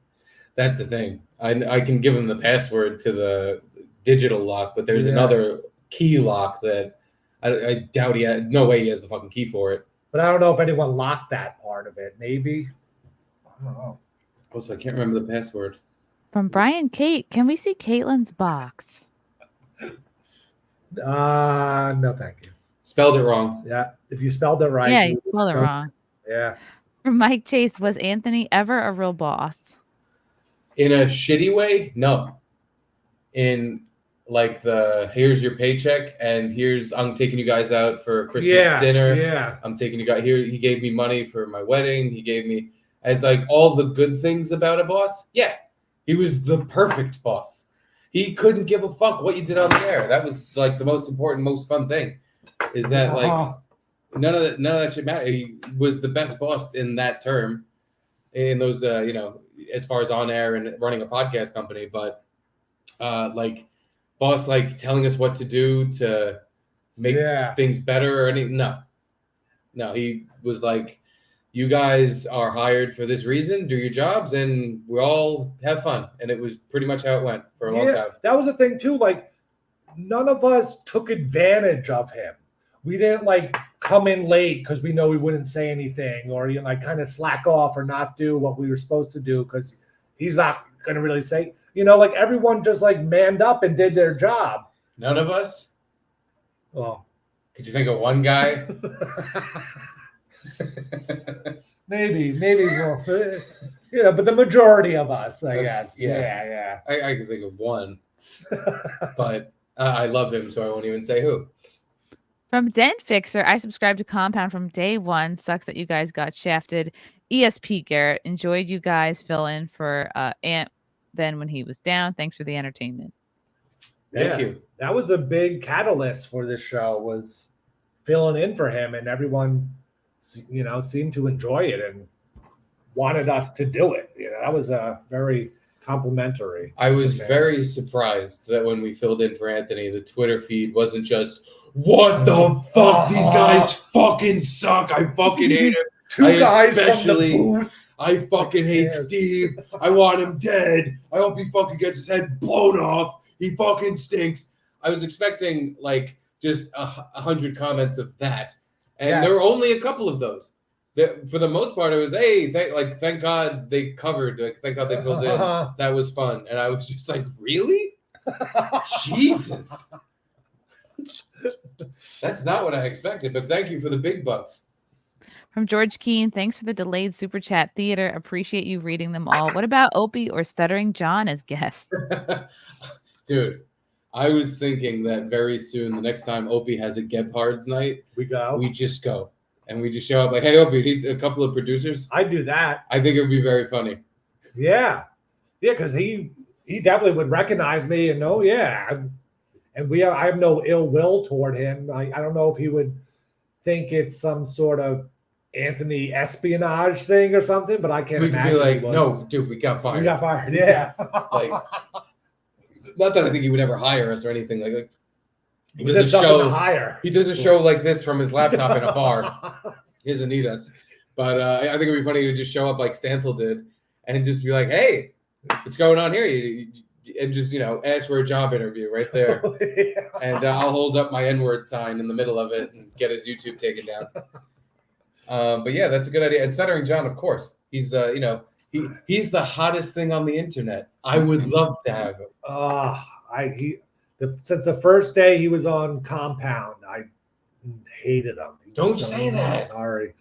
That's the thing. I can give him the password to the digital lock, but there's another key lock that I doubt he had. No way he has the fucking key for it. But I don't know if anyone locked that part of it. Maybe. I don't know. Also, I can't remember the password. From Brian Kate, can we see Caitlin's box? No, thank you. Spelled it wrong. Yeah, if you spelled it right. Yeah, you spelled it wrong. Yeah. From Mike Chase, was Anthony ever a real boss? In a shitty way? No. In like here's your paycheck and I'm taking you guys out for Christmas dinner. Yeah. I'm taking you guys here. He gave me money for my wedding. He gave me as like all the good things about a boss. Yeah. He was the perfect boss. He couldn't give a fuck what you did on the air. That was like the most important, most fun thing. Is that like none of that shit mattered. He was the best boss in that term, in those as far as on air and running a podcast company. But like boss, like telling us what to do to make things better or anything. No, he was like, you guys are hired for this reason, do your jobs, and we all have fun. And it was pretty much how it went for a long time. That was the thing too. Like, none of us took advantage of him. We didn't like come in late because we know we wouldn't say anything, or like kind of slack off or not do what we were supposed to do because he's not going to really say. Like everyone just like manned up and did their job. None of us. Well, could you think of one guy? maybe well, but the majority of us, I guess. Yeah. I can think of one, but I love him, so I won't even say who. From Dent Fixer, I subscribed to Compound from day one. Sucks that you guys got shafted. ESP Garrett, enjoyed you guys fill in for Ant then when he was down. Thanks for the entertainment. Thank you. That was a big catalyst for this show, was filling in for him, and everyone seemed to enjoy it and wanted us to do it. That was a very complimentary. I was very surprised that when we filled in for Anthony, the Twitter feed wasn't just, what the fuck? These guys fucking suck. I fucking hate him. Two guys from the booth. I fucking hate Steve. I want him dead. I hope he fucking gets his head blown off. He fucking stinks. I was expecting like just 100 comments of that. And there were only a couple of those. For the most part, it was, hey, thank God they covered. Like, thank God they filled in. That was fun. And I was just like, really? Jesus. That's not what I expected, but thank you for the big bucks. From George Keene, thanks for the delayed super chat theater. Appreciate you reading them all. What about Opie or Stuttering John as guests? Dude, I was thinking that very soon, the next time Opie has a Gebhard's night, we just go. And we just show up like, hey, Opie, need a couple of producers? I'd do that. I think it would be very funny. Yeah, because he definitely would recognize me and know, and I have no ill will toward him. I don't know if he would think it's some sort of Anthony espionage thing or something, but I can't imagine. We could be like, no, dude, we got fired. We got fired, yeah. Like, not that I think he would ever hire us or anything like that. He does There's a show. to hire. He does a show like this from his laptop in a bar. He doesn't need us. But I think it'd be funny to just show up like Stancil did and just be like, hey, what's going on here? You and just ask for a job interview right there, and I'll hold up my N-word sign in the middle of it and get his YouTube taken down. But yeah, that's a good idea. And Stuttering John, of course, he's he's the hottest thing on the internet. I would love to have him. Since the first day he was on Compound, I hated him. Don't say that. Sorry.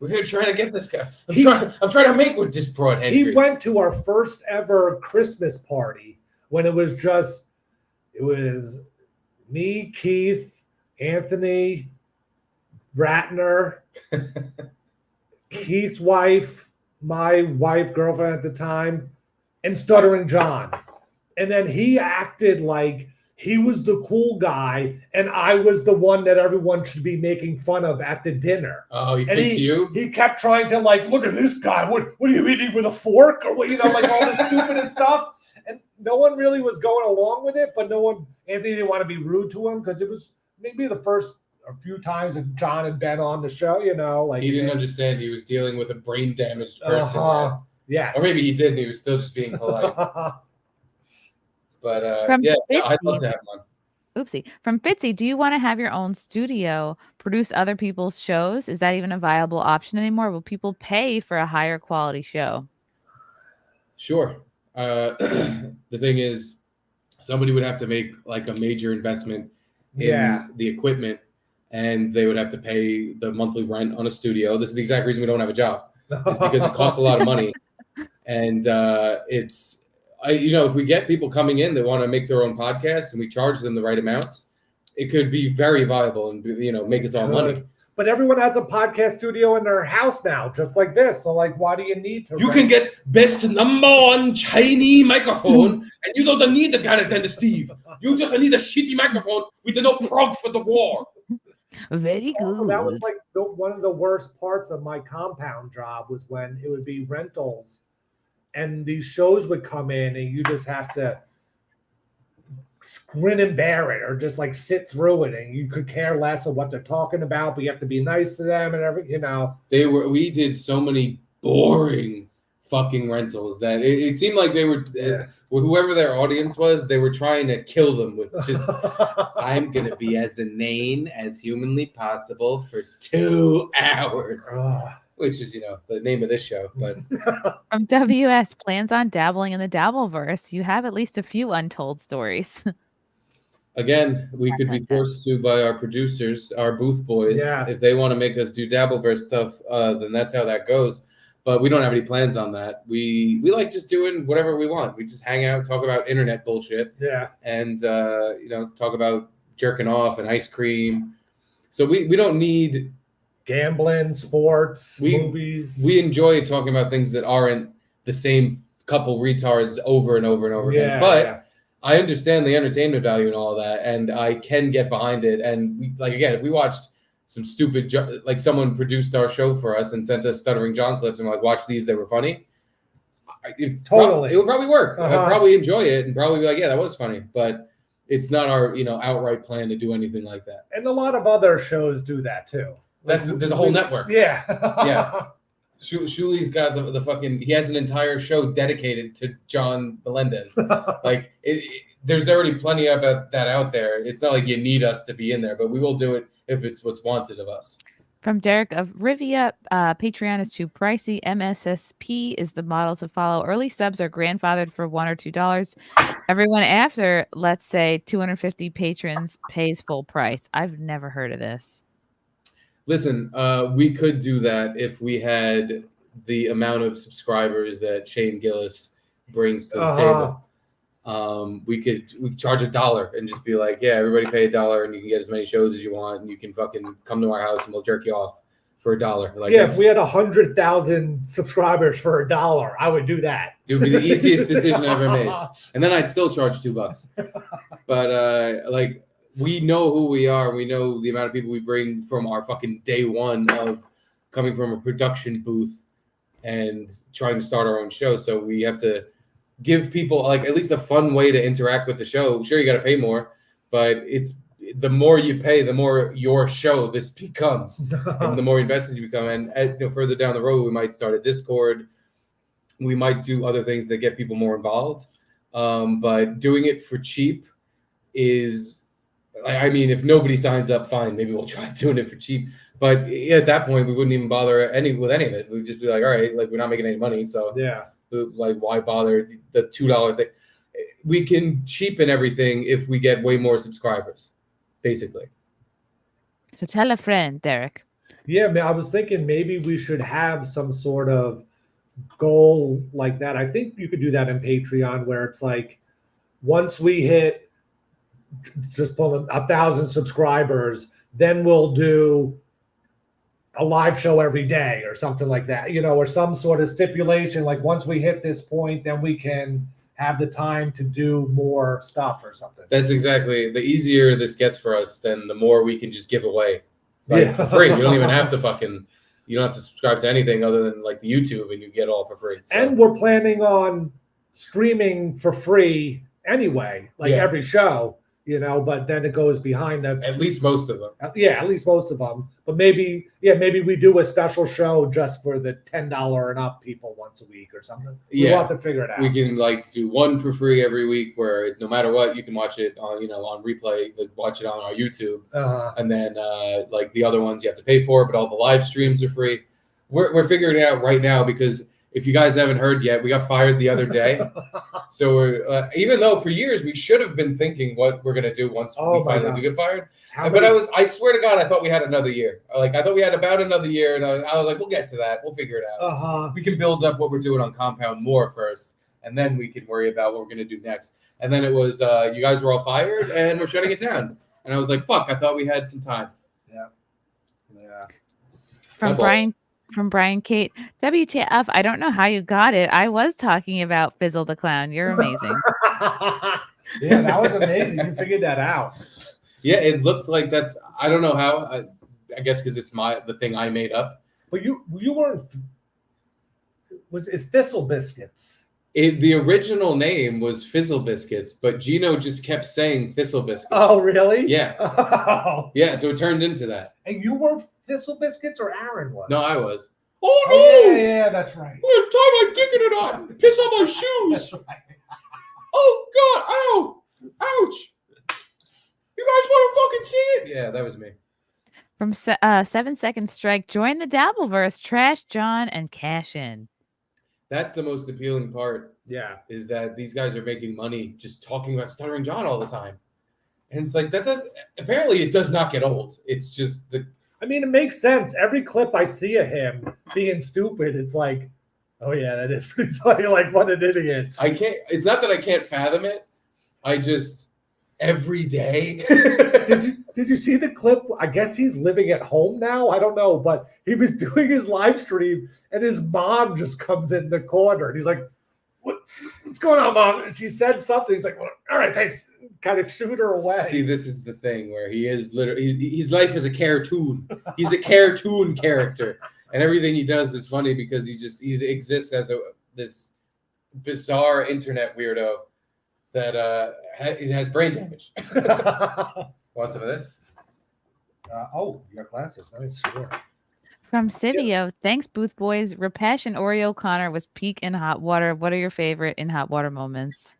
We're here trying to get this guy. I'm trying to make with this broadhead. He went to our first ever Christmas party when it was me, Keith, Anthony, Ratner, Keith's wife, my wife, girlfriend at the time, and Stuttering John. And then he acted like he was the cool guy, and I was the one that everyone should be making fun of at the dinner. Oh, he picked you? He kept trying to look at this guy. What are you eating with a fork? Or what, all this stupid stuff. And no one really was going along with it, but Anthony didn't want to be rude to him because it was maybe the first a few times that John had been on the show, he didn't understand he was dealing with a brain damaged person. Yes. Or maybe he did and he was still just being polite. But I'd love to have one. Oopsie. From Fitzy, do you want to have your own studio, produce other people's shows? Is that even a viable option anymore? Will people pay for a higher quality show? Sure. The thing is, somebody would have to make a major investment in the equipment, and they would have to pay the monthly rent on a studio. This is the exact reason we don't have a job, just because it costs a lot of money. And if we get people coming in that want to make their own podcasts and we charge them the right amounts, it could be very viable and make us all money. But everyone has a podcast studio in their house now, just like this. So why do you need to? You can get best #1 Chinese microphone, and you don't need the Garrett and the Steve. You just need a shitty microphone with no plug for the war. Very good. That was one of the worst parts of my Compound job was when it would be rentals. And these shows would come in, and you just have to grin and bear it, or just sit through it, and you could care less of what they're talking about, but you have to be nice to them and everything. We did so many boring fucking rentals that it seemed like they were whoever their audience was, they were trying to kill them with just I'm gonna be as inane as humanly possible for 2 hours. Which is, the name of this show. But from WS, plans on dabbling in the Dabbleverse. You have at least a few untold stories. Again, we could be forced to by our producers, our booth boys. Yeah. If they want to make us do Dabbleverse stuff, then that's how that goes. But we don't have any plans on that. We like just doing whatever we want. We just hang out, talk about internet bullshit. Yeah. And, talk about jerking off and ice cream. So we don't need... gambling, sports, movies. We enjoy talking about things that aren't the same couple retards over and over and over again. But I understand the entertainment value and all of that, and I can get behind it. And if we watched some stupid, someone produced our show for us and sent us Stuttering John clips and watch these, they were funny. It would probably work. I'd probably enjoy it and probably be like, yeah, that was funny. But it's not our outright plan to do anything like that. And a lot of other shows do that too. There's a whole network. Yeah. Yeah. Shuli's got the fucking, he has an entire show dedicated to John Melendez. There's already plenty of that out there. It's not like you need us to be in there, but we will do it if it's what's wanted of us. From Derek of Rivia, Patreon is too pricey. MSSP is the model to follow. Early subs are grandfathered for $1 or $2. Everyone after, let's say, 250 patrons pays full price. I've never heard of this. Listen, we could do that if we had the amount of subscribers that Shane Gillis brings to the table. We could charge $1 and just be like, yeah, everybody pay $1 and you can get as many shows as you want and you can fucking come to our house and we'll jerk you off for $1. If we had 100,000 subscribers for $1, I would do that. It would be the easiest decision I ever made, and then I'd still charge $2. But we know who we are. We know the amount of people we bring from our fucking day one of coming from a production booth and trying to start our own show. So we have to give people at least a fun way to interact with the show. Sure, you got to pay more, but it's the more you pay, the more your show this becomes, and the more invested you become. And further down the road, we might start a Discord. We might do other things that get people more involved. But doing it for cheap is, I mean, if nobody signs up, fine, maybe we'll try doing it for cheap. But at that point, we wouldn't even bother with any of it. We'd just be like, all right, like we're not making any money, so Yeah. like why bother the $2 thing? We can cheapen everything if we get way more subscribers, basically. So tell a friend, Derek. Yeah, man, I was thinking maybe we should have some sort of goal like that. I think you could do that in Patreon where it's like once we hit just pulling 1,000 subscribers, then we'll do a live show every day or something like that, or some sort of stipulation. Like once we hit this point, then we can have the time to do more stuff or something. That's exactly, the easier this gets for us, then the more we can just give away. Like for free. You don't even have to you don't have to subscribe to anything other than like the YouTube, and you get all for free. So. And we're planning on streaming for free anyway, like every show, but then it goes behind them. At least most of them. Yeah, at least most of them. But maybe we do a special show just for the $10 and up people once a week or something. We'll have to figure it out. We can like do one for free every week where no matter what, you can watch it on, on replay, like watch it on our YouTube. And then like the other ones you have to pay for, but all the live streams are free. We're figuring it out right now because if you guys haven't heard yet, we got fired the other day. So we're, even though for years we should have been thinking what we're gonna do once we finally do get fired. But I swear to God, I thought we had another year. Like I thought we had about another year, and I was like, we'll get to that. We'll figure it out. We can build up what we're doing on Compound more first, and then we can worry about what we're gonna do next. And then it was you guys were all fired, and we're shutting it down. And I was like, fuck, I thought we had some time. Yeah. From Brian Kate, WTF, I don't know how you got it. I was talking about Fizzle the Clown. You're amazing. Yeah, that was amazing. You figured that out. Yeah, it looks like I don't know how. I guess because it's the thing I made up. But you weren't. It's Thistle Biscuits. The original name was Fizzle Biscuits, but Gino just kept saying Thistle Biscuits. Oh, really? Yeah. Oh. Yeah, so it turned into that. And you were Thistle Biscuits or Aaron was? No, I was. Oh, no! Yeah, that's right. I'm tie my dick in it on. Piss on my shoes. That's right. Oh, God. Ow. Ouch. You guys want to fucking see it? Yeah, that was me. From 7 Second Strike, join the Dabbleverse, Trash John, and cash in. That's the most appealing part. Yeah. Is that these guys are making money just talking about Stuttering John all the time. And it's like, apparently it does not get old. It's just I mean, it makes sense. Every clip I see of him being stupid, it's like, oh yeah, that is pretty funny. Like, what an idiot. It's not that I can't fathom it. I just, every day. Did you see the clip? I guess he's living at home now. I don't know, but he was doing his live stream and his mom just comes in the corner and he's like, what's going on, Mom? And she said something. He's like, well, all right, thanks. Kind of shoot her away. See, this is the thing where he is literally, his life is a cartoon. He's a cartoon character. And everything he does is funny because he exists as this bizarre internet weirdo that has brain damage. Want some of this? You got glasses. Nice. Sure. From Civio, thanks, Booth Boys. Rapesh and Oreo Connor was peak in hot water. What are your favorite in hot water moments?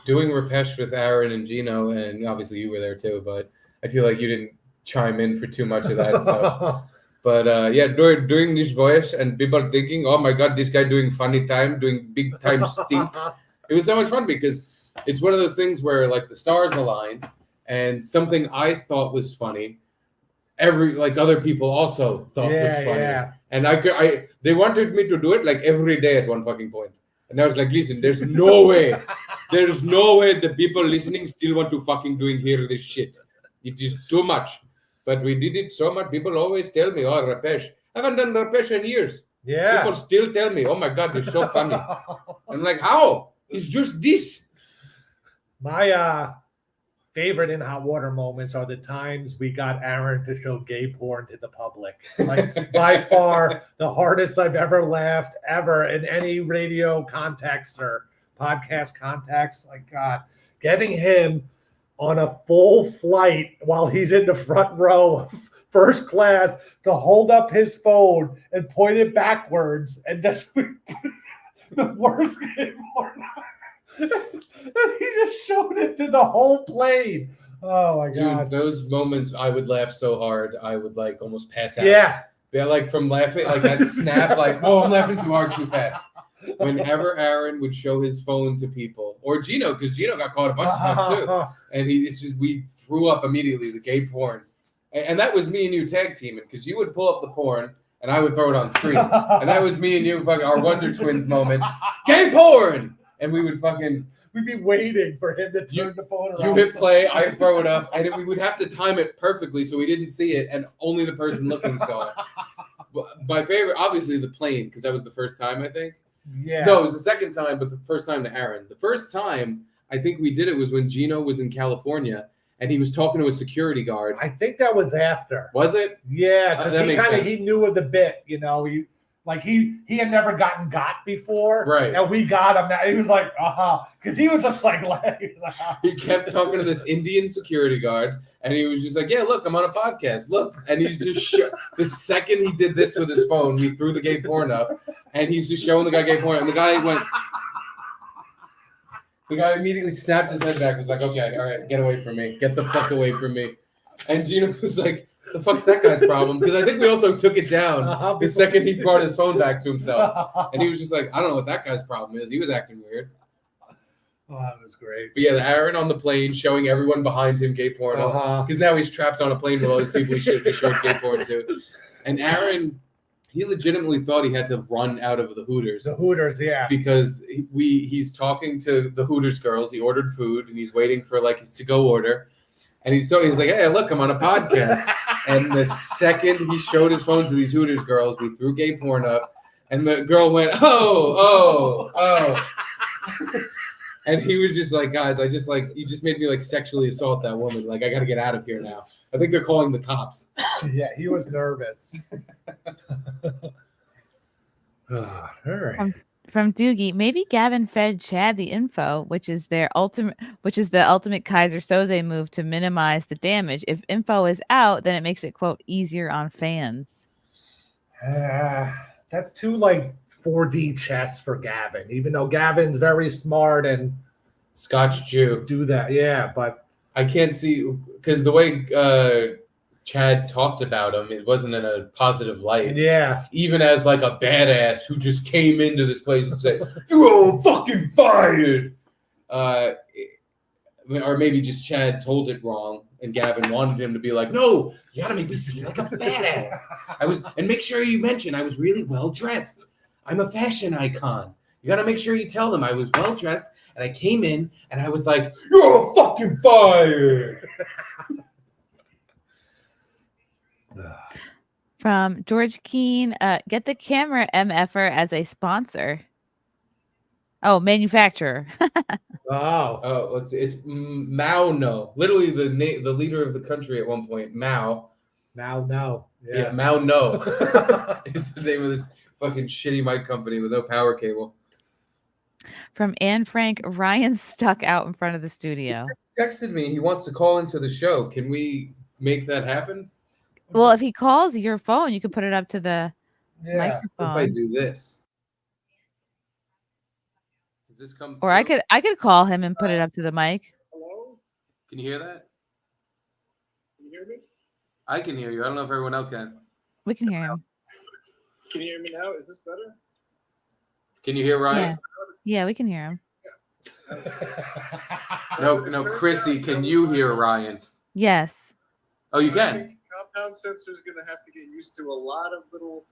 Doing Rapesh with Aaron and Gino, and obviously you were there too, but I feel like you didn't chime in for too much of that stuff. But yeah, doing this voice and people thinking, oh my God, this guy doing funny time, doing big time stink. It was so much fun because it's one of those things where like the stars aligned and something I thought was funny, other people also thought was funny. Yeah. And they wanted me to do it like every day at one fucking point. And I was like, listen, there's no way the people listening still want to fucking hear this shit. It is too much. But we did it so much. People always tell me, oh, Rapesh. I haven't done Rapesh in years. Yeah. People still tell me, oh my God, you're so funny. I'm like, how? It's just this. My favorite in hot water moments are the times we got Aaron to show gay porn to the public. Like by far the hardest I've ever laughed ever in any radio context or podcast context. Like God, getting him on a full flight while he's in the front row of first class to hold up his phone and point it backwards and just the worst game and he just showed it to the whole plane. Oh my Dude, god. those moments I would laugh so hard I would like almost pass out. Yeah. Yeah, like from laughing, like that snap, like, whoa, I'm laughing too hard, too fast. Whenever Aaron would show his phone to people, or Gino, because Gino got caught a bunch of times too, and it's just we threw up immediately the gay porn, and that was me and you tag teaming because you would pull up the porn and I would throw it on screen, and that was me and you, fucking our Wonder Twins moment, gay porn, and we would fucking. We'd be waiting for him to turn the phone around. You hit play, I throw it up, and we would have to time it perfectly so we didn't see it, and only the person looking saw it. My favorite, obviously, the plane, because that was the first time, I think. Yeah. No, it was the second time, but the first time to Aaron. The first time I think we did it was when Gino was in California, and he was talking to a security guard. I think that was after. Was it? Yeah, because That he makes sense. he knew of the bit, you know. He had never gotten got before, Right. And we got him. Now he was like, because he was just like, He kept talking to this Indian security guard, and he was just like, "Yeah, look, I'm on a podcast. Look," and he's just the second he did this with his phone, we threw the gay porn up, and he's just showing the guy gay porn, and the guy went. The guy immediately snapped his head back. Was like, "Okay, all right, get away from me. Get the fuck away from me." And Gino was like, "The fuck's that guy's problem?" Because I think we also took it down the second he brought his phone back to himself, and he was just like, "I don't know what that guy's problem is. He was acting weird." Oh, that was great. But yeah, the Aaron on the plane showing everyone behind him gay porn. Because now he's trapped on a plane with all these people he should have showed gay porn to. And Aaron, he legitimately thought he had to run out of the Hooters. The Hooters, yeah. Because he's talking to the Hooters girls. He ordered food and he's waiting for like his to-go order. And he's like, "Hey, look, I'm on a podcast." And the second he showed his phone to these Hooters girls, we threw gay porn up. And the girl went, oh. And he was just like, "Guys, you just made me like sexually assault that woman. Like, I got to get out of here now. I think they're calling the cops." Yeah, he was nervous. All right. From Doogie, maybe Gavin fed Chad the info, which is the ultimate Kaiser Soze move to minimize the damage. If info is out, then it makes it quote easier on fans. That's too like 4D chess for Gavin, even though Gavin's very smart and Scotch Jew. do that. Yeah, but I can't see because the way Chad talked about him, it wasn't in a positive light. yeah. Even as like a badass who just came into this place and said, "You're all fucking fired." Or maybe just Chad told it wrong and Gavin wanted him to be like, "No, you gotta make me seem like a badass. And make sure you mention I was really well dressed. I'm a fashion icon. You gotta make sure you tell them I was well dressed and I came in and I was like, 'You're all fucking fired.'" From George Keene, get the camera MFer as a sponsor. Oh, manufacturer. Oh. Oh, let's see. It's Mao No. Literally the leader of the country at one point, Mao. No. Yeah, Mao No is the name of this fucking shitty mic company with no power cable. From Anne Frank, Ryan's stuck out in front of the studio. He texted me. He wants to call into the show. Can we make that happen? Well, if he calls your phone, you can put it up to the Yeah. What if I microphone. do this? Does this come Or I through? could call him and put it up to the mic. Hello? Can you hear that? Can you hear me? I can hear you. I don't know if everyone else can. We can hear him. Can you hear me now? Is this better? Can you hear Ryan? Yeah, we can hear him. No, Chrissie, can you hear Ryan? Yes. Oh, you I can. think Compound Sensor is going to have to get used to a lot of little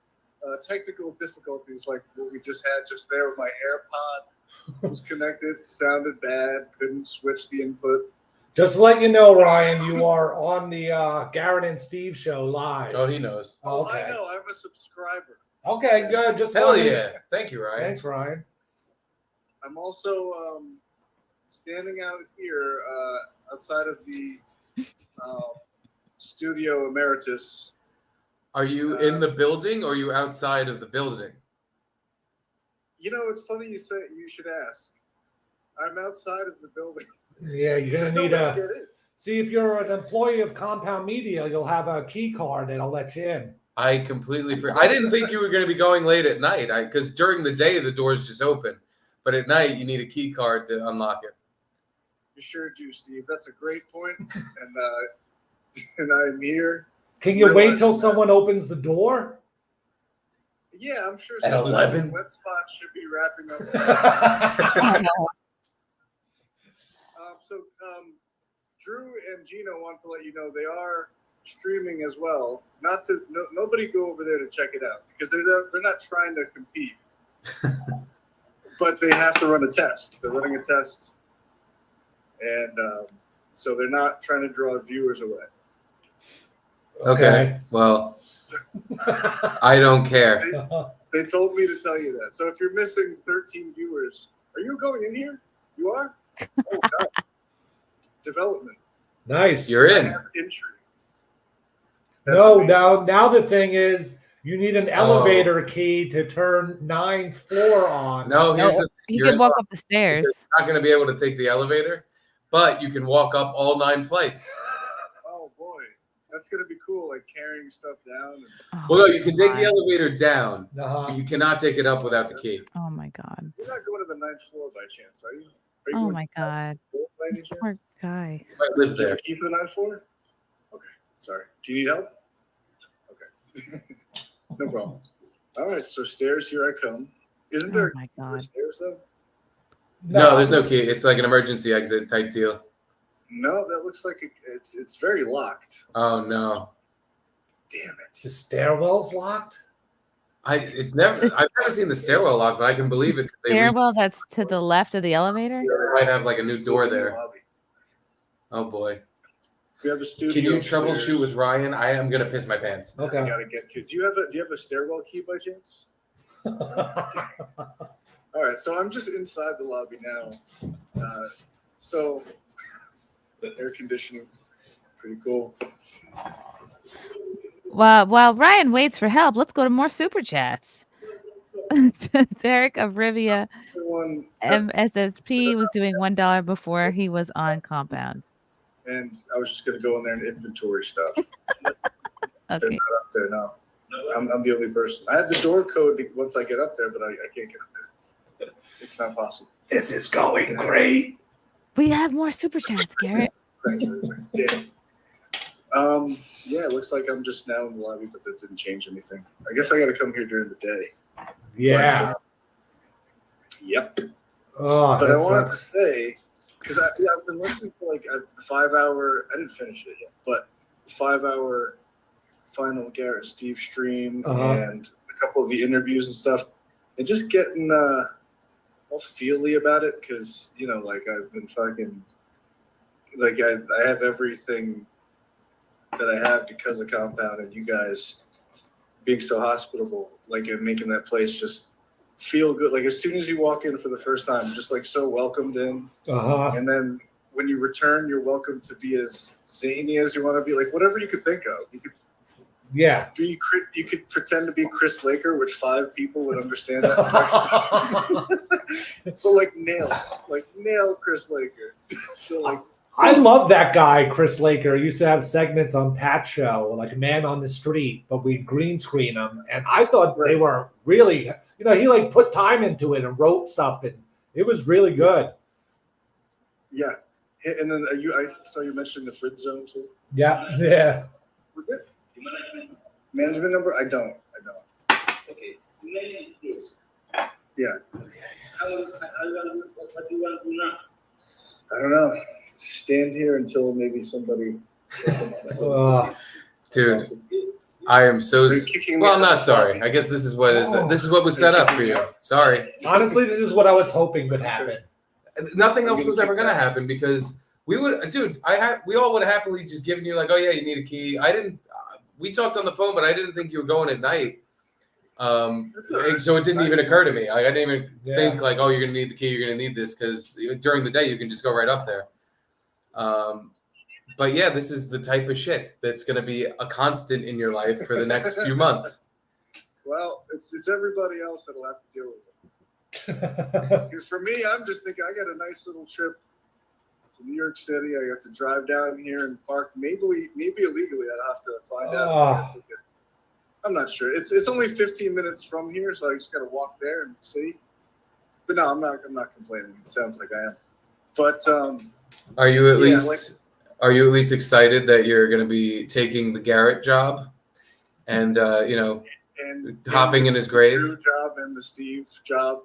technical difficulties like what we just had just there with my AirPod was connected, sounded bad, couldn't switch the input. Just to let you know, Ryan, you are on the Garrett and Steve show live. Oh, he knows. Oh, Okay. I know. I'm a subscriber. Okay, good. Just Hell wanted- yeah. Thank you, Ryan. Thanks, Ryan. I'm also standing out here outside of the studio emeritus. Are you in the building or are you outside of the building? You know, it's funny you should ask. I'm outside of the building. Yeah, you're gonna There's no need way to a. get in. See, if you're an employee of Compound Media, you'll have a key card that'll let you in. I completely forgot. I didn't think you were going to be going late at night. Because during the day the doors just open, but at night you need a key card to unlock it. You sure do, Steve. That's a great point. And I'm here. Can you wait till Realizing someone opens the door? Yeah, I'm sure. At 11? Wet Spot should be wrapping up. Drew and Gino want to let you know they are streaming as well. Nobody go over there to check it out because they're not trying to compete, but they have to run a test. They're running a test, and so they're not trying to draw viewers away. Okay. Well, I don't care. They told me to tell you that. So if you're missing 13 viewers, are you going in here? You are? Oh, God. Development. Nice. You're I in. have entry. No, amazing. now the thing is, you need an elevator key to turn 9th floor on. No, here's the You can walk up the stairs. You're not going to be able to take the elevator, but you can walk up all 9 flights. Oh boy, that's gonna be cool. Like carrying stuff down. And... Oh, Well, no, you can take God. the elevator down, Uh-huh. but you cannot take it up without the key. Oh my God. You're not going to the 9th floor by chance, are you? Are you Oh going my to the 9th God. floor by any This chance? poor guy. You might live Do you there. keep the 9th floor? Okay, sorry. Do you need help? Okay, no problem. All right, so stairs, here I come. Isn't Oh there my God. stairs though? No, there's no key. It's like an emergency exit type deal. No, that looks like it's very locked. Oh no. Damn The it. stairwell's locked? I've never seen the stairwell lock, but I can believe it. 'Cause they Stairwell that's to the left of the elevator? might have like a new door there. Oh boy. We have a studio. Can you upstairs. troubleshoot with Ryan? I am gonna piss my pants. I Okay. gotta get to. Do you have a stairwell key by chance? All right, so I'm just inside the lobby now. So air conditioning, pretty cool. While Ryan waits for help, let's go to more super chats. Derek of Rivia Everyone, that's- MSSP was doing $1 before he was on compound. and I was just gonna go in there and inventory stuff. They're Okay. not up there now. I'm the only person. I have the door code once I get up there, but I can't get up there. It's not possible. This is going great. We have more super chats, Garrett. Thank you. Yeah. Yeah, it looks like I'm just now in the lobby, but that didn't change anything. I guess I got to come here during the day. Yeah. But, yep. Oh, But I that wanted to sucks. say, because I've been listening to like a 5-hour, I didn't finish it yet, but 5-hour final Garrett Steve stream and a couple of the interviews and stuff, and just getting all feely about it because, you know, like I've been fucking, like I have everything that I have because of Compound and you guys being so hospitable, like and making that place just feel good. Like as soon as you walk in for the first time, just like so welcomed in. And then when you return, you're welcome to be as zany as you want to be, like whatever you could think of. You could Yeah. you could pretend to be Chris Laker, which 5 people would understand that. But like nail Chris Laker. So like I love that guy, Chris Laker. He used to have segments on Pat's show, like Man on the Street, but we'd green screen them. And I thought they were really, you know, he like put time into it and wrote stuff, and it was really good. yeah. And then I saw you mentioning the Fritz Zone too. Yeah, yeah. We're good. Management number? I don't. Okay. Yes. Yeah. What do you want to do now? I don't know. Stand here until maybe somebody. Dude, I am so. They're kicking me Well, I'm out. not sorry. I guess this is what was set up for you. Sorry. Honestly, this is what I was hoping would happen. Nothing else was ever gonna happen because we would, dude. We all would have happily just given you like, oh yeah, you need a key. I didn't. We talked on the phone, but I didn't think you were going at night. So it didn't even occur to me. I didn't even think like, oh, you're gonna need the key. You're gonna need this because during the day you can just go right up there. But yeah, this is the type of shit that's gonna be a constant in your life for the next few months. Well, it's everybody else that'll have to deal with it. Because for me, I'm just thinking I got a nice little trip to New York City. I got to drive down here and park. Maybe illegally. I'd have to find out. I'm not sure. It's only 15 minutes from here, so I just gotta walk there and see. But no, I'm not complaining. It sounds like I am. But Are you at Yeah, least are you at least excited that you're going to be taking the Garrett job and and hopping in his the grave? Drew job and the Steve job.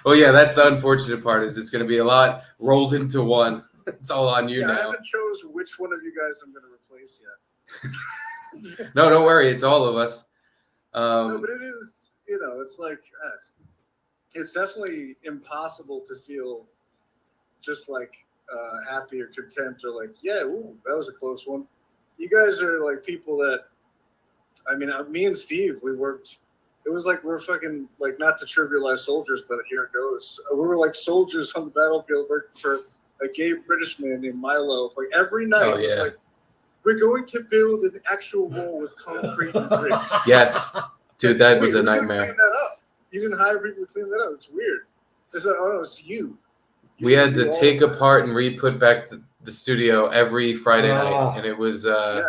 Well, yeah, that's the unfortunate part. Is it's going to be a lot rolled into one. It's all on you Yeah, I now. haven't chose which one of you guys I'm gonna replace yet. No, don't worry. It's all of us. No, but it is. It's like it's definitely impossible to feel just like happy or content or like, yeah, ooh, that was a close one. You guys are like people that, I mean, me and Steve, we worked. It was like we're fucking like, not to trivialize soldiers, but here it goes. We were like soldiers on the battlefield working for a gay British man named Milo. Like every night, Oh, it was yeah. like, we're going to build an actual wall with concrete and bricks. Yes, dude, that was Wait, a who's gonna nightmare. Clean that up? You didn't hire people to clean that up. It's weird. It's like, oh no, it's you. We had to You all- take apart and re-put back the studio every Friday night, and it was. Yeah.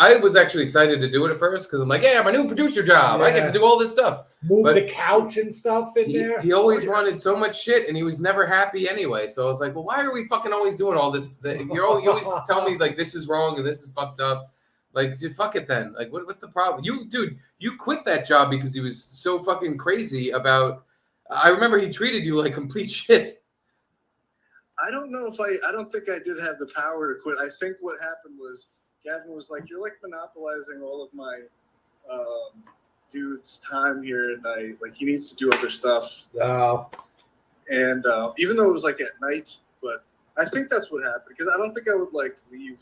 I was actually excited to do it at first because I'm like, yeah, my new producer job. I get to do all this stuff. Move But the couch and stuff in there. He always Oh, yeah. wanted so much shit, and he was never happy anyway. So I was like, well, why are we fucking always doing all this? You always tell me like this is wrong and this is fucked up. Like, dude, fuck it then. Like, what's the problem? You quit that job because he was so fucking crazy about. I remember he treated you like complete shit. I don't know if I don't think I did have the power to quit. I think what happened was Gavin was like, you're like monopolizing all of my dude's time here, and he needs to do other stuff. Oh. And even though it was like at night, but I think that's what happened because I don't think I would like leave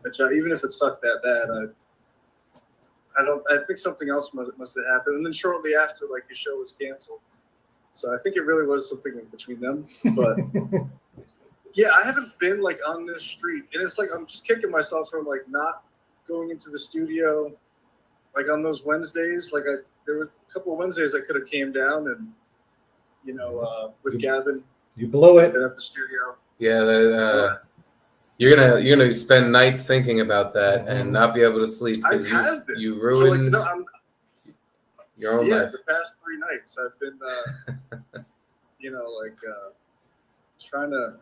a job even if it sucked that bad. I think something else must have happened, and then shortly after, like, the show was canceled. So I think it really was something between them. But yeah, I haven't been like on this street, and it's like I'm just kicking myself for like not going into the studio, like on those Wednesdays. Like there were a couple of Wednesdays I could have came down and with Gavin. You blew it. Been at the studio. Yeah, you're gonna spend nights thinking about that and not be able to sleep I because have been. you ruined your own Yeah, life. the past 3 nights I've been, trying to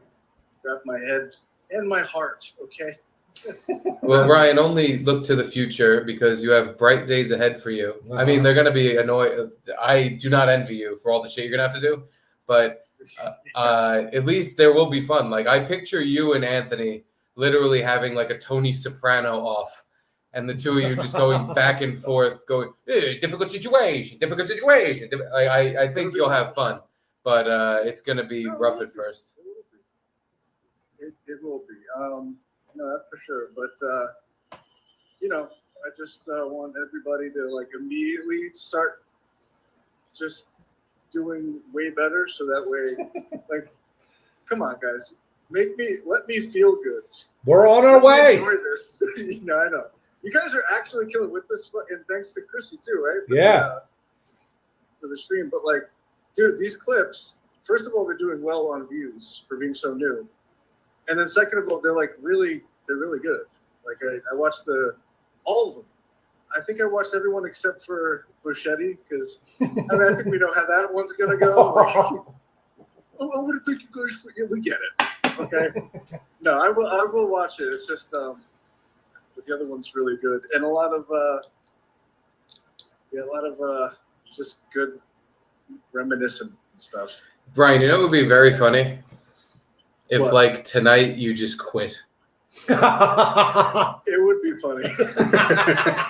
wrap my head and my heart. Okay. Well, Ryan, only look to the future because you have bright days ahead for you. I mean, they're going to be annoyed. I do not envy you for all the shit you're going to have to do, but at least there will be fun. Like, I picture you and Anthony literally having like a Tony Soprano off, and the two of you just going back and forth, going, difficult situation. I think you'll have fun, but it's going to be rough at first. It will be. No, that's for sure. But I just want everybody to like immediately start just doing way better, so that way, like, come on, guys, let me feel good. We're on our way. Enjoy this. I know you guys are actually killing with this, and thanks to Chrissie too, right? For the stream. But like, dude, these clips. First of all, they're doing well on views for being so new. And then second of all, they're really good. Like I watched all of them. I think I watched everyone except for Buschetti because I think we know how that one's gonna go. Like, I would think you guys. Yeah, we get it. Okay. No, I will watch it. It's just but the other one's really good and a lot of just good reminiscent stuff. Brian, you know what would be very funny? If, What? like, tonight you just quit. It would be funny.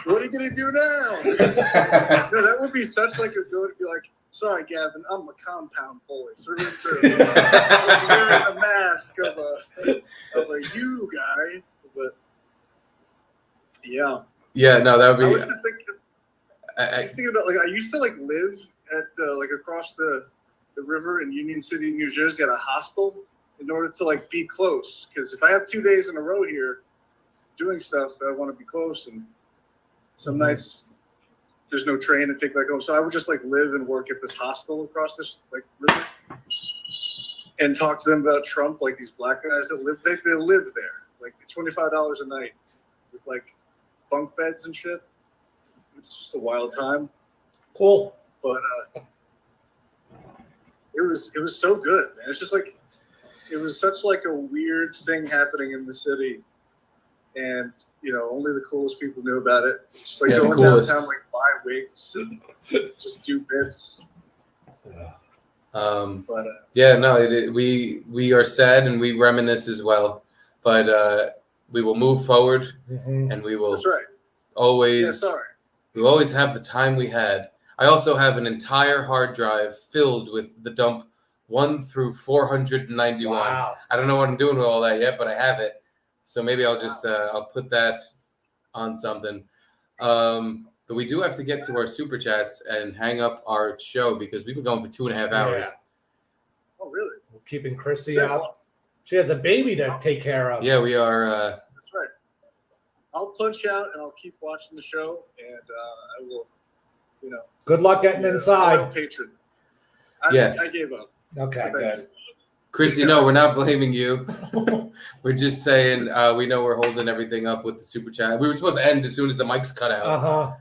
What are you gonna do now? No, that would be such like a good. Be like, sorry, Gavin, I'm a compound boy through and through. I'm wearing a mask of a you guy, but yeah. Yeah, no, that would I be. was just thinking. I was thinking about like I used to like live at like across the river in Union City, New Jersey, at a hostel. In order to like be close, because if I have 2 days in a row here doing stuff, I want to be close, and some nights there's no train to take back home, so I would just like live and work at this hostel across this like river, and talk to them about Trump, like these black guys that live they live there, like $25 a night with like bunk beds and shit. It's just a wild time. Cool. But it was so good, man. It's just like it was such like a weird thing happening in the city, and only the coolest people knew about it. Just like going downtown, like buy wigs, and just do bits. But we are sad and we reminisce as well, but we will move forward and we will. That's right. Always. Yeah, sorry. We will always have the time we had. I also have an entire hard drive filled with the dump 1 through 491. Wow. I don't know what I'm doing with all that yet, but I have it. So maybe I'll just I'll put that on something. But we do have to get to our super chats and hang up our show because we've been going for 2.5 hours. Yeah. Oh, really? We're keeping Chrissie out. She has a baby to take care of. Yeah, we are. That's right. I'll punch out and I'll keep watching the show, and I will, Good luck getting inside. Patron. Yes. I gave up. Okay, good. Chrissy, no, we're not blaming you. We're just saying we know we're holding everything up with the super chat. We were supposed to end as soon as the mics cut out.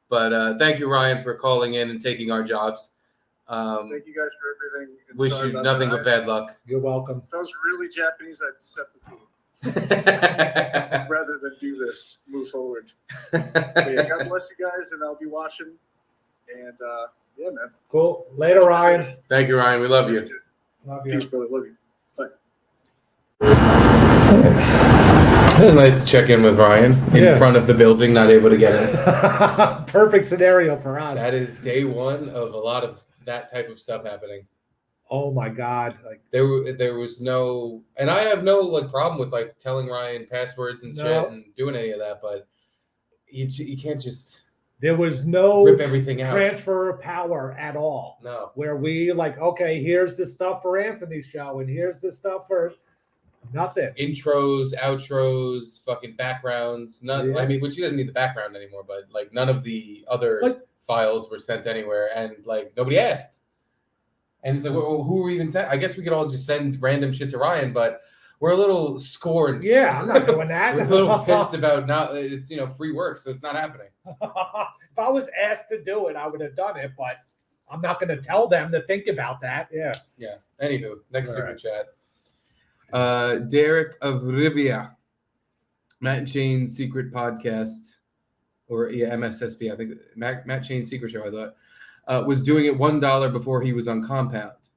But thank you, Ryan, for calling in and taking our jobs. Thank you guys for everything. And wish you nothing but bad luck. You're welcome. If I was really Japanese, I'd step the food rather than do this. Move forward. But yeah, God bless you guys, and I'll be watching. And yeah, man. Cool. Later, Ryan. Thank you, Ryan. We love you. Love Peace, you. brother. Love you. Bye. It was nice to check in with Ryan in front of the building, not able to get in. Perfect scenario for us. That is day one of a lot of that type of stuff happening. Oh my God! Like there was no, and I have no problem with telling Ryan passwords and shit and doing any of that, but you can't just. There was no rip everything out. Transfer of power at all. No. Where we okay, here's the stuff for Anthony's show, and here's the stuff for nothing. Intros, outros, fucking backgrounds. None. Yeah. I mean, which he doesn't need the background anymore, but none of the other files were sent anywhere, and nobody asked. And it's who are we even sent? I guess we could all just send random shit to Ryan, but we're a little scorned. Yeah, I'm not doing that. We're a little pissed about it's free work, so it's not happening. If I was asked to do it, I would have done it, but I'm not going to tell them to think about that. Yeah. Yeah. Anywho, next super chat. Derek of Rivia, Matt and Shane's secret podcast, or MSSP, I think Matt Shane's secret show, I thought, was doing it $1 before he was on Compound,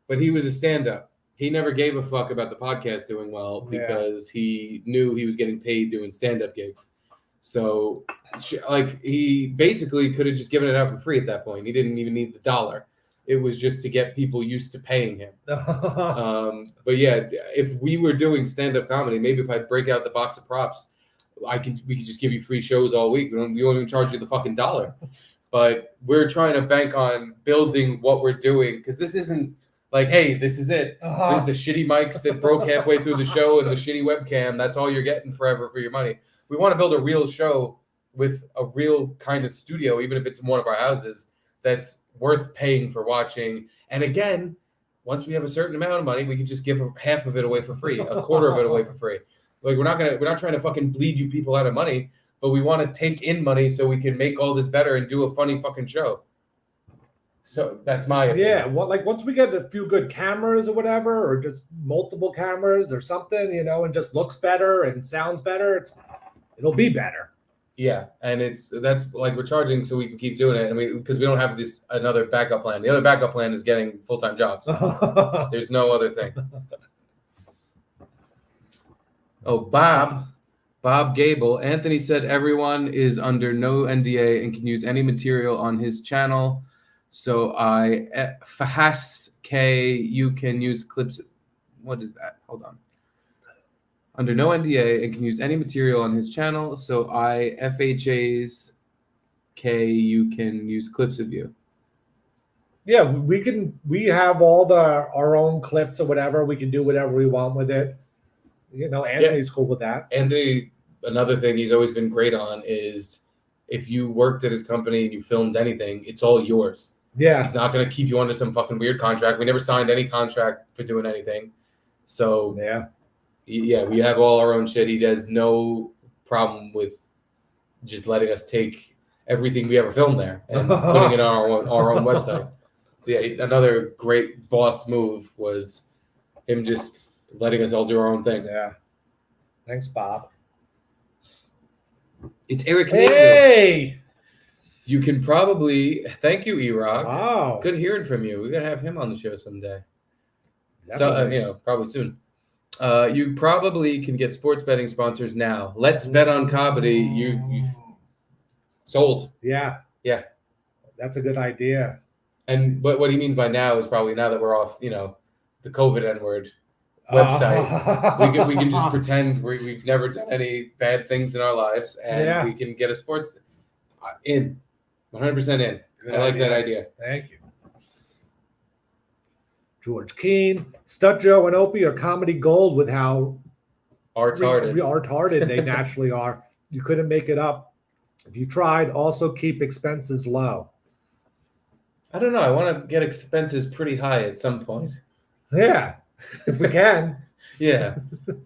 but he was a stand-up. He never gave a fuck about the podcast doing well because he knew he was getting paid doing stand-up gigs. So, he basically could have just given it out for free at that point. He didn't even need the $1. It was just to get people used to paying him. But yeah, if we were doing stand-up comedy, maybe if I break out the box of props, we could just give you free shows all week. We won't even charge you the fucking $1. But we're trying to bank on building what we're doing because this isn't hey, this is it. The shitty mics that broke halfway through the show and the shitty webcam, that's all you're getting forever for your money. We want to build a real show with a real kind of studio, even if it's in one of our houses, that's worth paying for watching. And again, once we have a certain amount of money, we can just give half of it away for free, a quarter of it away for free. We're not trying to fucking bleed you people out of money, but we want to take in money so we can make all this better and do a funny fucking show. So that's my opinion. Yeah, once we get a few good cameras or whatever, or just multiple cameras or something, and just looks better and sounds better, it'll be better. Yeah, and that's we're charging so we can keep doing it, and because we don't have another backup plan. The other backup plan is getting full-time jobs. There's no other thing. Oh, Bob Gable. Anthony said everyone is under no NDA and can use any material on his channel. So you can use clips. What is that? Hold on. Under no NDA and can use any material on his channel. So you can use clips of you. Yeah, we have all our own clips or whatever. We can do whatever we want with it. Anthony's cool with that. Anthony, another thing he's always been great on is if you worked at his company and you filmed anything, it's all yours. Yeah. He's not going to keep you under some fucking weird contract. We never signed any contract for doing anything. So, we have all our own shit. He has no problem with just letting us take everything we ever filmed there and putting it on our own website. So yeah, another great boss move was him just letting us all do our own thing. Yeah. Thanks, Bob. It's Eric. Hey. You can probably thank you, E-Rock. Wow. Good hearing from you. We gotta have him on the show someday. Definitely. So probably soon. You probably can get sports betting sponsors now. Let's bet on comedy. You sold. Yeah. Yeah. That's a good idea. And what he means by now is probably now that we're off, the COVID N-word website. We can just pretend we've never done any bad things in our lives, and we can get a sports in. 100% in. Good I like idea. that idea. Thank you. George Keane, Stud Joe, and Opie are comedy gold with how retarded they naturally are. You couldn't make it up if you tried. Also, keep expenses low. I don't know. I want to get expenses pretty high at some point. Yeah, if we can. Yeah.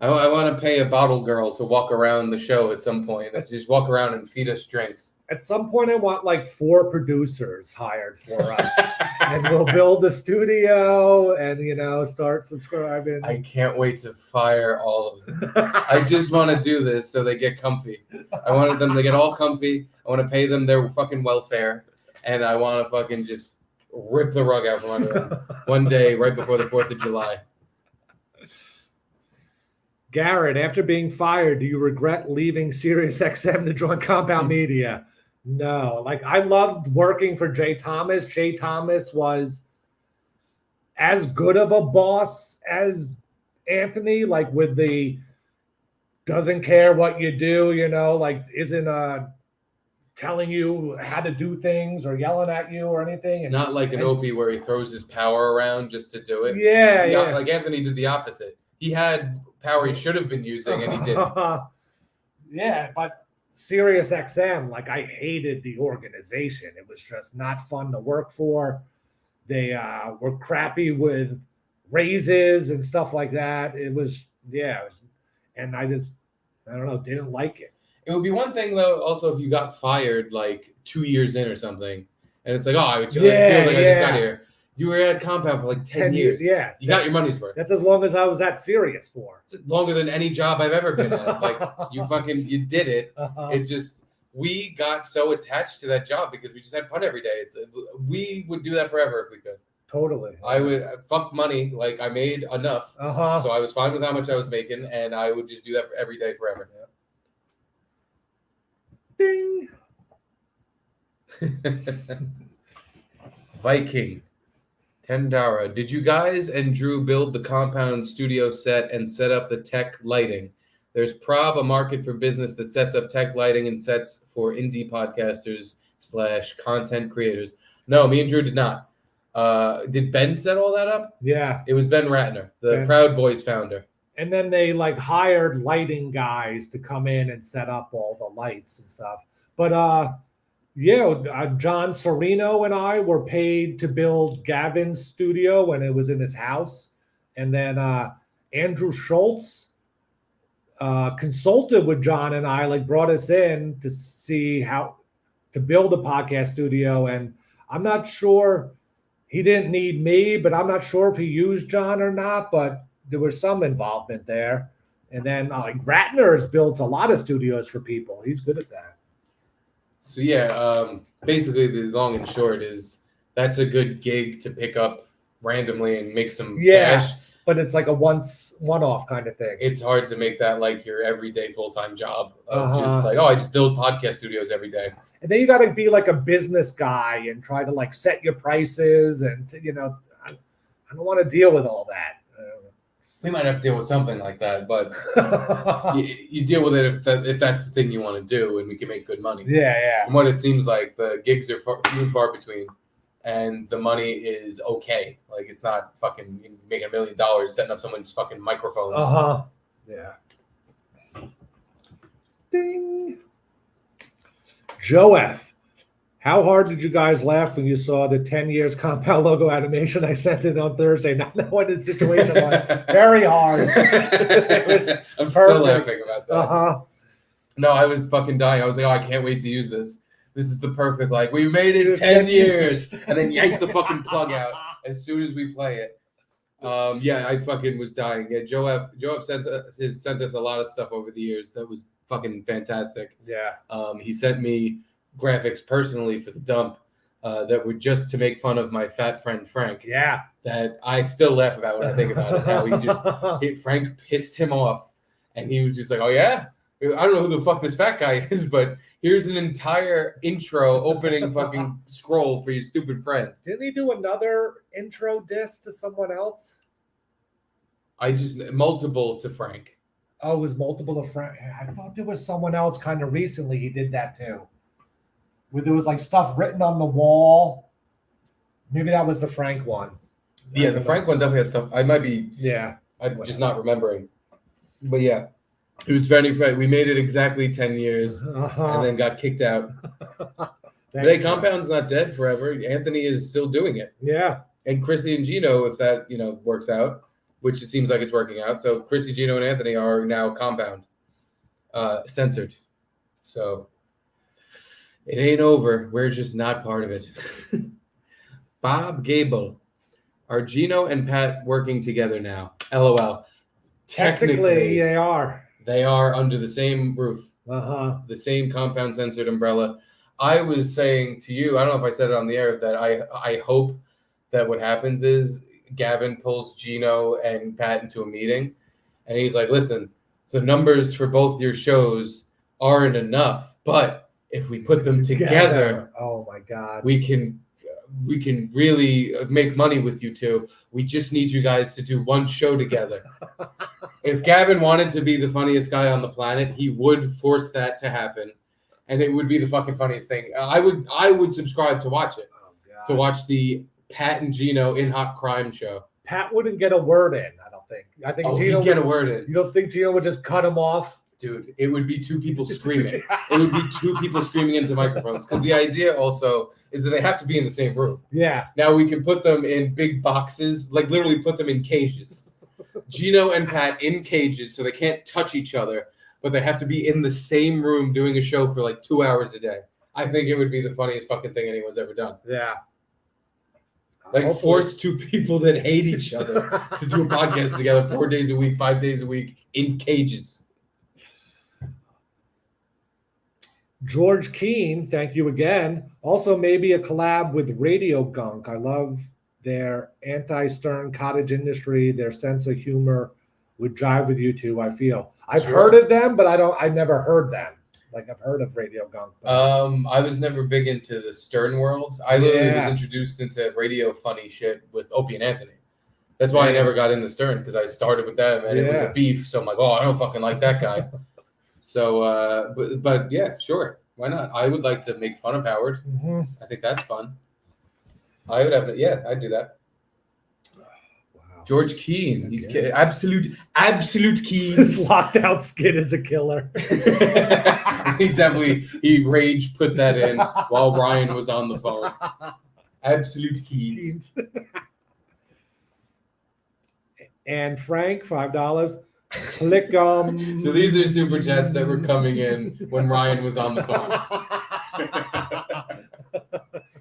I want to pay a bottle girl to walk around the show at some point. Just walk around and feed us drinks. At some point, I want like 4 producers hired for us, and we'll build the studio and start subscribing. I can't wait to fire all of them. I just want to do this so they get comfy. I wanted them to get all comfy. I want to pay them their fucking welfare, and I want to fucking just rip the rug out from under them one day right before the 4th of July. Garrett, after being fired, do you regret leaving SiriusXM to join Compound Media? No. Like, I loved working for Jay Thomas. Jay Thomas was as good of a boss as Anthony, like with the doesn't care what you do, like isn't telling you how to do things or yelling at you or anything. And not like an Opie where he throws his power around just to do it. Yeah. Like Anthony did the opposite. He had power he should have been using, and he didn't. Yeah, but SiriusXM, like, I hated the organization. It was just not fun to work for. They were crappy with raises and stuff like that. And I don't know, didn't like it. It would be one thing, though, also if you got fired like 2 years in or something, and it's like, I just got here. You were at Compound for like 10 years. Yeah. You got your money's worth. That's as long as I was at Sirius for. It's longer than any job I've ever been at. Like, you did it. It just, we got so attached to that job because we just had fun every day. We would do that forever if we could. Totally. I would fuck money. Like, I made enough. So I was fine with how much I was making, and I would just do that for every day forever. Ding. Viking. Tendara, did you guys and Drew build the Compound studio set and set up the tech lighting? There's a market for business that sets up tech lighting and sets for indie podcasters / content creators. No, me and Drew did not. Did Ben set all that up? Yeah. It was Ben Ratner, the Proud Boys founder. And then they hired lighting guys to come in and set up all the lights and stuff. But John Serino and I were paid to build Gavin's studio when it was in his house. And then Andrew Schultz consulted with John and I, brought us in to see how to build a podcast studio. And I'm not sure, he didn't need me, but I'm not sure if he used John or not, but there was some involvement there. And then Ratner has built a lot of studios for people. He's good at that. So basically the long and short is that's a good gig to pick up randomly and make some cash. But it's like a one-off kind of thing. It's hard to make that like your everyday full-time job of just I just build podcast studios every day. And then you got to be like a business guy and try to set your prices and I don't want to deal with all that. We might have to deal with something like that, but you deal with it if that's the thing you want to do, and we can make good money. Yeah. From what it seems like, the gigs are few and far between, and the money is okay. Like, it's not fucking making $1 million setting up someone's fucking microphones. Yeah. Ding. Joe F. How hard did you guys laugh when you saw the 10 years Compound logo animation I sent in on Thursday? Not knowing the situation was very hard. I'm still laughing about that. No, I was fucking dying. I was like, oh, I can't wait to use this. This is the perfect, like, we made it 10 years. And then yank the fucking plug out as soon as we play it. Yeah, I fucking was dying. Yeah, Joe F sent us a lot of stuff over the years that was fucking fantastic. Yeah. He sent me graphics personally for the dump that were just to make fun of my fat friend Frank. Yeah. That I still laugh about when I think about it. How Frank pissed him off, and he was just like, "Oh yeah, I don't know who the fuck this fat guy is, but here's an entire intro opening fucking scroll for your stupid friend." Didn't he do another intro diss to someone else? I just multiple to Frank. Oh, it was multiple of Frank. I thought there was someone else kind of recently he did that too. Where there was like stuff written on the wall. Maybe that was the Frank one. Yeah, the Frank one definitely had stuff. I might be. Yeah. I'm just not remembering. But yeah, it was very funny. We made it exactly 10 years and then got kicked out. But hey, Compound's not dead forever. Anthony is still doing it. Yeah. And Chrissie and Gino, if that, works out, which it seems like it's working out. So Chrissie, Gino, and Anthony are now Compound, censored. So it ain't over. We're just not part of it. Bob Gable. Are Gino and Pat working together now? LOL. Technically, they are. They are under the same roof. The same Compound Censored umbrella. I was saying to you, I don't know if I said it on the air, that I hope that what happens is Gavin pulls Gino and Pat into a meeting, and he's like, listen, the numbers for both your shows aren't enough, but if we put them together, oh my God, we can really make money with you two. We just need you guys to do one show together. If Gavin wanted to be the funniest guy on the planet, he would force that to happen, and it would be the fucking funniest thing. I would subscribe to watch it, to watch the Pat and Gino in hot crime show. Pat wouldn't get a word in, I don't think. I think Gino would get a word in. You don't think Gino would just cut him off? Dude, it would be two people screaming. It would be two people screaming into microphones, because the idea also is that they have to be in the same room. Yeah. Now we can put them in big boxes, like literally put them in cages. Gino and Pat in cages, so they can't touch each other, but they have to be in the same room doing a show for like 2 hours a day. I think it would be the funniest fucking thing anyone's ever done. Yeah. Like force two people that hate each other to do a podcast together 4 days a week, 5 days a week in cages. George Keene, thank you again. Also, maybe a collab with Radio Gunk. I love their anti-stern cottage industry. Their sense of humor would jive with you two, I feel. I've heard of them, but I never heard them. Like, I've heard of Radio Gunk. I was never big into the Stern world. I literally was introduced into radio funny shit with Opie and Anthony. That's why I never got into Stern, because I started with them and it was a beef. So I'm like, oh, I don't fucking like that guy. So, but yeah, sure. Why not? I would like to make fun of Howard. Mm-hmm. I think that's fun. I would have, I'd do that. Wow. George Keene. He's absolute Keene. His lockdown skin is a killer. He rage put that in while Ryan was on the phone. Absolute Keens. And Frank, $5. Click So these are super chats that were coming in when Ryan was on the phone.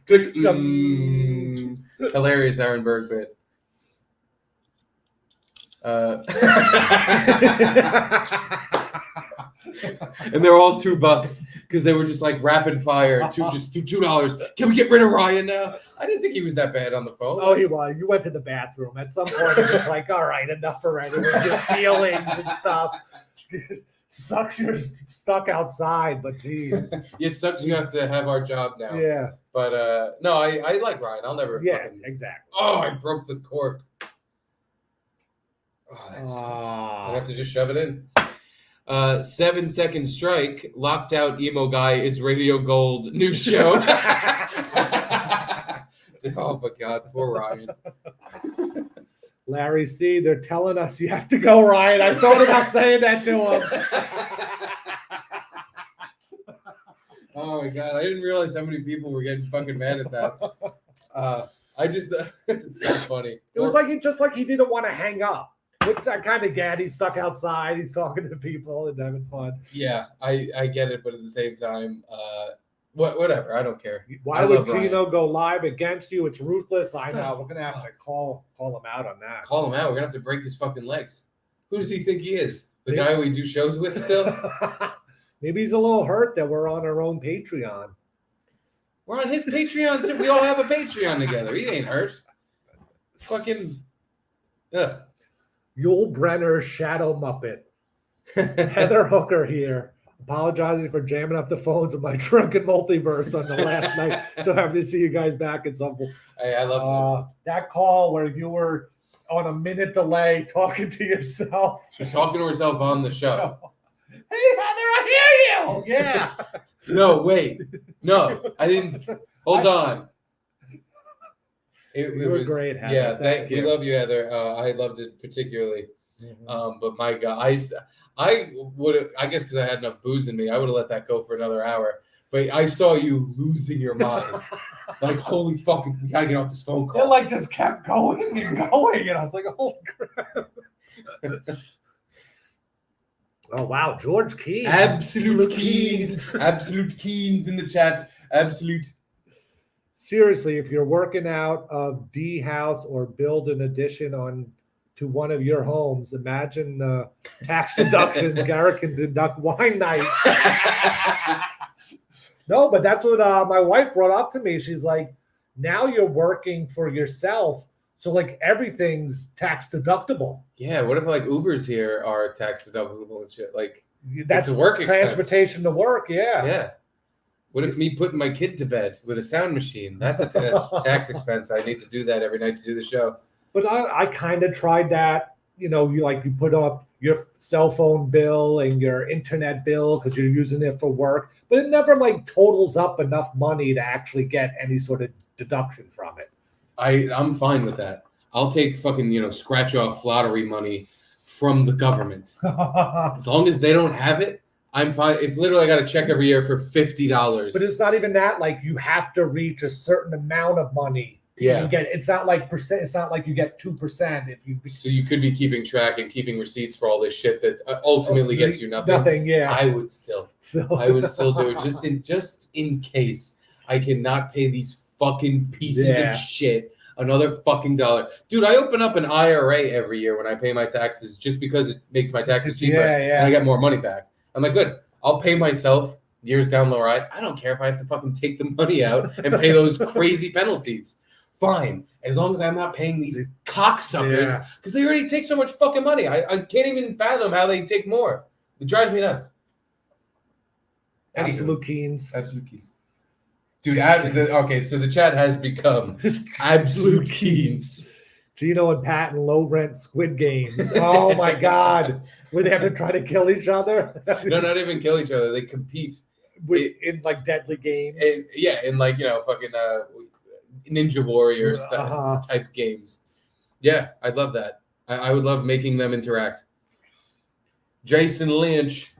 Click. Hilarious Aaron Berg bit. And they're all $2 because they were just like rapid fire. Just $2. Can we get rid of Ryan now? I didn't think he was that bad on the phone. Oh, he was. You went to the bathroom at some point. It was like, all right, enough already with your feelings and stuff. Sucks you're stuck outside, but geez. It sucks you have to have our job now. Yeah. But no, I like Ryan. I'll never. Exactly. Oh, I broke the cork. Oh, that sucks. I have to just shove it in. 7 second strike. Locked out emo guy is Radio Gold new show. Oh my God, poor Ryan. Larry C, they're telling us you have to go, Ryan. I thought about saying that to him. Oh my God, I didn't realize how many people were getting fucking mad at that. I just it's so funny. It was like he didn't want to hang up. Which I kind of get. He's stuck outside. He's talking to people and having fun. Yeah, I get it, but at the same time, whatever. I don't care. Why I would love Ryan. Gino go live against you? It's ruthless. I know. We're gonna have to call him out on that. Call him out. We're gonna have to break his fucking legs. Who does he think he is? The guy we do shows with still? Maybe he's a little hurt that we're on our own Patreon. We're on his Patreon too. We all have a Patreon together. He ain't hurt. Fucking. Ugh. Yul Brenner Shadow Muppet. Heather Hooker here. Apologizing for jamming up the phones of my drunken multiverse on the last night. So happy to see you guys back at some point. I love that call where you were on a minute delay talking to yourself. She's talking to herself on the show. Hey, Heather, I hear you. Yeah. No, wait. No, I didn't. Hold on. It were was great, Heather. Yeah, Thank you. We love you, Heather. I loved it particularly. Mhm. But my God, I would, I guess because I had enough booze in me, I would have let that go for another hour. But I saw you losing your mind. Like, holy fucking, we gotta get off this phone call. It like just kept going and going, and I was like, "Holy crap!" Oh wow, George Keane, Absolute Keens, absolute Keens in the chat. Absolute. Seriously, if you're working out of D house or build an addition on to one of your homes, imagine tax deductions. Garrett can deduct wine nights. No, but that's what my wife brought up to me. She's like, now you're working for yourself, so like everything's tax deductible. Yeah, what if like Ubers here are tax deductible and shit? Like That's a work expense. transportation to work. Yeah. Yeah. What if me putting my kid to bed with a sound machine? That's a tax expense. I need to do that every night to do the show. But I kind of tried that. You know, you put up your cell phone bill and your internet bill because you're using it for work, but it never like totals up enough money to actually get any sort of deduction from it. I'm fine with that. I'll take fucking, scratch off lottery money from the government. As long as they don't have it, I'm fine. If literally I got to check every year for $50. But it's not even that. Like you have to reach a certain amount of money to even get. It's not like percent. It's not like you get 2% if you. So you could be keeping track and keeping receipts for all this shit that ultimately gets you nothing. Nothing. Yeah. I would still do it just in case I cannot pay these fucking pieces of shit another fucking $1. Dude, I open up an IRA every year when I pay my taxes just because it makes my taxes cheaper and I get more money back. I'm like, good. I'll pay myself years down the road. I don't care if I have to fucking take the money out and pay those crazy penalties. Fine. As long as I'm not paying these cocksuckers because they already take so much fucking money. I can't even fathom how they take more. It drives me nuts. Absolute Keens. Absolute Keens. Dude, okay, so the chat has become absolute Keens. Gino and Pat in low rent Squid Games. Oh my God. Where they have to try to kill each other? No, not even kill each other. They compete. In like deadly games. In like, fucking Ninja Warrior type games. Yeah, I'd love that. I would love making them interact. Jason Lynch,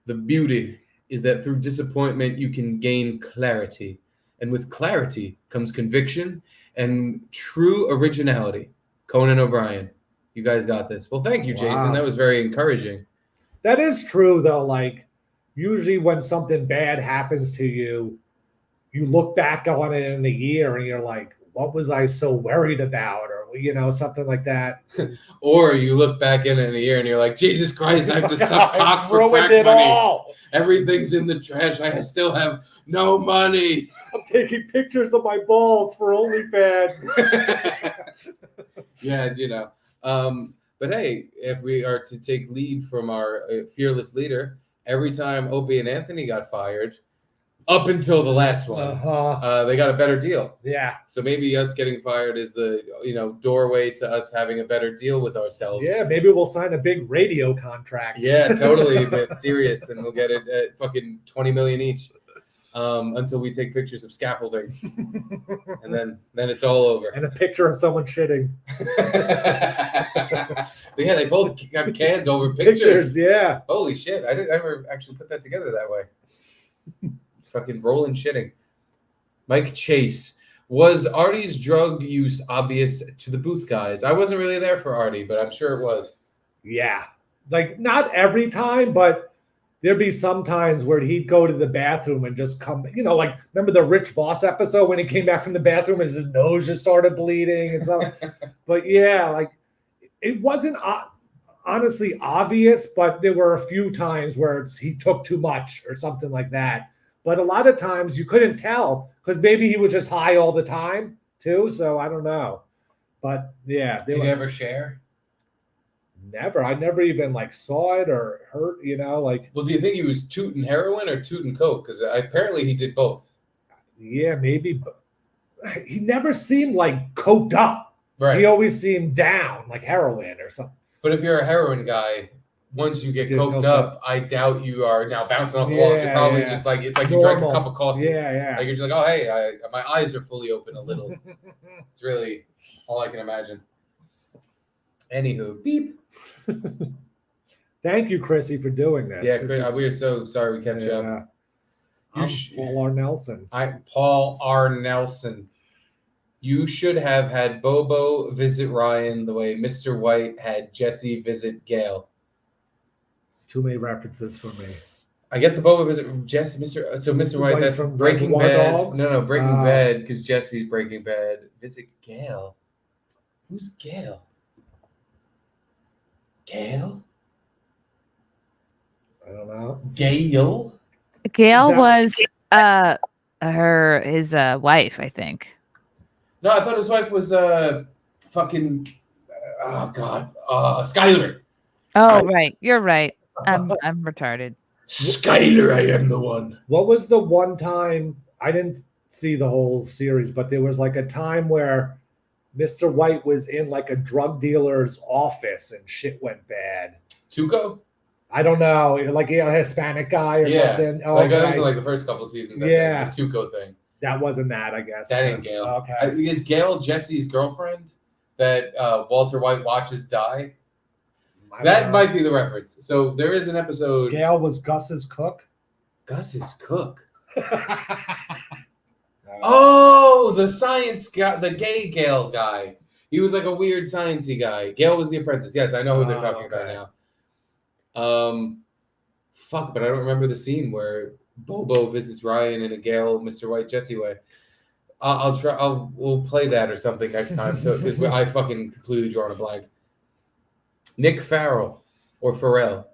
the beauty is that through disappointment, you can gain clarity. And with clarity comes conviction and true originality. Conan O'Brien, you guys got this. Well, thank you, Jason. That was very encouraging. That is true, though. Like, usually when something bad happens to you, you look back on it in a year and you're like, what was I so worried about? Or, something like that. Or you look back in it in a year and you're like, Jesus Christ, I have to suck cock for crack it money. All. Everything's in the trash. I still have no money. I'm taking pictures of my balls for OnlyFans. Yeah, but hey, if we are to take lead from our fearless leader, every time Opie and Anthony got fired, up until the last one, they got a better deal. Yeah. So maybe us getting fired is the doorway to us having a better deal with ourselves. Yeah, maybe we'll sign a big radio contract. Yeah, totally. But serious, and we'll get it at fucking $20 million each. Until we take pictures of scaffolding, and then it's all over. And a picture of someone shitting. Yeah, they both got canned over pictures. Yeah. Holy shit! I didn't ever actually put that together that way. Fucking rolling shitting. Mike Chase, Was Artie's drug use obvious to the booth guys? I wasn't really there for Artie, but I'm sure it was. Yeah. Like, not every time, but there'd be some times where he'd go to the bathroom and just come, like, remember the Rich Voss episode when he came back from the bathroom and his nose just started bleeding and stuff? But yeah, like, it wasn't honestly obvious, but there were a few times where he took too much or something like that. But a lot of times you couldn't tell because maybe he was just high all the time too. So I don't know. But yeah. Did you ever share? Never. I never even like saw it or heard, like. Well, do you think he was tooting heroin or tooting coke? Because apparently he did both. Yeah, maybe. But he never seemed like coked up. Right. He always seemed down, like heroin or something. But if you're a heroin guy, once you get coked up, I doubt you are now bouncing off the walls. You're probably just like, it's like you drank a cup of coffee. Yeah. Like you're just like, oh, hey, my eyes are fully open a little. It's really all I can imagine. Anywho, beep. Thank you, Chrissie, for doing this. Yeah, Chris, we are so sorry we kept you up. Paul R. Nelson. Paul R. Nelson. You should have had Bobo visit Ryan the way Mr. White had Jesse visit Gail. It's too many references for me. I get the Bobo visit Jesse, Mr. White. That's from Breaking Reservoir Bad. Dogs? No, Breaking Bad because Jesse's Breaking Bad. Visit Gail. Who's Gail? Gail? I don't know. Gail? Gail was his wife, I think. No, I thought his wife was fucking Skyler. Oh, right. You're right. I'm retarded. Skyler, I am the one. What was the one time, I didn't see the whole series, but there was like a time where Mr. White was in like a drug dealer's office and shit went bad. Tuco? I don't know, like a Hispanic guy or something. Oh, like that was in like the first couple of seasons. Yeah, the Tuco thing. That wasn't that, I guess. That ain't Gail. Okay. Is Gail Jesse's girlfriend that Walter White watches die? That might be the reference. So there is an episode. Gail was Gus's cook. Gus's cook. Oh, the science guy, the gay Gail guy. He was like a weird sciencey guy. Gail was the apprentice. Yes, I know who they're talking about now. Fuck, but I don't remember the scene where Bobo visits Ryan in a Gail, Mr. White, Jesse way. I'll try. We'll play that or something next time. So I fucking completely drawn a blank. Nick Farrell or Pharrell.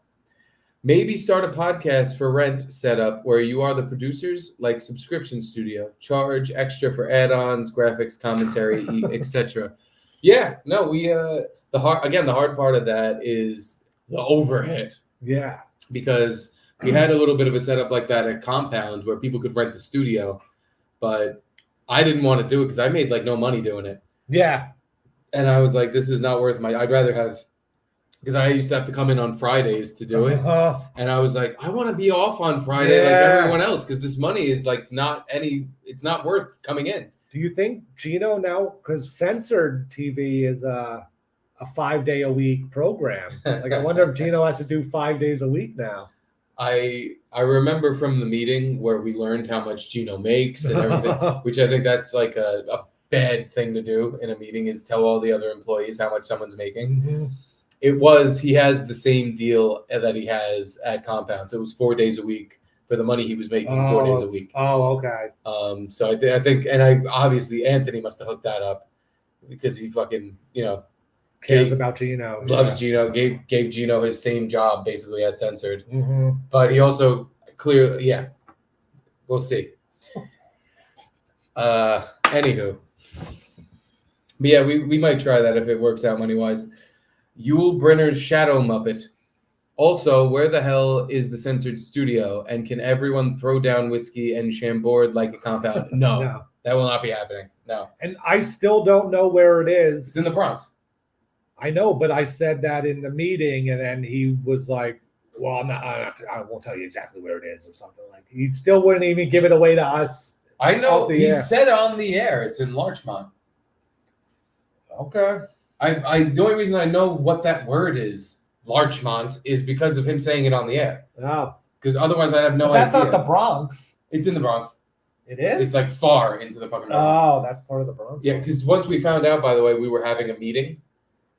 Maybe start a podcast for rent setup where you are the producers, like subscription studio. Charge extra for add-ons, graphics, commentary, etc. Yeah, no, we the hard part of that is the overhead. Yeah, because we had a little bit of a setup like that at Compound where people could rent the studio, but I didn't want to do it because I made like no money doing it. Yeah, and I was like, this is not worth I'd rather have. Because I used to have to come in on Fridays to do it. And I was like, I want to be off on Friday like everyone else because this money is like it's not worth coming in. Do you think Gino now, because Censored TV is a 5-day-a-week program. Like, I wonder if Gino has to do 5 days a week now. I remember from the meeting where we learned how much Gino makes and everything, which I think that's like a bad thing to do in a meeting is tell all the other employees how much someone's making. Mm-hmm. He has the same deal that he has at Compound. So it was 4 days a week for the money he was making 4 days a week. Oh, okay. So I think, and obviously Anthony must have hooked that up because he fucking, cares about Gino. Loves Gino, gave Gino his same job basically at Censored. Mm-hmm. But he also clearly, we'll see. Anywho. But yeah, we might try that if it works out money-wise. Yul Brynner's Shadow Muppet. Also, where the hell is the Censored studio? And can everyone throw down whiskey and Chambord like a Compound? No, that will not be happening. No. And I still don't know where it is. It's in the Bronx. I know, but I said that in the meeting, and then he was like, well, I won't tell you exactly where it is or something. Like, he still wouldn't even give it away to us. I know. He said on the air it's in Larchmont. Okay. The only reason I know what that word is, Larchmont, is because of him saying it on the air. Oh. Because otherwise I'd have no idea. That's not the Bronx. It's in the Bronx. It is? It's like far into the fucking Bronx. Oh, that's part of the Bronx. Yeah, because once we found out, by the way, we were having a meeting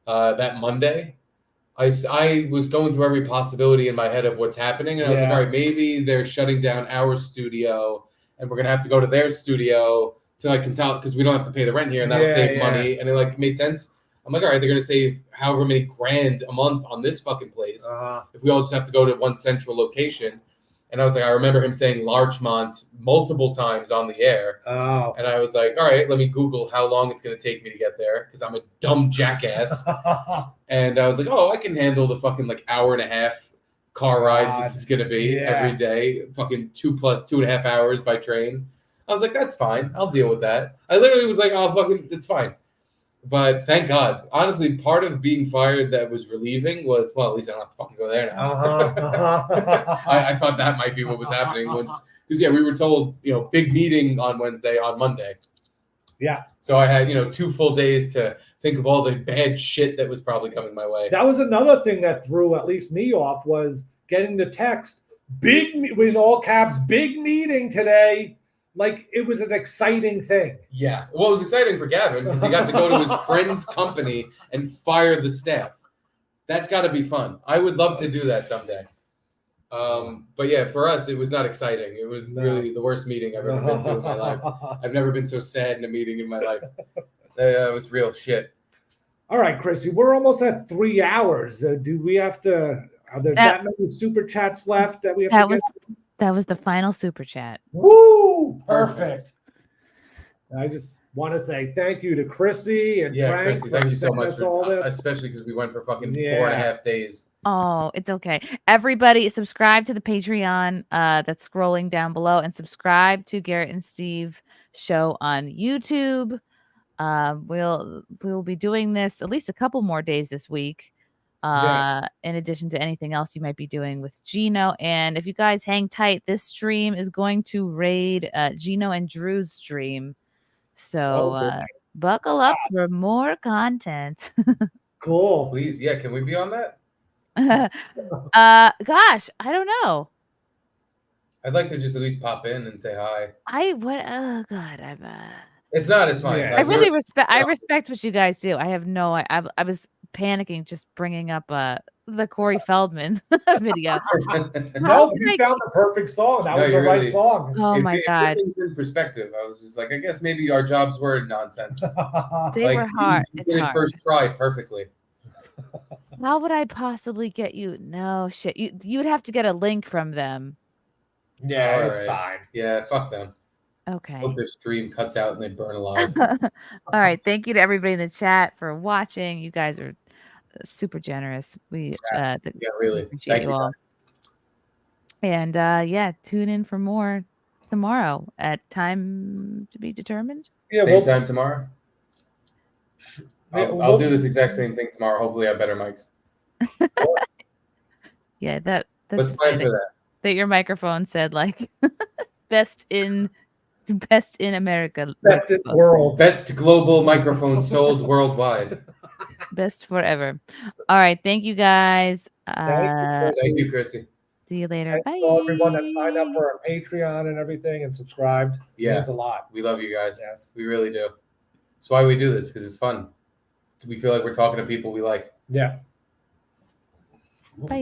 that Monday. I was going through every possibility in my head of what's happening, and I was like, Yeah. all right, maybe they're shutting down our studio, and we're gonna have to go to their studio to like consolidate because we don't have to pay the rent here, and that'll Yeah, save yeah. money. And it like made sense. I'm like, all right, they're gonna save however many grand a month on this fucking place if we all just have to go to one central location. And I was like, I remember him saying Larchmont multiple times on the air. Oh. And I was like, all right, let me Google how long it's going to take me to get there because I'm a dumb jackass. And I was like, oh, I can handle the fucking like hour and a half car ride this is going to be every day. Fucking 2 plus 2.5 hours by train. I was like, that's fine. I'll deal with that. I literally was like, oh, fucking, it's fine. But thank God. Honestly, part of being fired that was relieving was, well, at least I don't have to fucking go there now. I thought that might be what was happening once. Because, yeah, we were told, big meeting on Wednesday, on Monday. Yeah. So I had, 2 full days to think of all the bad shit that was probably coming my way. That was another thing that threw at least me off was getting the text, in all caps, big meeting today. Like it was an exciting thing. Yeah. Well, it was exciting for Gavin because he got to go to his friend's company and fire the staff. That's got to be fun. I would love to do that someday. But yeah, for us, it was not exciting. It was really the worst meeting I've ever been to in my life. I've never been so sad in a meeting in my life. It was real shit. All right, Chrissy, we're almost at 3 hours. Do we have to? Are there that many super chats left that we have to get? That was the final super chat. Woo! Perfect. I just want to say thank you to Chrissy and Frank. Chrissy, thank you so much for all this. Especially because we went for fucking 4.5 days. Oh, it's okay. Everybody subscribe to the Patreon that's scrolling down below and subscribe to Garrett and Steve show on YouTube. We'll be doing this at least a couple more days this week. In addition to anything else you might be doing with Gino. And if you guys hang tight, this stream is going to raid Gino and Drew's stream. So buckle up for more content. Cool. Please, yeah, can we be on that? Gosh, I don't know. I'd like to just at least pop in and say hi. Oh God, if not, it's fine. Yeah. I really respect what you guys do. I have no. I was panicking just bringing up the Corey Feldman video. No, you found the perfect song. That was the right song. Oh my God! Things in perspective, I was just like, I guess maybe our jobs were nonsense. They were hard. You did it first try perfectly. How would I possibly get you? No shit. You would have to get a link from them. Yeah, it's fine. Yeah, fuck them. Okay. Hope their stream cuts out and they burn alive. All right. Thank you to everybody in the chat for watching. You guys are super generous. We really appreciate you all. And tune in for more tomorrow at time to be determined. Yeah, same time tomorrow. I'll do this exact same thing tomorrow. Hopefully, I have better mics. Yeah, that's fine for that. That your microphone said like best in America, best in the world, best global microphone sold worldwide, best forever. All right, thank you guys. Thank you, Chrissy. See you later. Bye. To everyone that signed up for our Patreon and everything and subscribed. Yeah, it means a lot. We love you guys. Yes, we really do. That's why we do this, because it's fun. We feel like we're talking to people we like. Yeah. Bye.